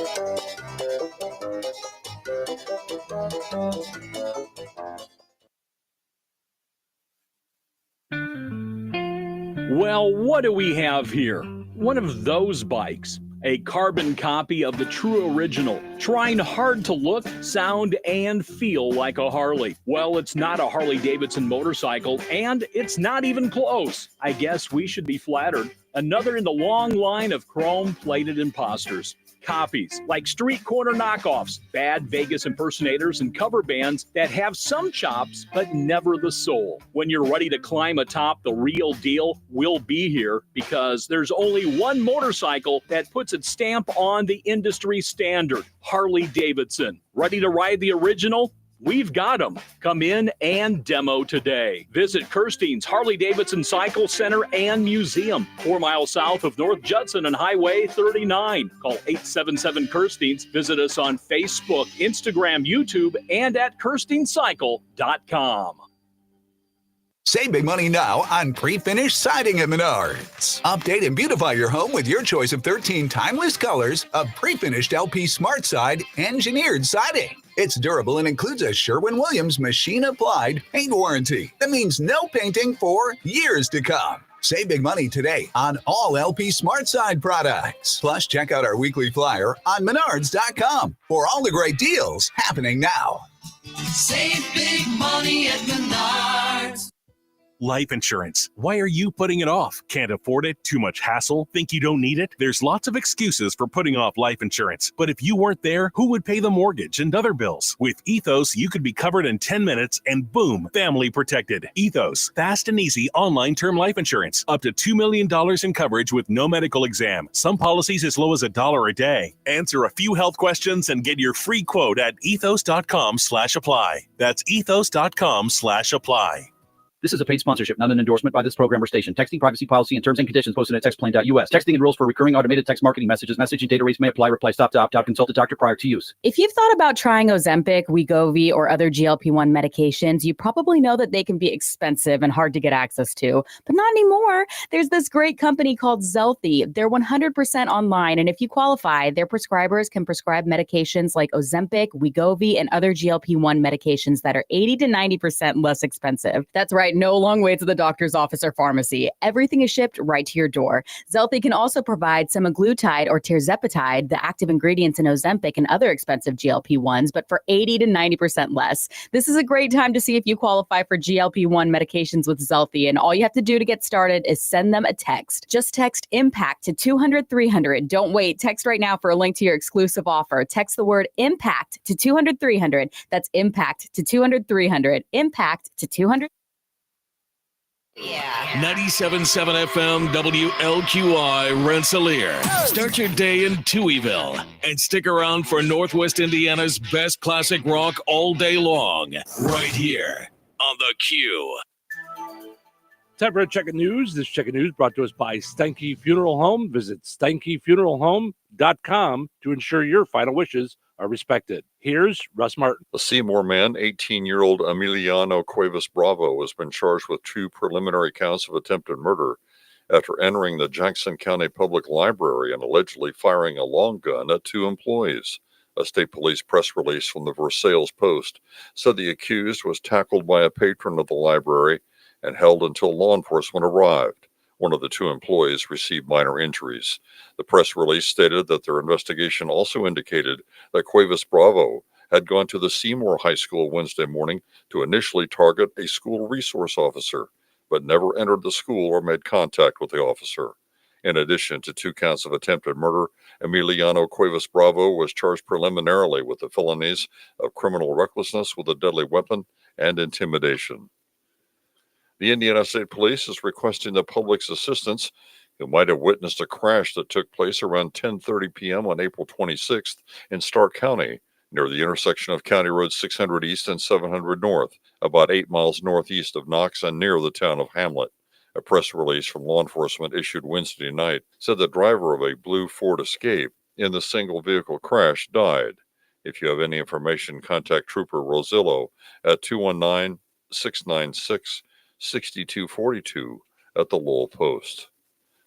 Well, what do we have here? One of those bikes. A carbon copy of the true original, trying hard to look, sound, and feel like a Harley. Well, it's not a Harley-Davidson motorcycle, and it's not even close. I guess we should be flattered. Another in the long line of chrome-plated imposters. Copies, like street corner knockoffs, bad Vegas impersonators, and cover bands that have some chops, but never the soul. When you're ready to climb atop the real deal, we'll be here, because there's only one motorcycle that puts its stamp on the industry standard, Harley-Davidson. Ready to ride the original? We've got them. Come in and demo today. Visit Kirstein's Harley-Davidson Cycle Center and Museum, 4 miles south of North Judson and Highway 39. Call 877-KIRSTEINS. Visit us on Facebook, Instagram, YouTube, and at KirsteinCycle.com. Save big money now on pre-finished siding at Menards. Update and beautify your home with your choice of 13 timeless colors of pre-finished LP Smart Side engineered siding. It's durable and includes a Sherwin-Williams machine-applied paint warranty. That means no painting for years to come. Save big money today on all LP Smart Side products. Plus, check out our weekly flyer on Menards.com for all the great deals happening now. Save big money at Menards. Life insurance. Why are you putting it off? Can't afford it? Too much hassle? Think you don't need it? There's lots of excuses for putting off life insurance. But if you weren't there, who would pay the mortgage and other bills? With Ethos, you could be covered in 10 minutes and boom, family protected. Ethos, fast and easy online term life insurance. Up to $2 million in coverage with no medical exam. Some policies as low as $1 a day. Answer a few health questions and get your free quote at ethos.com/apply. That's ethos.com/apply. This is a paid sponsorship, not an endorsement by this program or station. Texting privacy policy and terms and conditions posted at textplain.us. Texting and rules for recurring automated text marketing messages. Message and data rates may apply. Reply stop to opt out. Consult a doctor prior to use. If you've thought about trying Ozempic, Wegovy, or other GLP-1 medications, you probably know that they can be expensive and hard to get access to. But not anymore. There's this great company called Zelfie. They're 100% online, and if you qualify, their prescribers can prescribe medications like Ozempic, Wegovy, and other GLP-1 medications that are 80 to 90% less expensive. That's right. No long wait to the doctor's office or pharmacy. Everything is shipped right to your door. Zelfie can also provide semaglutide or tirzepatide, the active ingredients in Ozempic and other expensive GLP-1s, but for 80 to 90% less. This is a great time to see if you qualify for GLP-1 medications with Zelfie, and all you have to do to get started is send them a text. Just text IMPACT to 200-300. Don't wait. Text right now for a link to your exclusive offer. Text the word IMPACT to 200-300. That's IMPACT to 200-300. IMPACT to 200. 97.7 FM WLQI Rensselaer. Start your day in Touhyville and stick around for Northwest Indiana's best classic rock all day long. Right here on The Q. Time for a check of news. This check of news brought to us by Steinke Funeral Home. Visit SteinkeFuneralHome.com to ensure your final wishes are respected. Here's Russ Martin. The Seymour man, 18-year-old Emiliano Cuevas Bravo, has been charged with 2 preliminary counts of attempted murder after entering the Jackson County Public Library and allegedly firing a long gun at 2 employees. A state police press release from the Versailles Post said the accused was tackled by a patron of the library and held until law enforcement arrived. One of the 2 employees received minor injuries. The press release stated that their investigation also indicated that Cuevas Bravo had gone to the Seymour High School Wednesday morning to initially target a school resource officer, but never entered the school or made contact with the officer. In addition to 2 counts of attempted murder, Emiliano Cuevas Bravo was charged preliminarily with the felonies of criminal recklessness with a deadly weapon and intimidation. The Indiana State Police is requesting the public's assistance who might have witnessed a crash that took place around 10:30 p.m. on April 26th in Stark County, near the intersection of County Road 600 East and 700 North, about 8 miles northeast of Knox and near the town of Hamlet. A press release from law enforcement issued Wednesday night said the driver of a blue Ford Escape in the single vehicle crash died. If you have any information, contact Trooper Rosillo at 219-696-6242 at the Lowell Post.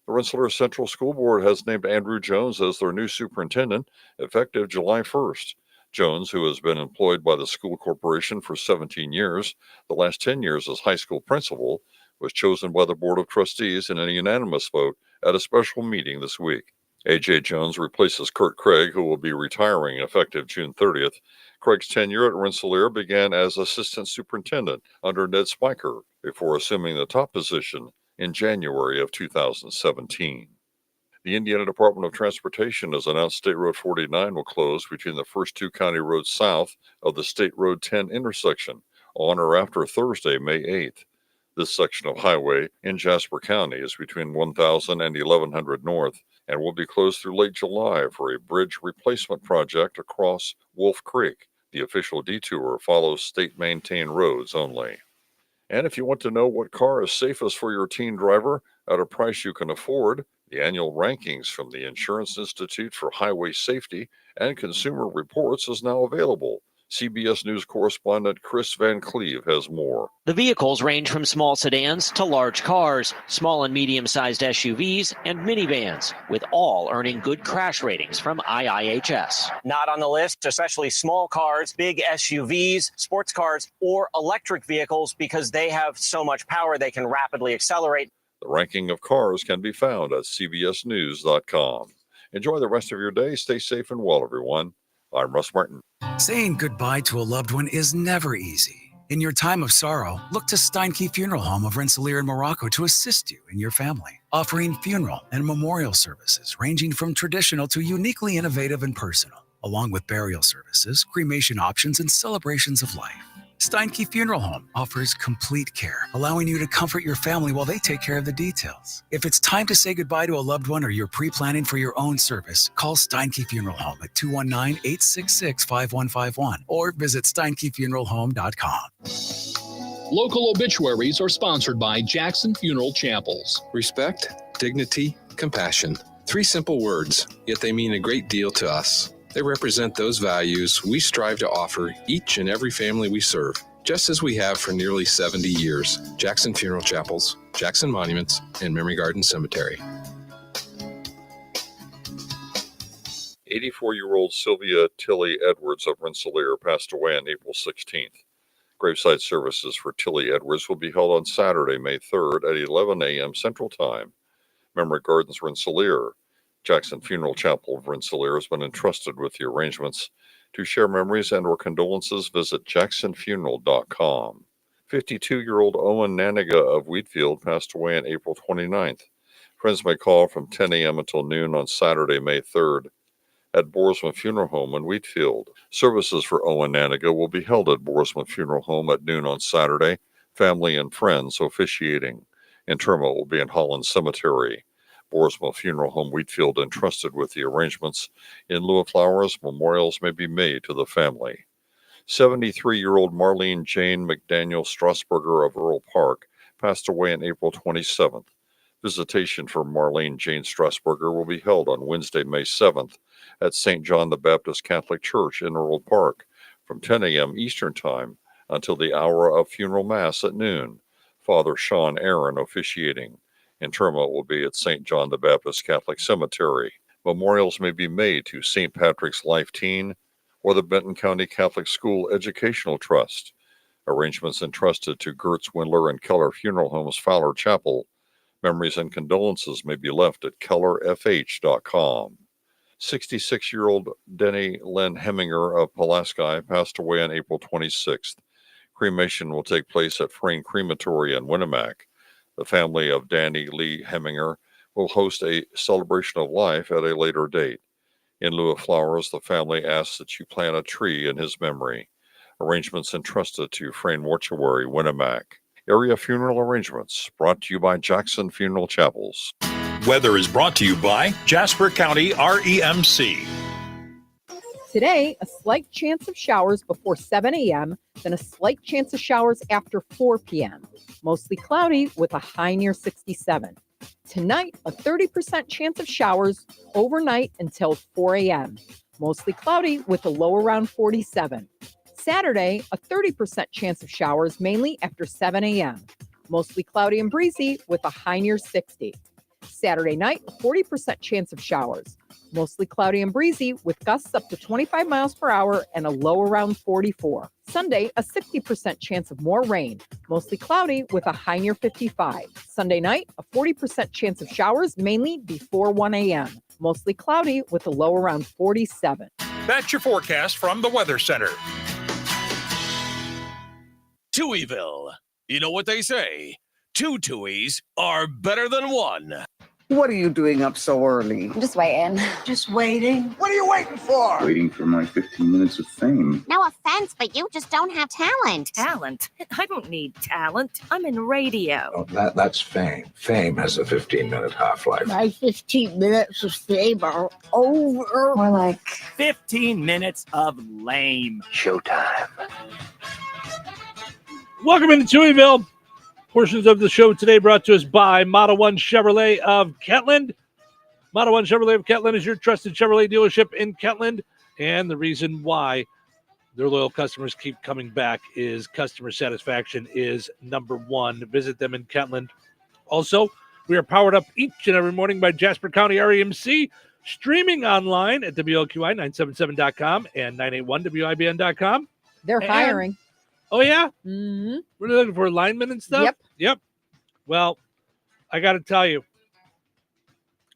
The Rensselaer Central School Board has named Andrew Jones as their new superintendent effective July 1st. Jones, who has been employed by the school corporation for 17 years, the last 10 years as high school principal, was chosen by the Board of Trustees in a unanimous vote at a special meeting this week. A.J. Jones replaces Kurt Craig, who will be retiring effective June 30th. Craig's tenure at Rensselaer began as assistant superintendent under Ned Spiker before assuming the top position in January of 2017. The Indiana Department of Transportation has announced State Road 49 will close between the first 2 county roads south of the State Road 10 intersection on or after Thursday, May 8th. This section of highway in Jasper County is between 1,000 and 1,100 North and will be closed through late July for a bridge replacement project across Wolf Creek. The official detour follows state-maintained roads only. And if you want to know what car is safest for your teen driver at a price you can afford, the annual rankings from the Insurance Institute for Highway Safety and Consumer Reports is now available. CBS News correspondent Chris Van Cleve has more. The vehicles range from small sedans to large cars, small and medium-sized SUVs, and minivans, with all earning good crash ratings from IIHS. Not on the list, especially small cars, big SUVs, sports cars, or electric vehicles, because they have so much power they can rapidly accelerate. The ranking of cars can be found at cbsnews.com. Enjoy the rest of your day. Stay safe and well, everyone. I'm Russ Martin. Saying goodbye to a loved one is never easy. In your time of sorrow, look to Steinke Funeral Home of Rensselaer and Morocco to assist you and your family, offering funeral and memorial services ranging from traditional to uniquely innovative and personal, along with burial services, cremation options, and celebrations of life. Steinke Funeral Home offers complete care, allowing you to comfort your family while they take care of the details. If it's time to say goodbye to a loved one or you're pre-planning for your own service, call Steinke Funeral Home at 219-866-5151 or visit SteinkeFuneralHome.com. Local obituaries are sponsored by Jackson Funeral Chapels. Respect, dignity, compassion. 3 simple words, yet they mean a great deal to us. They represent those values we strive to offer each and every family we serve, just as we have for nearly 70 years. Jackson Funeral Chapels, Jackson Monuments, and Memory Garden Cemetery. 84-year-old Sylvia Tilly Edwards of Rensselaer passed away on April 16th. Graveside services for Tilly Edwards will be held on Saturday, May 3rd at 11 a.m. Central Time. Memory Gardens Rensselaer. Jackson Funeral Chapel of Rensselaer has been entrusted with the arrangements. To share memories and or condolences, visit jacksonfuneral.com. 52-year-old Owen Naniga of Wheatfield passed away on April 29th. Friends may call from 10 a.m. until noon on Saturday, May 3rd at Boersma Funeral Home in Wheatfield. Services for Owen Naniga will be held at Boersma Funeral Home at noon on Saturday. Family and friends officiating. Interment will be in Holland Cemetery. Boersma Funeral Home Wheatfield entrusted with the arrangements. In lieu of flowers, memorials may be made to the family. 73-year-old Marlene Jane McDaniel Strasburger of Earl Park passed away on April 27th. Visitation for Marlene Jane Strasburger will be held on Wednesday, May 7th at St. John the Baptist Catholic Church in Earl Park from 10 a.m. Eastern Time until the hour of funeral mass at noon. Father Sean Aaron officiating. Interment will be at St. John the Baptist Catholic Cemetery. Memorials may be made to St. Patrick's Life Teen or the Benton County Catholic School Educational Trust. Arrangements entrusted to Gertz, Windler, and Keller Funeral Homes, Fowler Chapel. Memories and condolences may be left at kellerfh.com. 66-year-old Denny Lynn Heminger of Pulaski passed away on April 26th. Cremation will take place at Frayne Crematory in Winnemac. The family of Danny Lee Heminger will host a celebration of life at a later date. In lieu of flowers, the family asks that you plant a tree in his memory. Arrangements entrusted to Frayne Mortuary, Winnemac. Area funeral arrangements brought to you by Jackson Funeral Chapels. Weather is brought to you by Jasper County REMC. Today, a slight chance of showers before 7 a.m., then a slight chance of showers after 4 p.m. Mostly cloudy with a high near 67. Tonight, a 30% chance of showers overnight until 4 a.m. Mostly cloudy with a low around 47. Saturday, a 30% chance of showers mainly after 7 a.m. Mostly cloudy and breezy with a high near 60. Saturday night, a 40% chance of showers. Mostly cloudy and breezy with gusts up to 25 miles per hour and a low around 44. Sunday, a 60% chance of more rain. Mostly cloudy with a high near 55. Sunday night, a 40% chance of showers mainly before 1 a.m. Mostly cloudy with a low around 47. That's your forecast from the Weather Center. Touhyville. You know what they say? 2 Touhies are better than 1. What are you doing up so early? I'm just waiting. Just waiting? What are you waiting for? Waiting for my 15 minutes of fame. No offense, but you just don't have talent. Talent? I don't need talent. I'm in radio. Oh, that's fame. Fame has a 15-minute half-life. My 15 minutes of fame are over. More like 15 minutes of lame. Showtime. Welcome into Touhyville. Portions of the show today brought to us by Model 1 Chevrolet of Kentland. Model 1 Chevrolet of Kentland is your trusted Chevrolet dealership in Kentland. And the reason why their loyal customers keep coming back is customer satisfaction is number one. Visit them in Kentland. Also, we are powered up each and every morning by Jasper County REMC, streaming online at WLQI977.com and 981WIBN.com. They're hiring. Oh, yeah? Mm-hmm. We're looking for linemen and stuff? Yep. Well, I got to tell you,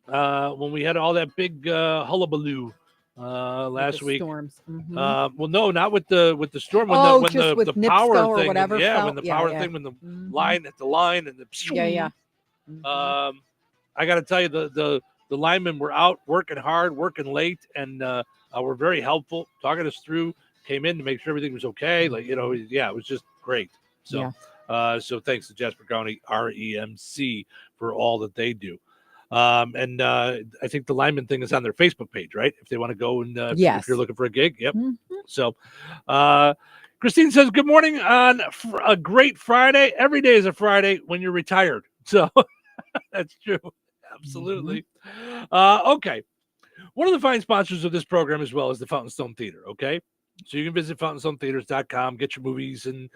when we had all that big hullabaloo last week. Storms. Mm-hmm. Well, no, not with the storm. When the power thing. When the power thing, when the line hit the line and the. Yeah. Mm-hmm. I got to tell you, the linemen were out working hard, working late, and were very helpful, talking us through. Came in to make sure everything was okay. It was just great. So, so thanks to Jasper County REMC for all that they do. And I think the lineman thing is on their Facebook page, right? If they want to go and if you're looking for a gig. Yep. Mm-hmm. So, Christine says, good morning on a great Friday. Every day is a Friday when you're retired. So that's true. Absolutely. Mm-hmm. Okay. One of the fine sponsors of this program as well is the Fountain Stone Theater. Okay. So you can visit fountainstonetheaters.com, get your movies, and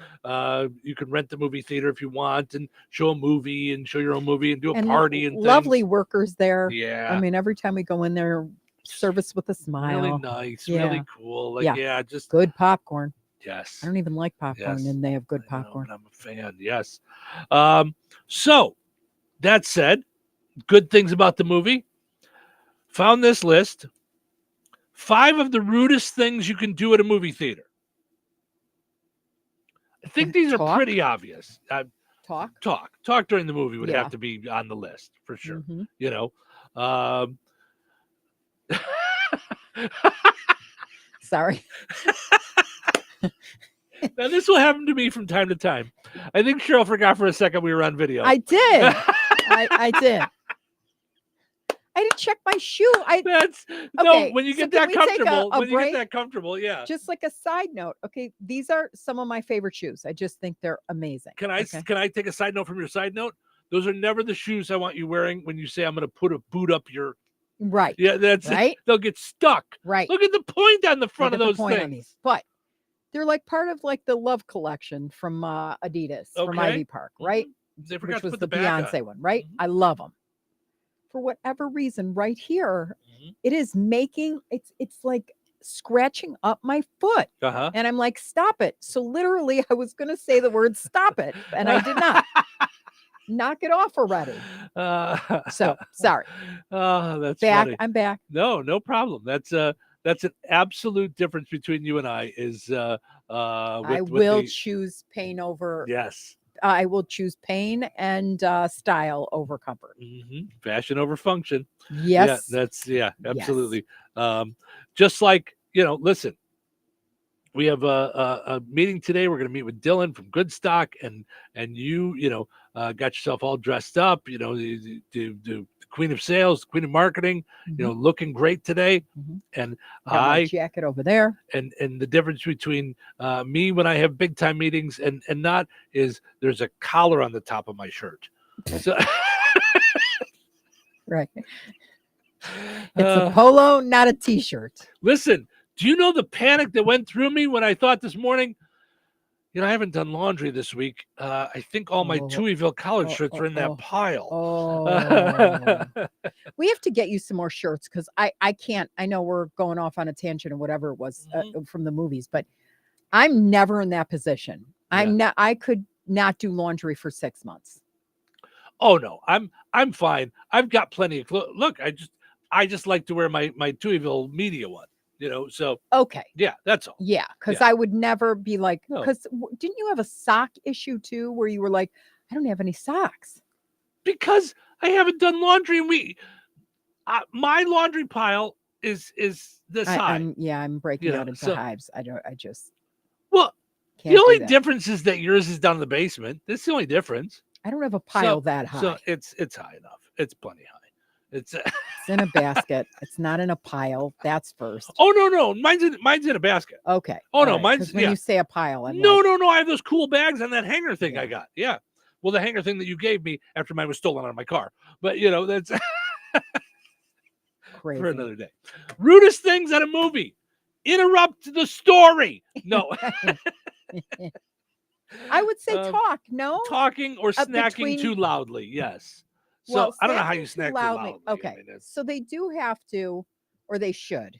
you can rent the movie theater if you want and show a movie and show your own movie and do a party and lovely things. Workers there. Yeah. I mean, every time we go in there, service with a smile. Really nice, really cool. Just good popcorn. Yes. I don't even like popcorn, and they have good popcorn. I'm a fan, yes. So that said, good things about the movie. Found this list. 5 of the rudest things you can do at a movie theater. I think these are pretty obvious. Talk during the movie would have to be on the list for sure. Mm-hmm. You know, sorry. Now this will happen to me from time to time. I think Cheryl forgot for a second we were on video. I did. I did. I didn't check my shoe. When you get that comfortable, get that comfortable, yeah. Just like a side note, okay, these are some of my favorite shoes. I just think they're amazing. Can I take a side note from your side note? Those are never the shoes I want you wearing when you say I'm going to put a boot up your. Right. Yeah, that's right. They'll get stuck. Right. Look at the point on the front of those things. But they're like part of like the Love collection from Adidas from Ivy Park, right? They forgot which to was put the the back Beyonce on. one, right? I love them. For whatever reason, right here, it is making it's like scratching up my foot, and I'm like, stop it. So literally, I was going to say the word "stop it," and I did not. Knock it off already. So sorry. Oh, that's back. funny. I'm back. No problem. That's an absolute difference between you and I. Is I will choose pain over. Yes. I will choose pain and style over comfort. Fashion over function. Yes. Yeah, absolutely. Just like, listen, we have a meeting today. We're going to meet with Dylan from Goodstock, and you got yourself all dressed up, the queen of sales, queen of marketing, looking great today. And Got my jacket over there. And the difference between me when I have big time meetings and not is there's a collar on the top of my shirt. So right. It's a polo, not a t-shirt. Listen, do you know the panic that went through me when I thought this morning, I haven't done laundry this week. I think all my Touhyville college shirts are in that pile. We have to get you some more shirts because I can't. I know we're going off on a tangent or whatever it was from the movies, but I'm never in that position. I'm not. I could not do laundry for 6 months. Oh no, I'm fine. I've got plenty of clothes. Look, I just like to wear my Touhyville media one. So okay, yeah, that's all. Yeah, because I would never be like, because didn't you have a sock issue too, where you were like, I don't have any socks because I haven't done laundry, and my laundry pile is this high. I'm breaking out into hives. I just the only difference is that yours is down in the basement. That's the only difference. I don't have a pile that high. So it's high enough. It's plenty high. It's in a basket. It's not in a pile. That's first. Oh no, mine's in a basket. Okay. Oh no, right. mine's when you say a pile. No. I have those cool bags and that hanger thing I got. Yeah. Well, the hanger thing that you gave me after mine was stolen out of my car. But that's crazy for another day. Rudest things at a movie. Interrupt the story. No. I would say talk. No. Talking or snacking too loudly. Yes. So well, I don't know how you snack loudly. Okay. So they do have to, or they should,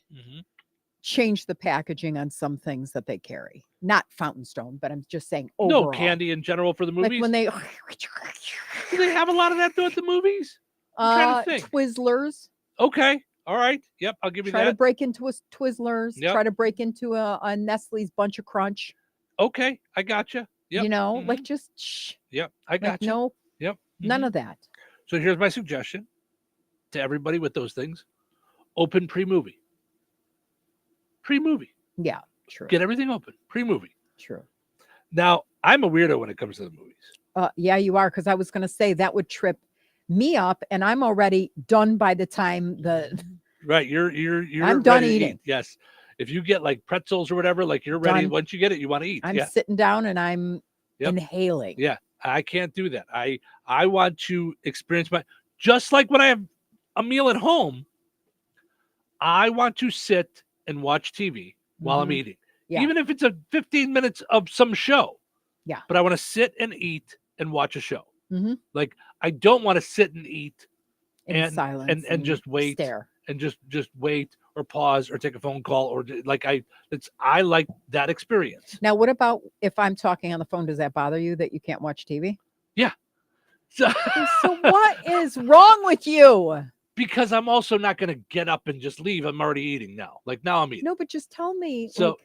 change the packaging on some things that they carry. Not Fountain Stone, but I'm just saying overall. No, candy in general for the movies. Like when they do they have a lot of that though at the movies? I'm trying to think. Twizzlers. Okay. All right. Yep. I'll give you that. Try to break into a Twizzlers. Yep. Try to break into a Nestle's Bunch of Crunch. Okay. I gotcha. Yep. Like just shh. Yep. I gotcha. No. Yep. None of that. So here's my suggestion to everybody with those things. Open pre-movie. Pre-movie. Yeah, true. Get everything open. Pre-movie. True. Now, I'm a weirdo when it comes to the movies. Yeah, you are, because I was going to say that would trip me up, and I'm already done by the time Right, you're I'm done eating. Yes. If you get like pretzels or whatever, like you're ready. Done. Once you get it, you want to eat. I'm sitting down and I'm inhaling. Yeah. I can't do that. I want to experience just like when I have a meal at home, I want to sit and watch TV while I'm eating. Yeah. Even if it's a 15 minutes of some show. Yeah. But I want to sit and eat and watch a show. Mm-hmm. Like I don't want to sit and eat in silence and just wait stare. And just wait or pause or take a phone call or like I like that experience. Now, what about if I'm talking on the phone? Does that bother you that you can't watch TV? Yeah. So what is wrong with you? Because I'm also not going to get up and just leave. I'm already eating now. Like now I'm eating. No, but just tell me. So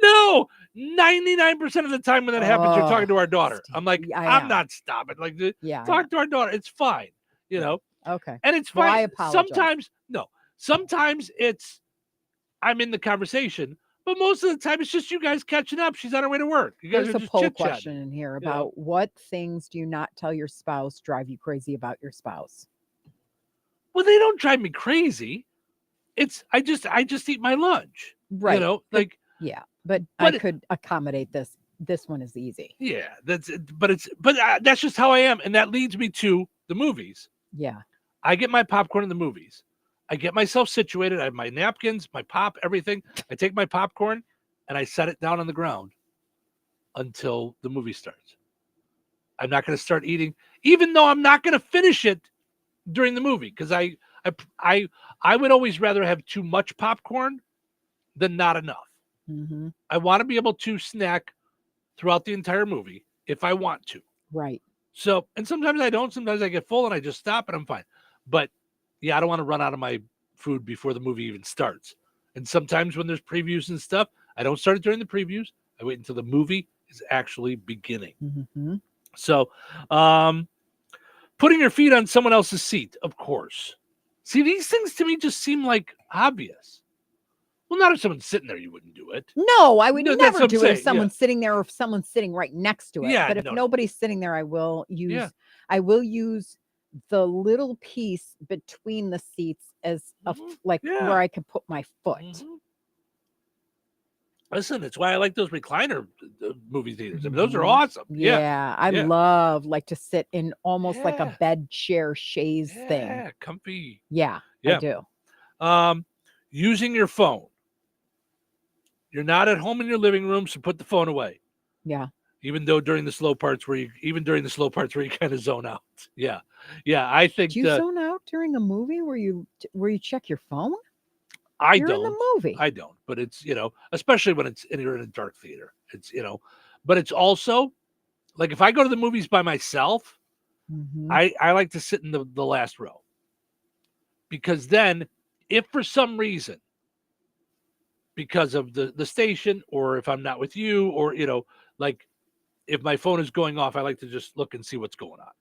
no, 99% of the time when that happens, you're talking to our daughter. I'm like, I'm not stopping. Like, talk to our daughter. It's fine. Okay. And it's fine. Well, I apologize. Sometimes it's I'm in the conversation, but most of the time it's just you guys catching up. She's on her way to work. You guys There's are a just poll chit-chatting. question in here about what things do you not tell your spouse drive you crazy about your spouse? Well, they don't drive me crazy. It's I just eat my lunch. Right. But I it, could accommodate this. This one is easy. Yeah, that's just how I am, and that leads me to the movies. Yeah. I get my popcorn in the movies. I get myself situated. I have my napkins, my pop, everything. I take my popcorn and I set it down on the ground until the movie starts. I'm not going to start eating, even though I'm not going to finish it during the movie, because I would always rather have too much popcorn than not enough. Mm-hmm. I want to be able to snack throughout the entire movie if I want to. Right. So, and sometimes I don't. Sometimes I get full and I just stop and I'm fine. But yeah, I don't want to run out of my food before the movie even starts. And sometimes when there's previews and stuff, I don't start it during the previews. I wait until the movie is actually beginning. Mm-hmm. So, putting your feet on someone else's seat, of course. See, these things to me just seem like obvious. Well, not if someone's sitting there, you wouldn't do it. No, I would No, that's never what I'm do it saying, if someone's sitting there or if someone's sitting right next to it. Yeah, But if no. nobody's sitting there, I will use Yeah. the little piece between the seats as where I can put my foot. Listen, it's why I like those recliner movie theaters. I mean, those are awesome. Yeah, I love to sit in almost like a bed chair chaise thing. Yeah, comfy. Yeah, Yeah. I do. Using your phone. You're not at home in your living room, so put the phone away. Yeah. Even during the slow parts where you kind of zone out. Yeah. Yeah, I think Do you zone out during a movie where you check your phone? You're don't. in the movie. I don't, but it's, especially when you're in a dark theater. It's, but it's also like if I go to the movies by myself, Mhm. I like to sit in the last row. Because then if for some reason, because of the station, or if I'm not with you, or, like if my phone is going off, I like to just look and see what's going on,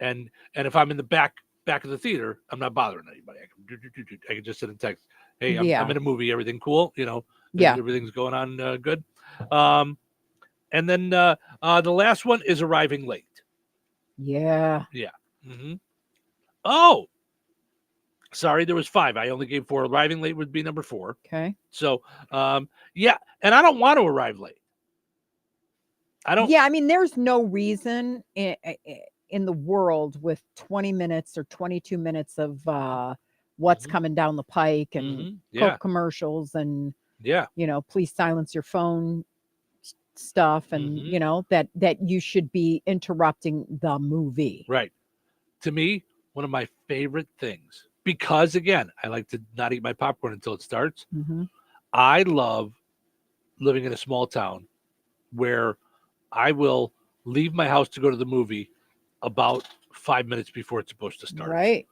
and if I'm in the back of the theater, I'm not bothering anybody. I can just sit and text, hey, I'm in a movie, everything cool, Yeah. everything's going on good. And then the last one is arriving late. Yeah. Yeah. Mm-hmm. Oh, sorry, there was 5. I only gave 4. Arriving late would be number 4. Okay. So, yeah, and I don't want to arrive late. I don't. Yeah, I mean, there's no reason in the world with 20 minutes or 22 minutes of what's coming down the pike and Coke commercials and please silence your phone stuff and that you should be interrupting the movie. Right. To me, one of my favorite things, because again, I like to not eat my popcorn until it starts. Mm-hmm. I love living in a small town where I will leave my house to go to the movie about 5 minutes before it's supposed to start. Right.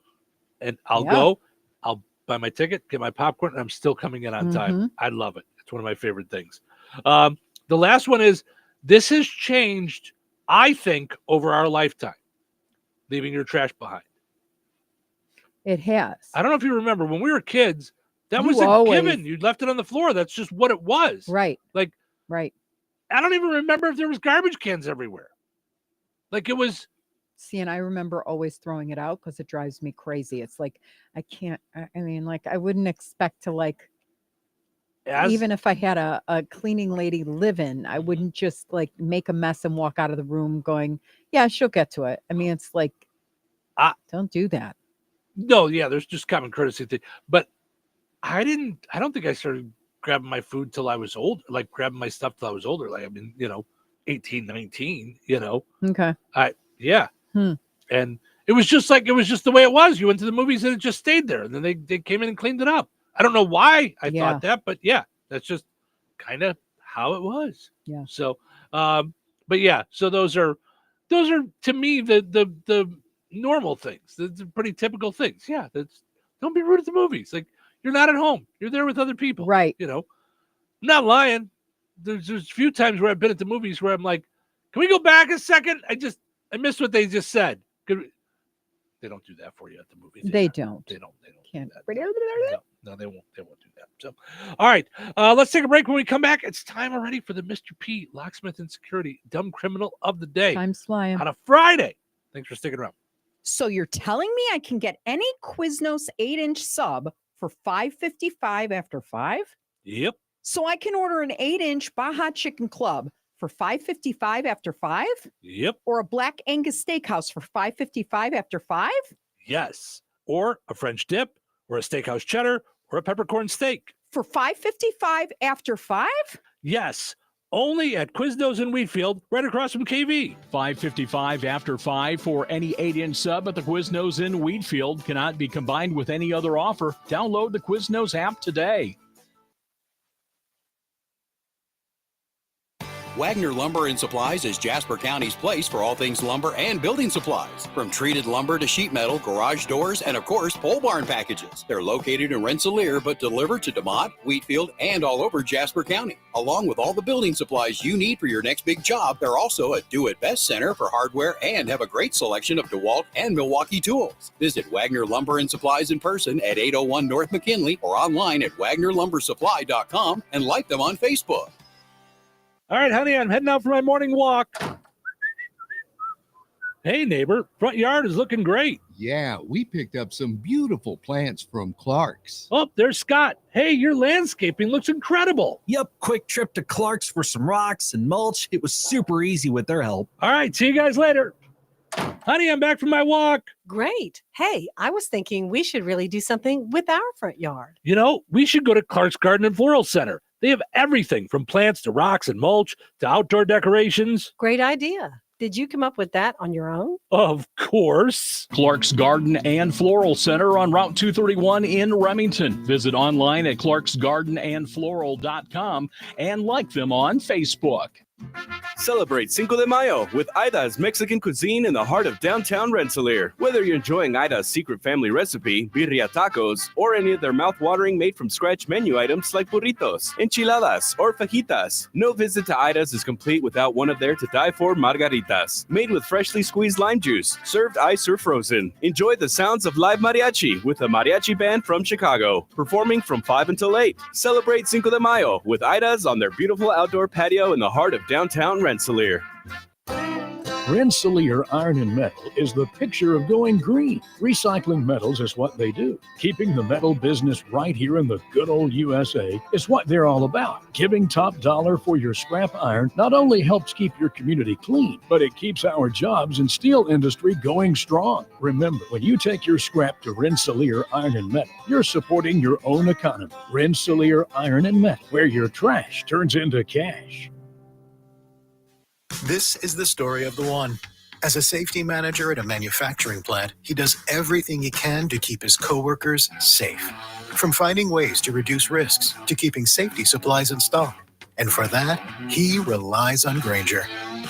And I'll go, I'll buy my ticket, get my popcorn, and I'm still coming in on time. I love it. It's one of my favorite things. The last one is, this has changed, I think, over our lifetime, leaving your trash behind. It has. I don't know if you remember, when we were kids, that was given. You left it on the floor. That's just what it was. Right. Like, right. I don't even remember if there was garbage cans everywhere. Like it was. See, and I remember always throwing it out because it drives me crazy. It's like, I can't, I mean, like, I wouldn't expect to even if I had a cleaning lady live in, I wouldn't just make a mess and walk out of the room going, yeah, she'll get to it. I mean, it's like, don't do that. No, yeah, there's just common courtesy thing. But I don't think I started grabbing my food till I was old, grabbing my stuff till I was older. 18, 19, Okay. Yeah. And it was just the way it was. You went to the movies and it just stayed there. And then they came in and cleaned it up. I don't know why I thought that, but yeah, that's just kind of how it was. Yeah. So, but yeah, so those are to me the normal things. The pretty typical things. Yeah. Don't be rude at the movies. Like, you're not at home. You're there with other people. Right. I'm not lying. There's a few times where I've been at the movies where I'm like, can we go back a second? I missed what they just said. They don't do that for you at the movie theater. They don't. They don't Can't. do that. No, they won't do that. So, all right. Let's take a break. When we come back, it's time already for the Mr. P, Locksmith and Security, Dumb Criminal of the Day. Time's flying. On a Friday. Thanks for sticking around. So you're telling me I can get any Quiznos 8-inch sub for $5.55 after 5? Yep. So I can order an 8-inch Baja Chicken Club for $5.55 after 5? Yep. Or a Black Angus Steakhouse for $5.55 after 5? Yes. Or a French dip, or a steakhouse cheddar, or a peppercorn steak. For $5.55 after 5? Yes. Only at Quiznos in Wheatfield, right across from KV. $5.55 after 5 for any 8-inch sub at the Quiznos in Wheatfield. Cannot be combined with any other offer. Download the Quiznos app today. Wagner Lumber and Supplies is Jasper County's place for all things lumber and building supplies. From treated lumber to sheet metal, garage doors, and of course, pole barn packages. They're located in Rensselaer, but deliver to DeMott, Wheatfield, and all over Jasper County. Along with all the building supplies you need for your next big job, they're also a do-it-best center for hardware and have a great selection of DeWalt and Milwaukee tools. Visit Wagner Lumber and Supplies in person at 801 North McKinley or online at WagnerLumberSupply.com and like them on Facebook. All right, honey, I'm heading out for my morning walk. Hey, neighbor, front yard is looking great. Yeah, we picked up some beautiful plants from Clark's. Oh, there's Scott. Hey, your landscaping looks incredible. Yep, quick trip to Clark's for some rocks and mulch. It was super easy with their help. All right, see you guys later. Honey, I'm back from my walk. Great. Hey, I was thinking we should really do something with our front yard. You know, we should go to Clark's Garden and Floral Center. They have everything from plants to rocks and mulch to outdoor decorations. Great idea. Did you come up with that on your own? Of course. Clark's Garden and Floral Center on Route 231 in Remington. Visit online at clarksgardenandfloral.com and like them on Facebook. Celebrate Cinco de Mayo with Ida's Mexican cuisine in the heart of downtown Rensselaer. Whether you're enjoying Ida's secret family recipe, birria tacos, or any of their mouth-watering made-from-scratch menu items like burritos, enchiladas, or fajitas, no visit to Ida's is complete without one of their to-die-for margaritas. Made with freshly squeezed lime juice, served ice or frozen. Enjoy the sounds of live mariachi with a mariachi band from Chicago, performing from 5 until 8. Celebrate Cinco de Mayo with Ida's on their beautiful outdoor patio in the heart of downtown Rensselaer. Rensselaer Iron and Metal is the picture of going green. Recycling metals is what they do. Keeping the metal business right here in the good old USA is what they're all about. Giving top dollar for your scrap iron not only helps keep your community clean, but it keeps our jobs and steel industry going strong. Remember, when you take your scrap to Rensselaer Iron and Metal, you're supporting your own economy. Rensselaer Iron and Metal, where your trash turns into cash. This is the story of the one. As a safety manager at a manufacturing plant, he does everything he can to keep his coworkers safe. From finding ways to reduce risks to keeping safety supplies in stock. And for that, he relies on Grainger.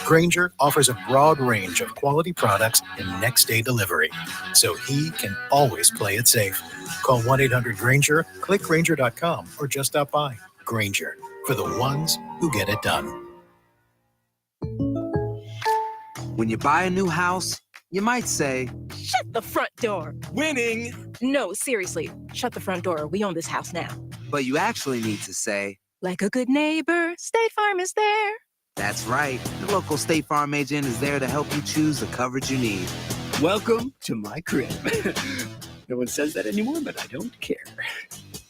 Grainger offers a broad range of quality products and next-day delivery, so he can always play it safe. Call 1-800-GRAINGER, click Grainger.com, or just stop by. Grainger, for the ones who get it done. When you buy a new house, you might say, "Shut the front door." winning. No, seriously, shut the front door. We own this house now. But you actually need to say, Like a good neighbor, State Farm is there. that's right. The local State Farm agent is there to help you choose the coverage you need. Welcome to my crib. No one says that anymore, but I don't care.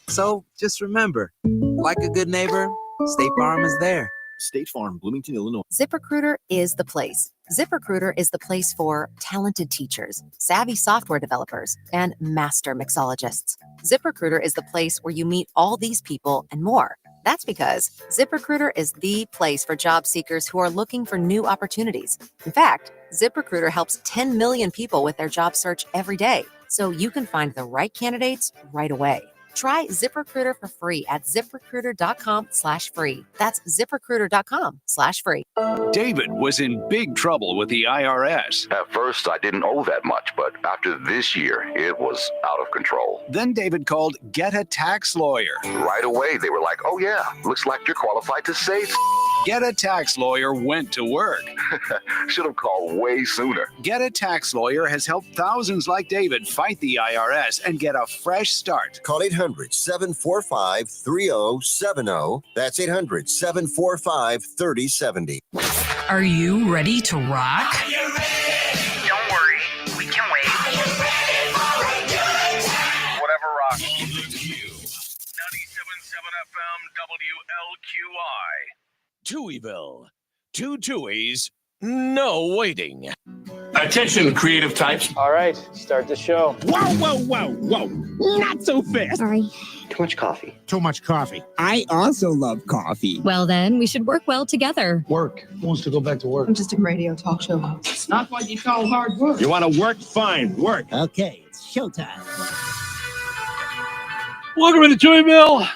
So just remember, like a good neighbor, State Farm is there. State Farm, Bloomington, Illinois. ZipRecruiter is the place. ZipRecruiter is the place for talented teachers, savvy software developers, and master mixologists. ZipRecruiter is the place where you meet all these people and more. That's because ZipRecruiter is the place for job seekers who are looking for new opportunities. In fact, ZipRecruiter helps 10 million people with their job search every day, so you can find the right candidates right away. Try ZipRecruiter for free at ZipRecruiter.com/free. That's ZipRecruiter.com/free. David was in big trouble with the IRS. At first, I didn't owe that much, but after this year, it was out of control. Then David called Get a Tax Lawyer. Right away, they were like, "Oh yeah, looks like you're qualified to save." Get a Tax Lawyer went to work. Should have called way sooner. Get a Tax Lawyer has helped thousands like David fight the IRS and get a fresh start. Call 800-745-3070. That's 800-745-3070. Are you ready to rock? Are you ready? Don't worry, we can wait. Are you ready for a good time? Whatever rocks. WQ 97.7 FM WLQI. Touhyville. 2 Touhies, no waiting. Attention, creative types. All right, start the show. Whoa. Not so fast. Sorry. Too much coffee. Too much coffee. I also love coffee. Well, then, we should work well together. Work. Who wants to go back to work? I'm just a radio talk show host. It's not what you call hard work. You want to work? Fine. Work. Okay, it's showtime. Welcome to Touhyville.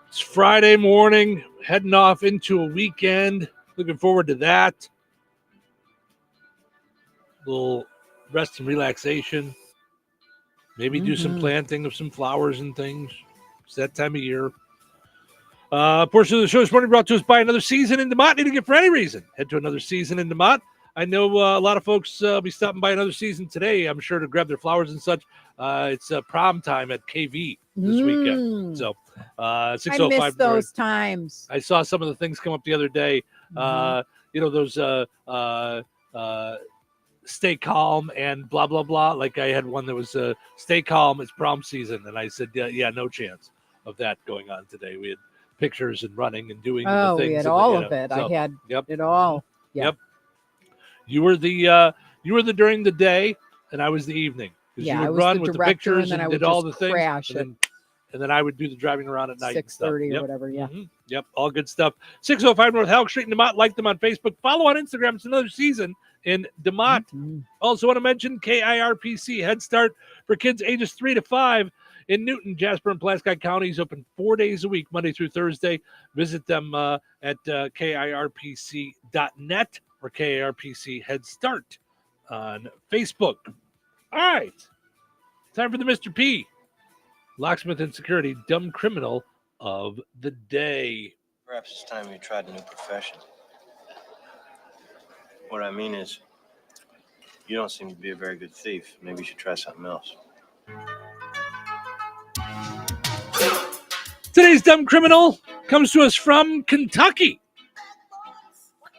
It's Friday morning, heading off into a weekend. Looking forward to that. A little rest and relaxation. Maybe do some planting of some flowers and things. It's that time of year. Portion of the show this morning brought to us by Another Season in DeMott. Need to get for any reason. Head to Another Season in DeMott. I know a lot of folks will be stopping by Another Season today, I'm sure, to grab their flowers and such. It's prom time at KV this weekend. So 6:05. I miss those times. I saw some of the things come up the other day. Those stay calm and blah, blah, blah. Like I had one that was stay calm, it's prom season. And I said, yeah, no chance of that going on today. We had pictures and running and doing the things. We had all of it. So, I had it all. Yep. You were the during the day and I was the evening. Yeah, you would I was run the with the director, pictures and then and I did would all just the things. crash And then I would do the driving around at night. 6:30 or whatever. Yeah. Yep. All good stuff. 605 North Halleck Street in DeMott. Like them on Facebook. Follow on Instagram. It's Another Season in DeMott. Also want to mention KIRPC Head Start for kids ages 3 to 5 in Newton, Jasper, and Pulaski counties. Open 4 days a week, Monday through Thursday. Visit them at KIRPC.net or KIRPC Head Start on Facebook. All right. Time for the Mr. P. Locksmith and Security Dumb Criminal of the Day. Perhaps it's time you tried a new profession. What I mean is, you don't seem to be a very good thief. Maybe you should try something else. Today's Dumb Criminal comes to us from Kentucky.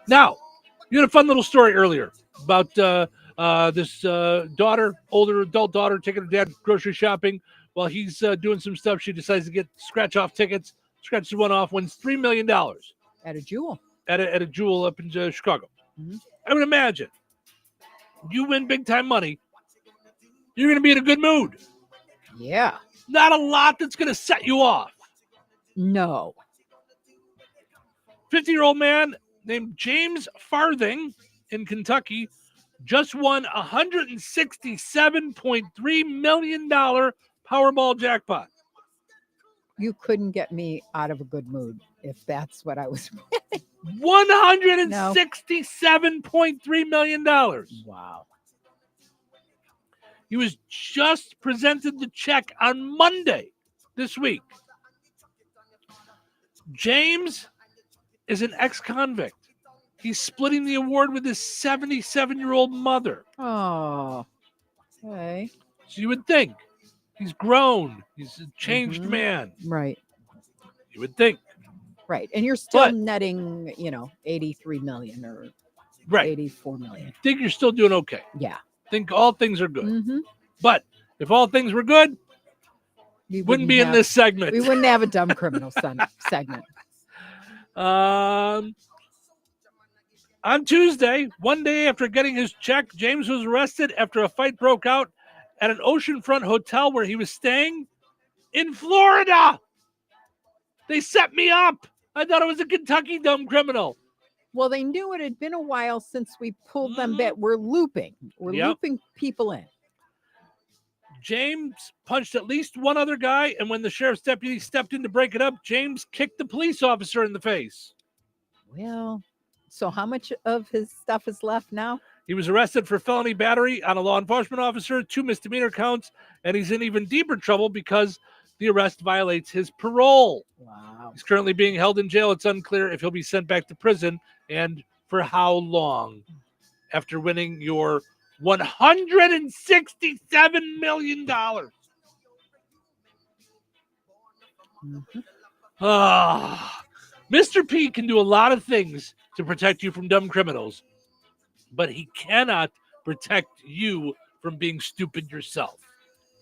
Now, you had a fun little story earlier about this daughter, older adult daughter, taking her dad grocery shopping. While he's doing some stuff, she decides to get scratch-off tickets, scratches one off, wins $3 million. At a Jewel. At a Jewel up in Chicago. I would imagine you win big-time money, you're going to be in a good mood. Yeah. Not a lot that's going to set you off. No. 50-year-old man named James Farthing in Kentucky just won $167.3 million Powerball jackpot. You couldn't get me out of a good mood if that's what I was winning. $167.3 million. Wow. He was just presented the check on Monday this week. James is an ex-convict. He's splitting the award with his 77-year-old mother. Oh, okay. So you would think he's grown. He's a changed man. Right. You would think. Right. And you're still netting, 83 million or 84 million. I think you're still doing okay. Yeah. Think all things are good. But if all things were good, we wouldn't be in this segment. We wouldn't have a Dumb Criminal segment. On Tuesday, one day after getting his check, James was arrested after a fight broke out at an oceanfront hotel where he was staying in Florida. They set me up. I thought it was a Kentucky Dumb Criminal. Well, they knew it had been a while since we pulled them back. We're looping. We're looping people in. James punched at least one other guy, and when the sheriff's deputy stepped in to break it up, James kicked the police officer in the face. Well, so how much of his stuff is left now? He was arrested for felony battery on a law enforcement officer, 2 misdemeanor counts, and he's in even deeper trouble because the arrest violates his parole. Wow. He's currently being held in jail. It's unclear if he'll be sent back to prison and for how long after winning your $167 million. Mr. P can do a lot of things to protect you from dumb criminals, but he cannot protect you from being stupid yourself.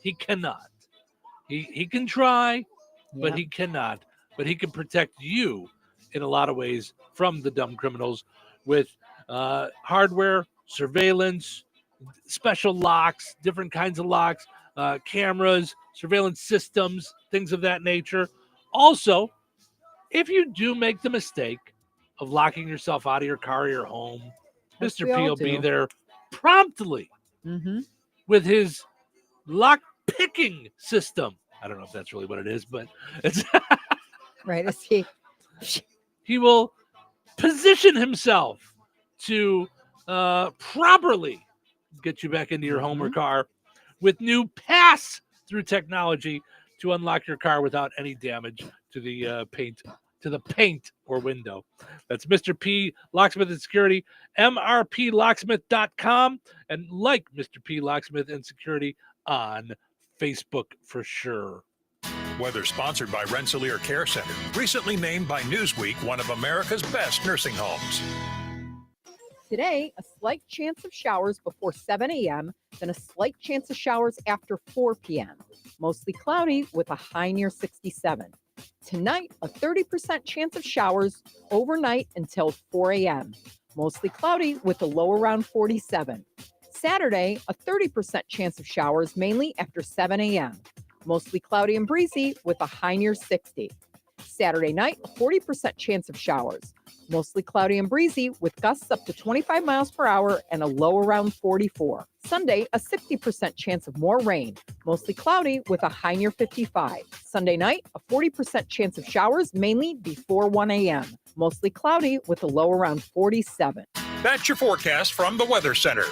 He cannot. He can try, but he cannot. But he can protect you in a lot of ways from the dumb criminals with hardware, surveillance, special locks, different kinds of locks, cameras, surveillance systems, things of that nature. Also, if you do make the mistake of locking yourself out of your car or your home, Yes, Mr. we P all will be do. there promptly with his lock picking system. I don't know if that's really what it is, but it's right. Is he? He will position himself to properly get you back into your home or car with new pass-through technology to unlock your car without any damage to the paint or window. That's Mr. P Locksmith and Security, mrplocksmith.com, and like Mr. P Locksmith and Security on Facebook for sure. Weather sponsored by Rensselaer Care Center, recently named by Newsweek one of America's best nursing homes. Today, a slight chance of showers before 7 a.m., then a slight chance of showers after 4 p.m. Mostly cloudy with a high near 67. Tonight, a 30% chance of showers overnight until 4 a.m. Mostly cloudy with a low around 47. Saturday, a 30% chance of showers mainly after 7 a.m. Mostly cloudy and breezy with a high near 60. Saturday night, a 40% chance of showers. Mostly cloudy and breezy with gusts up to 25 miles per hour and a low around 44. Sunday, a 60% chance of more rain. Mostly cloudy with a high near 55. Sunday night, a 40% chance of showers mainly before 1 a.m. Mostly cloudy with a low around 47. That's your forecast from the Weather Center.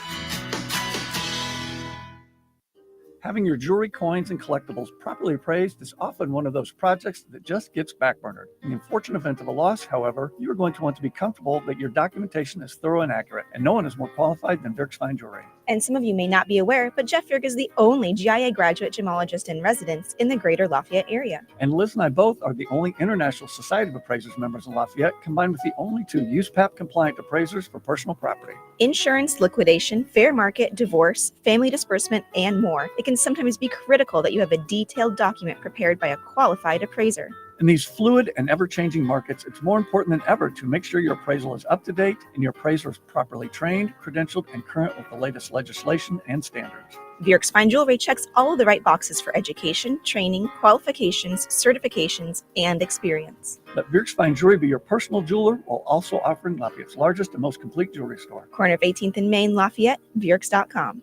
Having your jewelry, coins, and collectibles properly appraised is often one of those projects that just gets backburnered. In the unfortunate event of a loss, however, you are going to want to be comfortable that your documentation is thorough and accurate, and no one is more qualified than Virks Fine Jewelry. And some of you may not be aware, but Jeff Virk is the only GIA graduate gemologist in residence in the greater Lafayette area. And Liz and I both are the only International Society of Appraisers members in Lafayette, combined with the only 2 USPAP-compliant appraisers for personal property. Insurance, liquidation, fair market, divorce, family disbursement, and more. It can sometimes be critical that you have a detailed document prepared by a qualified appraiser. In these fluid and ever-changing markets, it's more important than ever to make sure your appraisal is up to date and your appraiser is properly trained, credentialed, and current with the latest legislation and standards. Virks Fine Jewelry checks all of the right boxes for education, training, qualifications, certifications, and experience. Let Virks Fine Jewelry be your personal jeweler while also offering Lafayette's largest and most complete jewelry store. Corner of 18th and Main, Lafayette, Virks.com.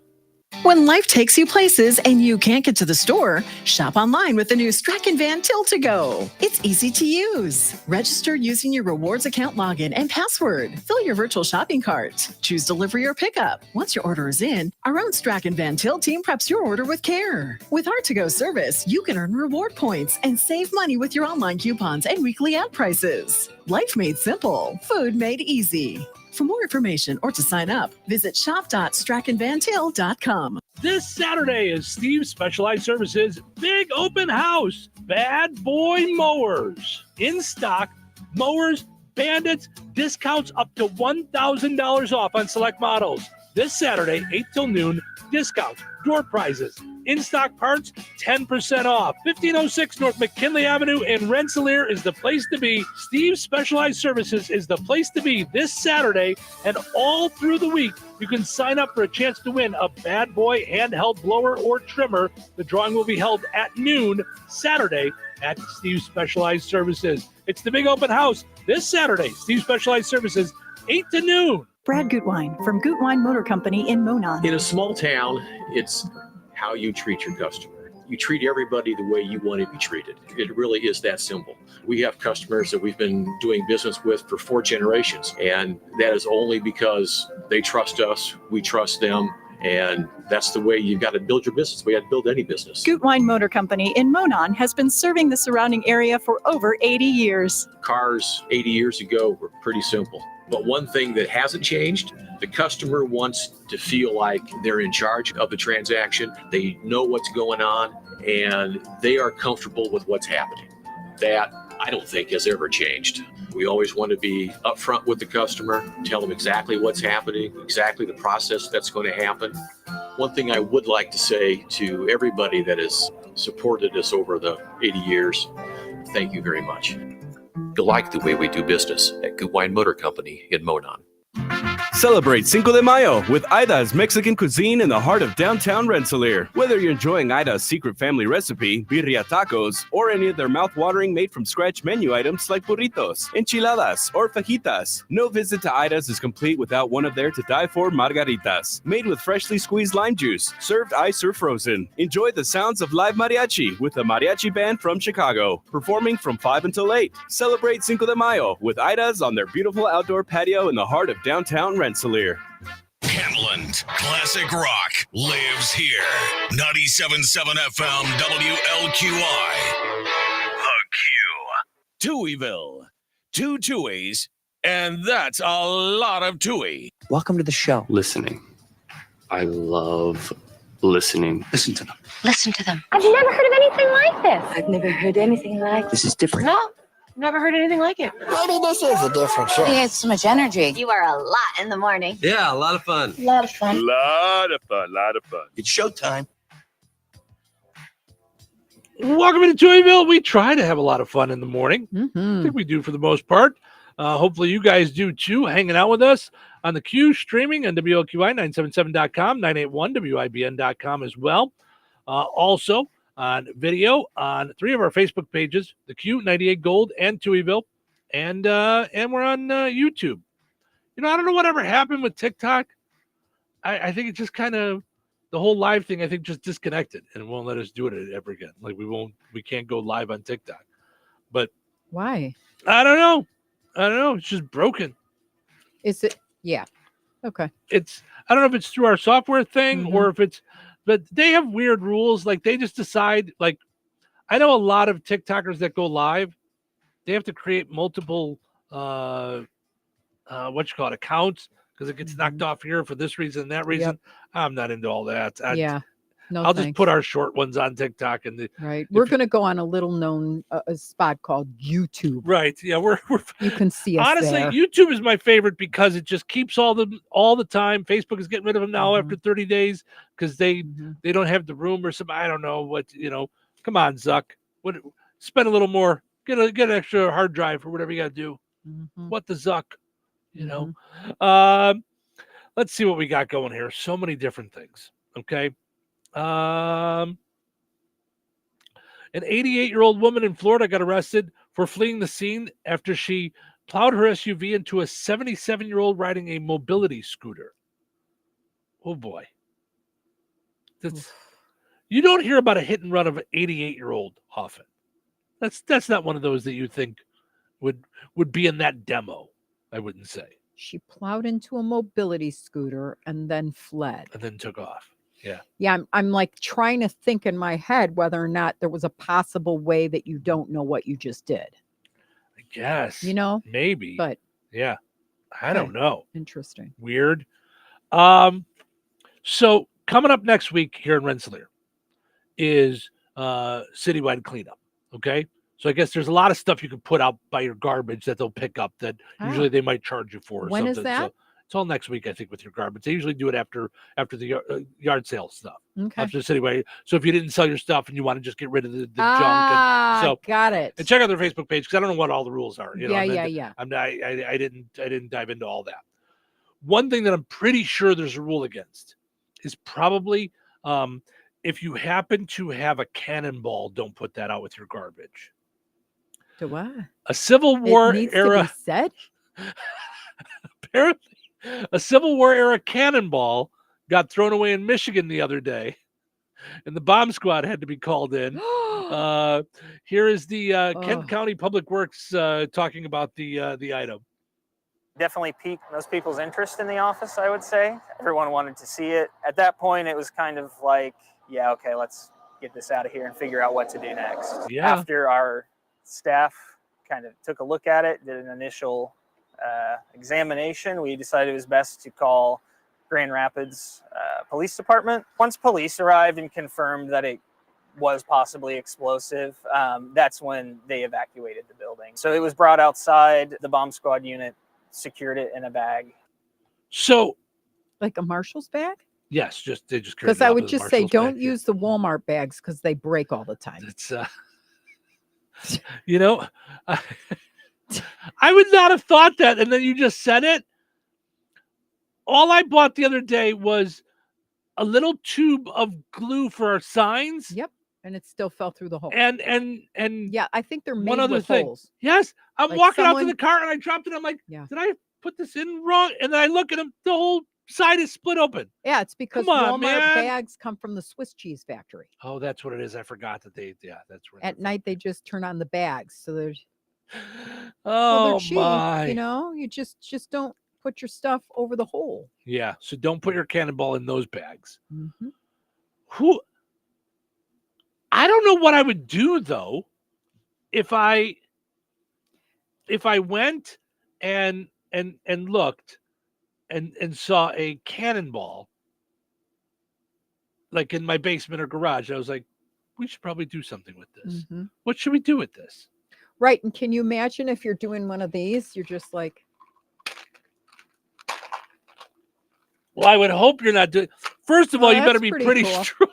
When life takes you places and you can't get to the store, shop online with the new Strachan Van Til to Go. It's easy to use. Register using your rewards account login and password. Fill your virtual shopping cart. Choose delivery or pickup. Once your order is in, our own Strachan Van Til team preps your order with care. With our to-go service, you can earn reward points and save money with your online coupons and weekly ad prices. Life made simple. Food made easy. For more information or to sign up, visit shop.strachanvantil.com. This Saturday is Steve's Specialized Services Big Open House. Bad Boy Mowers. In stock, mowers, bandits, discounts up to $1,000 off on select models. This Saturday, 8 till noon, discounts, door prizes, in-stock parts, 10% off. 1506 North McKinley Avenue in Rensselaer is the place to be. Steve's Specialized Services is the place to be this Saturday, and all through the week, you can sign up for a chance to win a Bad Boy handheld blower or trimmer. The drawing will be held at noon Saturday at Steve's Specialized Services. It's the big open house this Saturday. Steve's Specialized Services, 8 to noon. Brad Gutwein from Gutwein Motor Company in Monon. In a small town, it's how you treat your customer. You treat everybody the way you want to be treated. It really is that simple. We have customers that we've been doing business with for 4 generations, and that is only because they trust us, we trust them, and that's the way you've got to build your business. We got to build any business. Gutwein Motor Company in Monon has been serving the surrounding area for over 80 years. Cars 80 years ago were pretty simple. But one thing that hasn't changed, the customer wants to feel like they're in charge of the transaction. They know what's going on, and they are comfortable with what's happening. That, I don't think, has ever changed. We always want to be upfront with the customer, tell them exactly what's happening, exactly the process that's going to happen. One thing I would like to say to everybody that has supported us over the 80 years, thank you very much. You like the way we do business at Gutwein Motor Company in Monon. Celebrate Cinco de Mayo with Ida's Mexican cuisine in the heart of downtown Rensselaer. Whether you're enjoying Ida's secret family recipe, birria tacos, or any of their mouth-watering made-from-scratch menu items like burritos, enchiladas, or fajitas, no visit to Ida's is complete without one of their to-die-for margaritas. Made with freshly squeezed lime juice, served ice or frozen. Enjoy the sounds of live mariachi with a mariachi band from Chicago, performing from 5 until 8. Celebrate Cinco de Mayo with Ida's on their beautiful outdoor patio in the heart of downtown Rensselaer. Kentland Classic Rock lives here. 97.7 FM WLQI. The Q. Touhyville. 2 Tuohys, and that's a lot of Touhy. Welcome to the show. Listening. I love listening. Listen to them. Listen to them. I've never heard of anything like this. I've never heard anything like this. Is different. No, never heard anything like it. Maybe this is a different show. He has so much energy. You are a lot in the morning. Yeah, a lot of fun. A lot of fun. Lot of fun. It's showtime. Welcome to Touhyville. We try to have a lot of fun in the morning. Mm-hmm. I think we do for the most part. Hopefully you guys do too, hanging out with us on the Q, streaming on WLQI977.com, 981WIBN.com as well. Also on video on 3 of our Facebook pages, the Q, 98 Gold, and Touhyville. And we're on YouTube. You know, I don't know whatever happened with TikTok. I think it just kind of, the whole live thing, I think, just disconnected and won't let us do it ever again. Like we can't go live on TikTok. But Why? I don't know. It's just broken. Is it? Yeah. Okay. I don't know if it's through our software thing or if it's, but they have weird rules. Like they just decide, like, I know a lot of TikTokers that go live, they have to create multiple, accounts because it gets knocked off here for this reason and that reason. Yep. I'm not into all that. No, I'll thanks. just put our short ones on TikTok and Right. We're going to go on a little known a spot called YouTube. Right. Yeah. We're you can see us honestly, there. YouTube is my favorite because it just keeps all the time. Facebook is getting rid of them now after 30 days because they don't have the room or something. I don't know what, come on, Zuck. Spend a little more, get an extra hard drive or whatever you got to do. What the Zuck, let's see what we got going here. So many different things. Okay. An 88-year-old woman in Florida got arrested for fleeing the scene after she plowed her SUV into a 77-year-old riding a mobility scooter. Oh boy. You don't hear about a hit and run of an 88-year-old often. That's not one of those that you think would be in that demo, I wouldn't say. She plowed into a mobility scooter and then fled. And then took off. Yeah. Yeah, I'm like trying to think in my head whether or not there was a possible way that you don't know what you just did. I guess. Maybe. But yeah, I don't know. Interesting. Weird. So coming up next week here in Rensselaer is citywide cleanup. Okay. So I guess there's a lot of stuff you can put out by your garbage that they'll pick up that usually they might charge you for. Or when something. is that? So it's all next week, I think, with your garbage. They usually do it after the yard sale stuff. Okay. After the citywide. So if you didn't sell your stuff and you want to just get rid of the junk, got it. and check out their Facebook page because I don't know what all the rules are. Yeah. I didn't dive into all that. One thing that I'm pretty sure there's a rule against is probably if you happen to have a cannonball, don't put that out with your garbage. To what? A Civil War era. To be said? Apparently, a Civil War era cannonball got thrown away in Michigan the other day, and the bomb squad had to be called in. Here is the Kent County Public Works talking about the item. Definitely piqued most people's interest in the office, I would say. Everyone wanted to see it. At that point, it was kind of like, yeah, okay, let's get this out of here and figure out what to do next. Yeah. After our staff kind of took a look at it, did an initial examination, we decided it was best to call Grand Rapids Police Department. Once police arrived and confirmed that it was possibly explosive, that's when they evacuated the building. So it was brought outside. The bomb squad unit secured it in a bag. So, like a Marshall's bag? Yes, they just because I would just say don't use the Walmart bags because they break all the time. It's I would not have thought that, and then you just said it. all I bought the other day was a little tube of glue for our signs. Yep. And it still fell through the hole. And yeah, I think they're made one other with thing. holes. Yes, I'm Like walking out to someone- the car and I dropped it. I'm like, Yeah. did I put this in wrong? And then I look at them, the whole side is split open. Yeah, it's because Come on, Walmart man. bags come from the Swiss cheese factory. Oh, that's what it is. I forgot that that's where. At night, they just turn on the bags, so there's. Oh they're cheap. my! You just don't put your stuff over the hole. Yeah, so don't put your cannonball in those bags. Mm-hmm. I don't know what I would do though, if I went and looked and saw a cannonball like in my basement or garage. I was like, we should probably do something with this. Mm-hmm. What should we do with this? Right. And can you imagine if you're doing one of these, you're just like. Well, I would hope you're not doing. First of all, you better that's be pretty pretty cool. strong.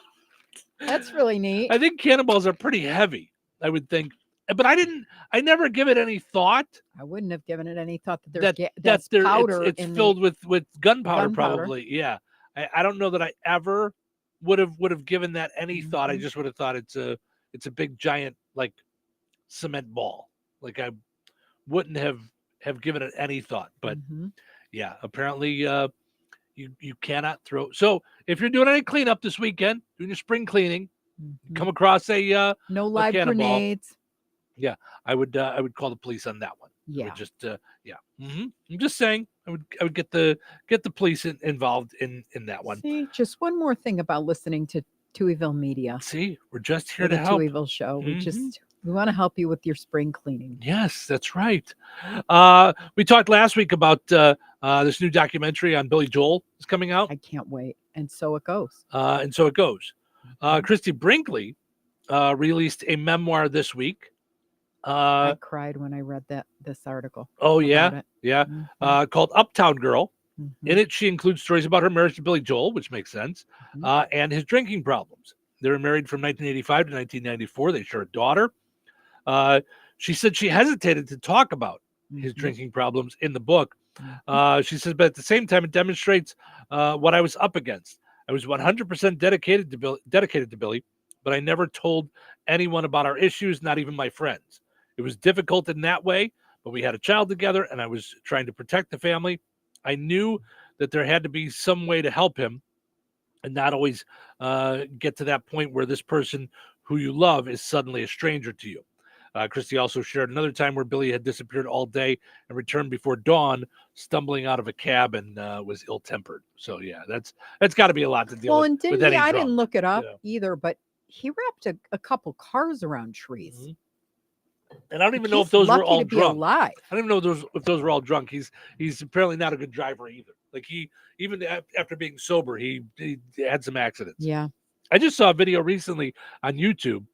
That's really neat. I think cannonballs are pretty heavy, I would think. But I never give it any thought. I wouldn't have given it any thought that there's That's there. powder It's in filled the, with gunpowder, gunpowder. probably. Yeah. I don't know that I ever would have given that any thought. I just would have thought it's a big giant like cement ball. Like I wouldn't have given it any thought. But yeah, apparently you cannot throw. So if you're doing any cleanup this weekend, doing your spring cleaning, come across a no live cannonball, grenades. yeah, I would call the police on that one. Yeah. I would just yeah. I'm just saying I would get the police involved in that one. See, just one more thing about listening to Touhyville Media. See, we're just here the to help. Touhyville Show. We want to help you with your spring cleaning. Yes, that's right. We talked last week about this new documentary on Billy Joel is coming out. I can't wait. And so it goes. Christy Brinkley released a memoir this week. I cried when I read this article. Oh yeah, about it. yeah. Called Uptown Girl. In it, she includes stories about her marriage to Billy Joel, which makes sense, and his drinking problems. They were married from 1985 to 1994. They share a daughter. She said she hesitated to talk about his drinking problems in the book. She says, but at the same time, it demonstrates what I was up against. I was 100% dedicated to Billy, but I never told anyone about our issues, not even my friends. It was difficult in that way, but we had a child together, and I was trying to protect the family. I knew that there had to be some way to help him and not always get to that point where this person who you love is suddenly a stranger to you. Christy also shared another time where Billy had disappeared all day and returned before dawn, stumbling out of a cab and was ill-tempered. So yeah, that's got to be a lot to deal Well, with. and didn't with any he? I drunk. didn't look it up either, but he wrapped a couple cars around trees. And I don't even know He's if those were lucky all to be drunk. alive. I don't even know if those were all drunk. He's apparently not a good driver either. Like he even after being sober, he had some accidents. Yeah. I just saw a video recently on YouTube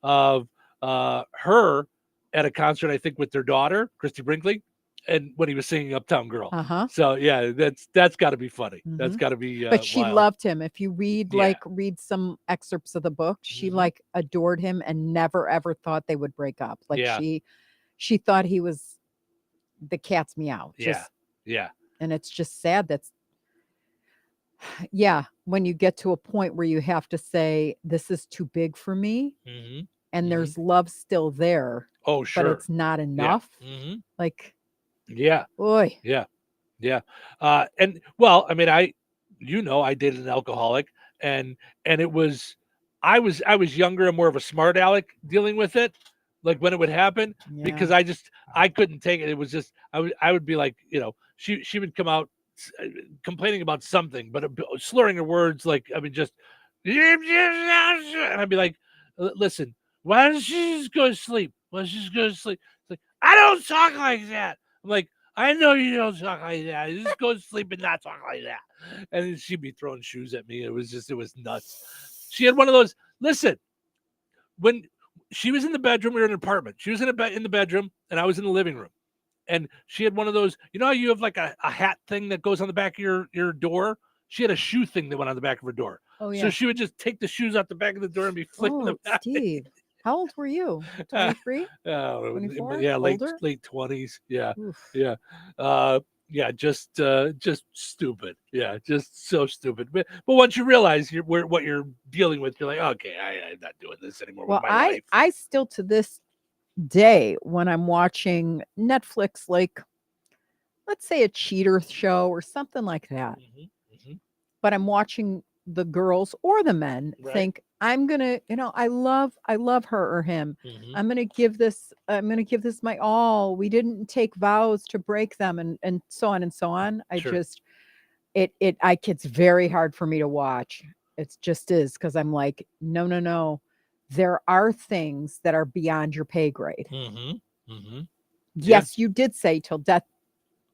of her at a concert, I think with their daughter, Christy Brinkley, and when he was singing Uptown Girl. So yeah, that's got to be funny. That's got to be. But she wild. loved him. If you read read some excerpts of the book, she like adored him and never ever thought they would break up. Like she thought he was the cat's meow. Yeah. And it's just sad that's when you get to a point where you have to say this is too big for me, and there's love still there. Oh sure, but it's not enough. Like. Yeah. Boy. Yeah. Yeah. And well, I mean, I dated an alcoholic and it was, I was younger and more of a smart aleck dealing with it. Like when it would happen, because I couldn't take it. It was just, I would be like, she would come out complaining about something, but slurring her words. Like, I mean, just, and I'd be like, listen, why don't you just go to sleep? Why don't you just go to sleep? It's like, I don't talk like that. I'm like, I know you don't talk like that. You just go to sleep and not talk like that. And then she'd be throwing shoes at me. It was nuts. She had one of those. Listen, when she was in the bedroom, we were in an apartment. She was in the bedroom, and I was in the living room. And she had one of those. You know how you have like a hat thing that goes on the back of your door? She had a shoe thing that went on the back of her door. Oh yeah. So she would just take the shoes out the back of the door and be flicking them back. Steve. How old were you? 23? 24? Yeah, late Older? late 20s. Yeah. Oof. Yeah. Yeah, just stupid. Yeah, just so stupid. But once you realize what you're dealing with, you're like, okay, I'm not doing this anymore Well, with my life. I still to this day when I'm watching Netflix, like let's say a cheater show or something like that, but I'm watching the girls or the men think I'm gonna, I love her or him. I'm gonna give this my all. We didn't take vows to break them, and so on and so on. I just it's very hard for me to watch. It just is because I'm like, no. There are things that are beyond your pay grade. Yes, you did say till death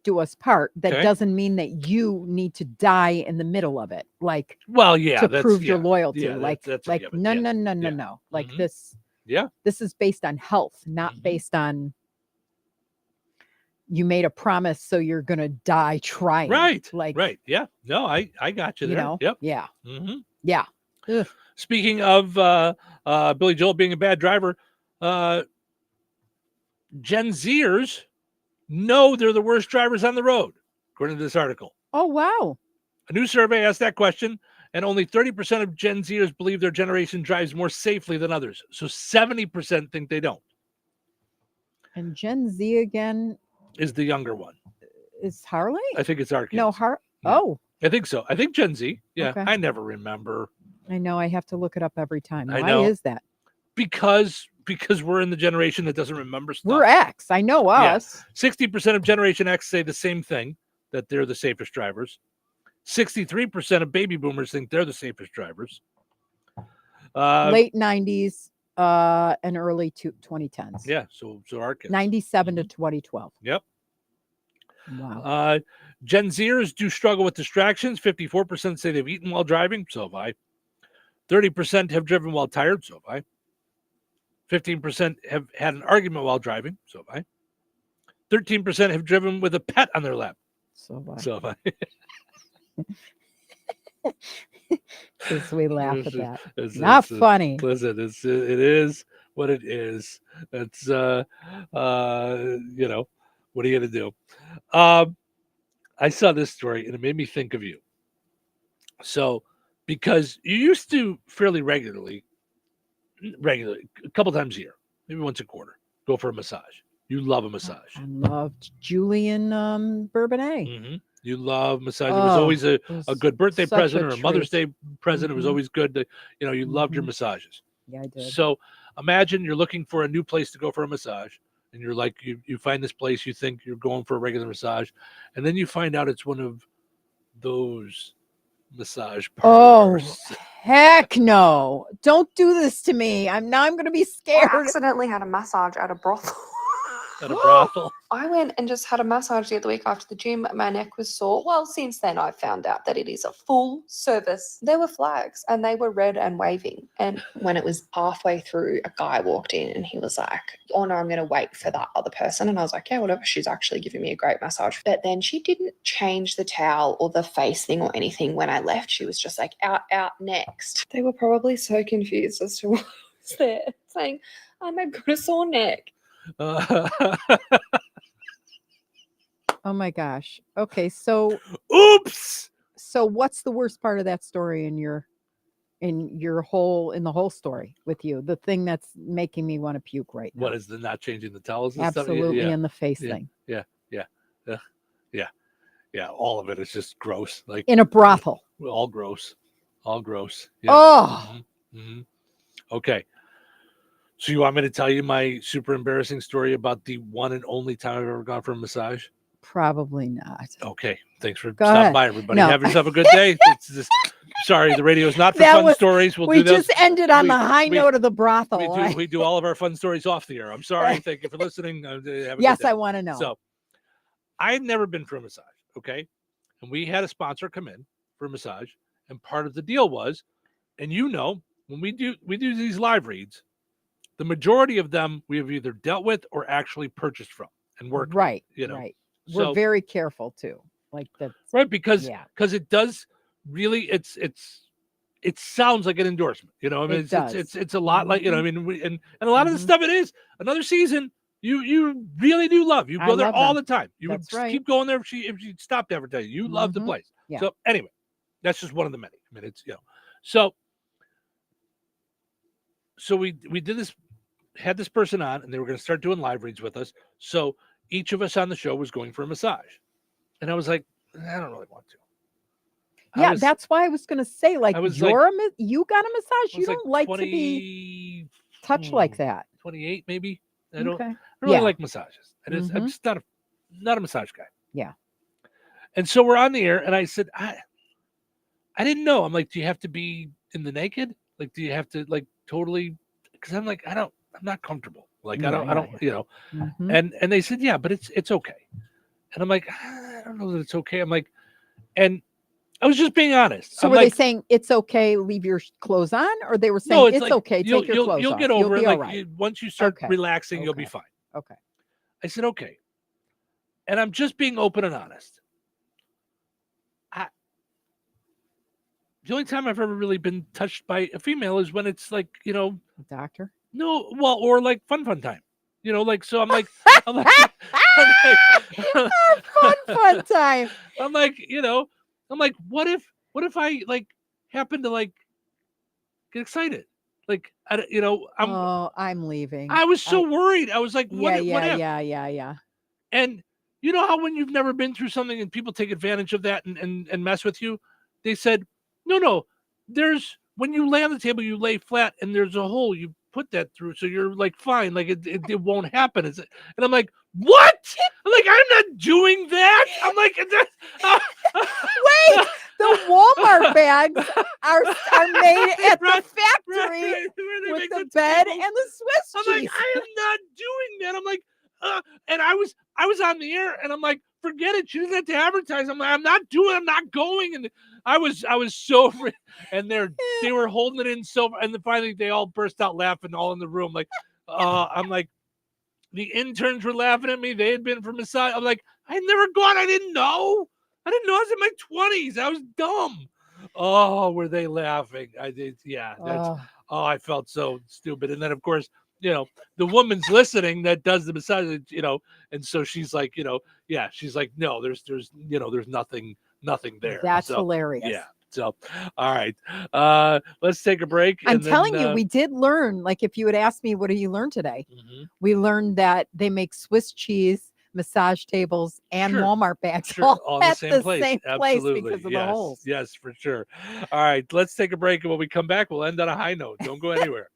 do us part. That doesn't mean that you need to die in the middle of it. Like, to prove your loyalty. Yeah, like, that's no. Like this. Yeah, this is based on health, not based on you made a promise, so you're gonna die trying. Right. Like, right. Yeah. No, I got you there. Yep. Yeah. Yeah. Ugh. Speaking of Billy Joel being a bad driver, Gen Zers know they're the worst drivers on the road, according to this article. Oh, wow. A new survey asked that question, and only 30% of Gen Zers believe their generation drives more safely than others. So 70% think they don't. And Gen Z again is the younger one. Is Harley? I think it's our kids. No, Oh. I think so. I think Gen Z. Yeah. Okay. I never remember. I know. I have to look it up every time. I Why know. is that? Because we're in the generation that doesn't remember stuff. We're X. I know us. 60% of Generation X say the same thing, that they're the safest drivers. 63% of baby boomers think they're the safest drivers. Late 90s and early 2010s. Yeah, so our kids. 97 to 2012. Yep. Wow. Gen Zers do struggle with distractions. 54% say they've eaten while driving. So have I. 30% have driven while tired. So have I. 15% have had an argument while driving. So have I. 13% have driven with a pet on their lap. So have I. So have I. Because we laugh at that. It's funny. Listen, it is what it is. It's what are you gonna do? I saw this story and it made me think of you. So, because you used to fairly regularly, a couple times a year, maybe once a quarter, go for a massage. You love a massage. I loved Julian Bourbonnais. Mm-hmm. You love massage. It was always a good birthday present or a Mother's Day present. It was always good to, you loved your massages. Yeah, I did. So imagine you're looking for a new place to go for a massage, and you're like, you find this place, you think you're going for a regular massage, and then you find out it's one of those massage parlors. Oh, heck no. Don't do this to me. I'm going to be scared. I accidentally had a massage at a brothel. At a brothel. I went and just had a massage the other week after the gym. My neck was sore. Well, since then I found out that it is a full service. There were flags and they were red and waving. And when it was halfway through, a guy walked in and he was like, oh no, I'm going to wait for that other person. And I was like, yeah, whatever. She's actually giving me a great massage. But then she didn't change the towel or the face thing or anything when I left. She was just like, out, next. They were probably so confused as to what was there, saying, I've got a sore neck. Oh my gosh. Okay, so oops. So what's the worst part of that story in the whole story with you? The thing that's making me want to puke right now. What is the not changing the towels and Absolutely, stuff? and the face yeah, thing. Yeah. All of it is just gross. Like in a brothel. All gross. Yeah. Oh. Mm-hmm. Okay. So you want me to tell you my super embarrassing story about the one and only time I've ever gone for a massage? Probably not. Okay. Thanks for Go stopping ahead. by, everybody. No. Have yourself a good day. Sorry, the radio is not for fun stories. We just ended on the high note of the brothel. We do all of our fun stories off the air. I'm sorry. Thank you for listening. Have a yes, good day. I want to know. So I had never been for a massage. Okay. And we had a sponsor come in for a massage. And part of the deal was, and when we do these live reads, the majority of them we have either dealt with or actually purchased from and worked right, with, right. We're very careful too. Like that. Right, because it does really it sounds like an endorsement. I mean, it's a lot like, I mean, and a lot of the stuff it is. Another season, you really do love. You I go there love all them. the time. You That's would right. keep going there if she stopped advertising. You love the Mhm. place. Yeah. So anyway, that's just one of the many. I mean, it's So we did this, had this person on, and they were going to start doing live reads with us. So each of us on the show was going for a massage, and I was like, I don't really want to. Yeah, that's why I was going to say, like, I was you got a massage. I You was don't like like to be touched like that. 28 maybe. I don't Okay. really Yeah. like massages. I'm Mhm. just not a massage guy. Yeah. And so we're on the air, and I said, I didn't know. I'm like, do you have to be in the naked? Like, do you have to like totally? Because I'm like, I'm not comfortable. Like, I don't, Mhm. And they said, yeah, but it's okay. And I'm like, I don't know that it's okay. I'm like, and I was just being honest. So I'm were like, they saying it's okay, leave your clothes on, or they were saying no, it's like, okay, take your clothes you'll off. get over You'll it. be Like all right. once you start Okay. relaxing, you'll be Okay. fine. Okay. I said, okay. And I'm just being open and honest. The only time I've ever really been touched by a female is when it's like, doctor. No, well, or like fun time. Like, so I'm like, fun time. I'm like, what if I like happen to like get excited? Like, I'm leaving. I was so worried. I was like, what if? Yeah. And you know how when you've never been through something and people take advantage of that and mess with you, they said, no, there's when you lay on the table, you lay flat and there's a hole, you put that through, so you're like fine, like it won't happen. And I'm like, what? I'm like, I'm not doing that. I'm like, Wait, the Walmart bags are made at the factory with the bed and the Swiss cheese. I'm like, I am not doing that. I'm like, and I was on the air, and I'm like, forget it. She doesn't have to advertise. I'm like, I'm not going. And I was so, and they were holding it in so, and then finally they all burst out laughing, all in the room. Like, I'm like, the interns were laughing at me. They had been for massage. I'm like, I had never gone. I didn't know. I was in my 20s. I was dumb. Oh, were they laughing? I did. Yeah. I felt so stupid. And then of course, the woman's listening that does the massage, and so she's like, she's like, no, there's nothing there. That's So, hilarious. Yeah. So, all right. Let's take a break. I'm and then, telling you, we did learn, like if you had asked me, what did you learn today? We learned that they make Swiss cheese, massage tables, and Sure. Walmart bags Sure, all in at the same place. place Absolutely. because of Yes. the holes. Yes, for sure. All right, let's take a break, and when we come back, we'll end on a high note. Don't go anywhere.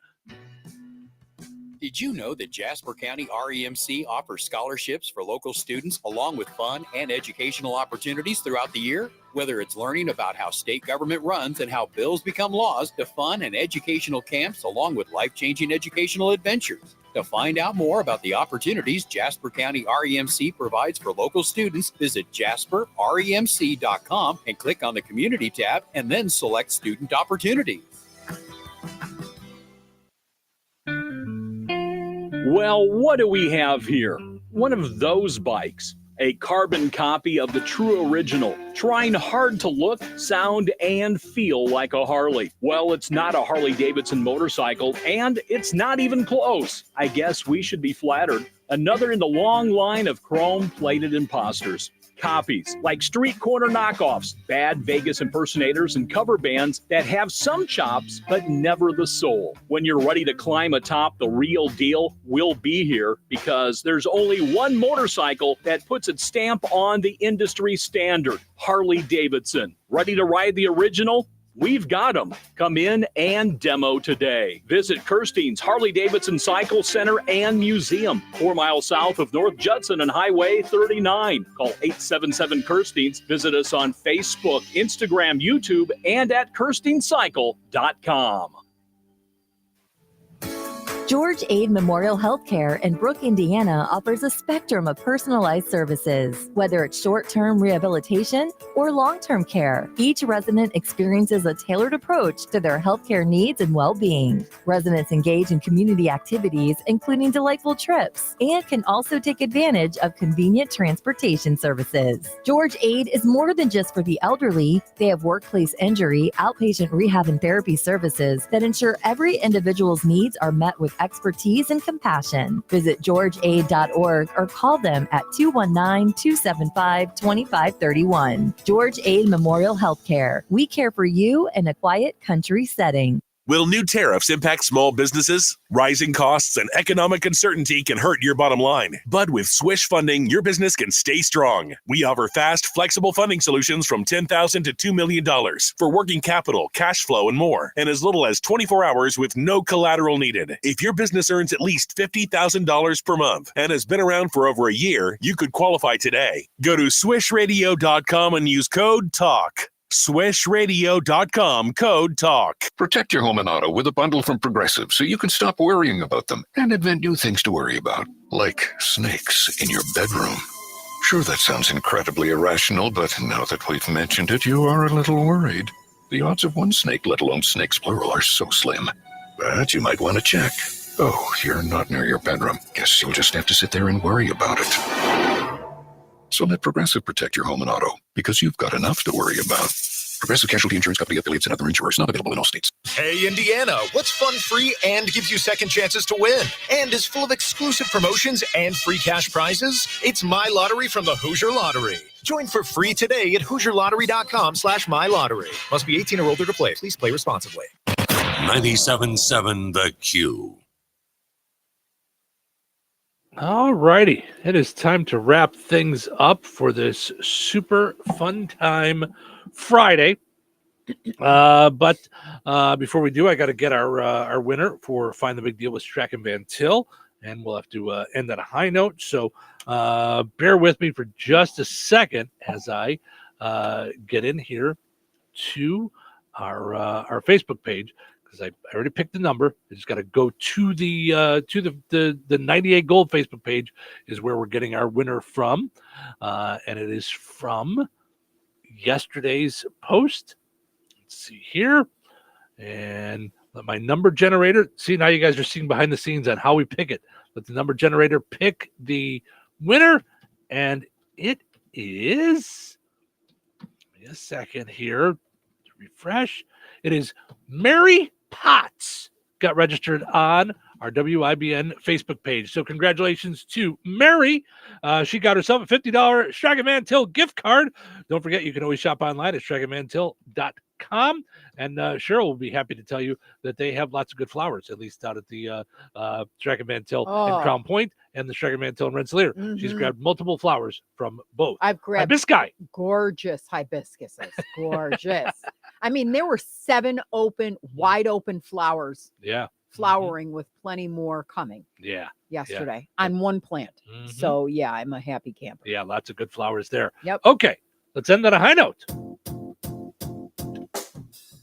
Did you know that Jasper County REMC offers scholarships for local students along with fun and educational opportunities throughout the year? Whether it's learning about how state government runs and how bills become laws, to fun and educational camps along with life-changing educational adventures. To find out more about the opportunities Jasper County REMC provides for local students, visit jasperremc.com and click on the Community tab and then select Student Opportunities. Well, what do we have here? One of those bikes, a carbon copy of the true original, trying hard to look, sound, and feel like a Harley. Well, it's not a Harley-Davidson motorcycle, and it's not even close. I guess we should be flattered. Another in the long line of chrome-plated imposters. Copies, like street corner knockoffs, bad Vegas impersonators, and cover bands that have some chops, but never the soul. When you're ready to climb atop the real deal, we'll be here, because there's only one motorcycle that puts its stamp on the industry standard, Harley-Davidson. Ready to ride the original? We've got them. Come in and demo today. Visit Kirstein's Harley-Davidson Cycle Center and Museum, 4 miles south of North Judson and Highway 39. Call 877-KIRSTEINS. Visit us on Facebook, Instagram, YouTube, and at KirsteinCycle.com. George Aid Memorial Healthcare in Brook, Indiana offers a spectrum of personalized services. Whether it's short-term rehabilitation or long-term care, each resident experiences a tailored approach to their healthcare needs and well-being. Residents engage in community activities, including delightful trips, and can also take advantage of convenient transportation services. George Aid is more than just for the elderly. They have workplace injury, outpatient rehab and therapy services that ensure every individual's needs are met with expertise and compassion. Visit georgeaid.org or call them at 219-275-2531. George Aid Memorial Healthcare. We care for you in a quiet country setting. Will new tariffs impact small businesses? Rising costs and economic uncertainty can hurt your bottom line. But with Swish Funding, your business can stay strong. We offer fast, flexible funding solutions from $10,000 to $2 million for working capital, cash flow, and more, and as little as 24 hours with no collateral needed. If your business earns at least $50,000 per month and has been around for over a year, you could qualify today. Go to swishradio.com and use code TALK. SwishRadio.com, code TALK. Protect your home and auto with a bundle from Progressive so you can stop worrying about them and invent new things to worry about, like snakes in your bedroom. Sure, that sounds incredibly irrational, but now that we've mentioned it, you are a little worried. The odds of one snake, let alone snakes plural, are so slim. But you might want to check. Oh, you're not near your bedroom. Guess you'll just have to sit there and worry about it. So let Progressive protect your home and auto, because you've got enough to worry about. Progressive Casualty Insurance Company, affiliates, and other insurers, not available in all states. Hey, Indiana, what's fun, free, and gives you second chances to win? And is full of exclusive promotions and free cash prizes? It's My Lottery from the Hoosier Lottery. Join for free today at HoosierLottery.com/MyLottery. Must be 18 or older to play. Please play responsibly. 97.7 The Q. All righty. It is time to wrap things up for this super fun time Friday. But before we do, I got to get our winner for Find the Big Deal with Strachan Van Til, and we'll have to end on a high note. So bear with me for just a second as I get in here to our Facebook page, because I already picked the number. I just got to go to the 98 Gold Facebook page is where we're getting our winner from, and it is from yesterday's post. Let's see here, and let my number generator. See, now you guys are seeing behind the scenes on how we pick it. Let the number generator pick the winner, and it is. Give me a second here to refresh. It is Mary Potts, got registered on our WIBN Facebook page. So congratulations to Mary. She got herself a $50 Strachan Van Til gift card. Don't forget, you can always shop online at StrachanVanTil.com. And Cheryl will be happy to tell you that they have lots of good flowers, at least out at the Strachan Van Til in Crown Point and the Strachan Van Til in Rensselaer. Mm-hmm. She's grabbed multiple flowers from both. I've grabbed gorgeous hibiscuses. Gorgeous. I mean, there were 7 wide open flowers. Yeah. Flowering with plenty more coming. Yeah. Yesterday on one plant. Mm-hmm. So yeah, I'm a happy camper. Yeah, lots of good flowers there. Yep. Okay, let's end on a high note.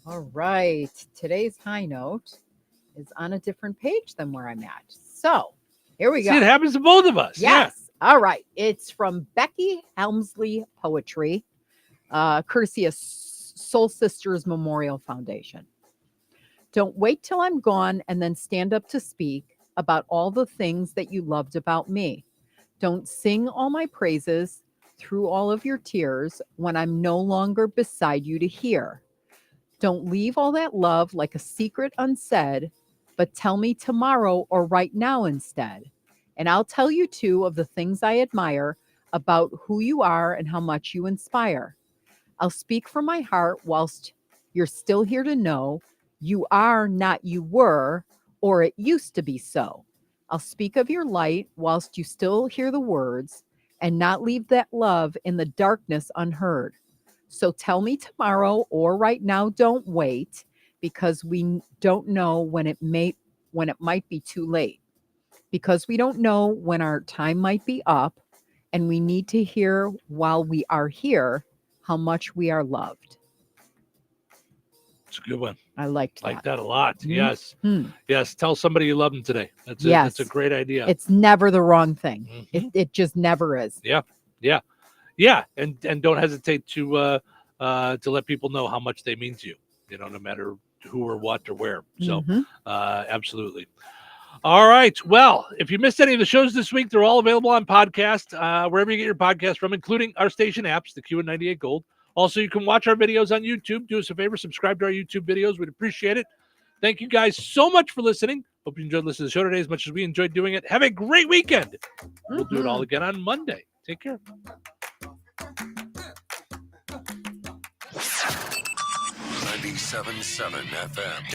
All right. Today's high note is on a different page than where I'm at. So here we go. See, it happens to both of us. Yes. Yeah. All right. It's from Becky Helmsley Poetry, courtesy of Soul Sisters Memorial Foundation. Don't wait till I'm gone and then stand up to speak about all the things that you loved about me. Don't sing all my praises through all of your tears when I'm no longer beside you to hear. Don't leave all that love like a secret unsaid, but tell me tomorrow or right now instead. And I'll tell you too of the things I admire about who you are and how much you inspire. I'll speak from my heart whilst you're still here to know you are not you were, or it used to be so. I'll speak of your light whilst you still hear the words and not leave that love in the darkness unheard. So tell me tomorrow or right now, don't wait, because we don't know when it might be too late. Because we don't know when our time might be up, and we need to hear while we are here how much we are loved. It's a good one. I liked that. Like that a lot. Mm-hmm. Yes. Mm-hmm. Yes. Tell somebody you love them today. That's a great idea. It's never the wrong thing. Mm-hmm. It just never is. Yeah. Yeah. Yeah. And don't hesitate to let people know how much they mean to you, no matter who or what or where. So absolutely. All right. Well, if you missed any of the shows this week, they're all available on podcast, wherever you get your podcast from, including our station apps, the Q and 98 Gold. Also, you can watch our videos on YouTube. Do us a favor, subscribe to our YouTube videos. We'd appreciate it. Thank you guys so much for listening. Hope you enjoyed listening to the show today as much as we enjoyed doing it. Have a great weekend. We'll do it all again on Monday. Take care. 97.7 FM.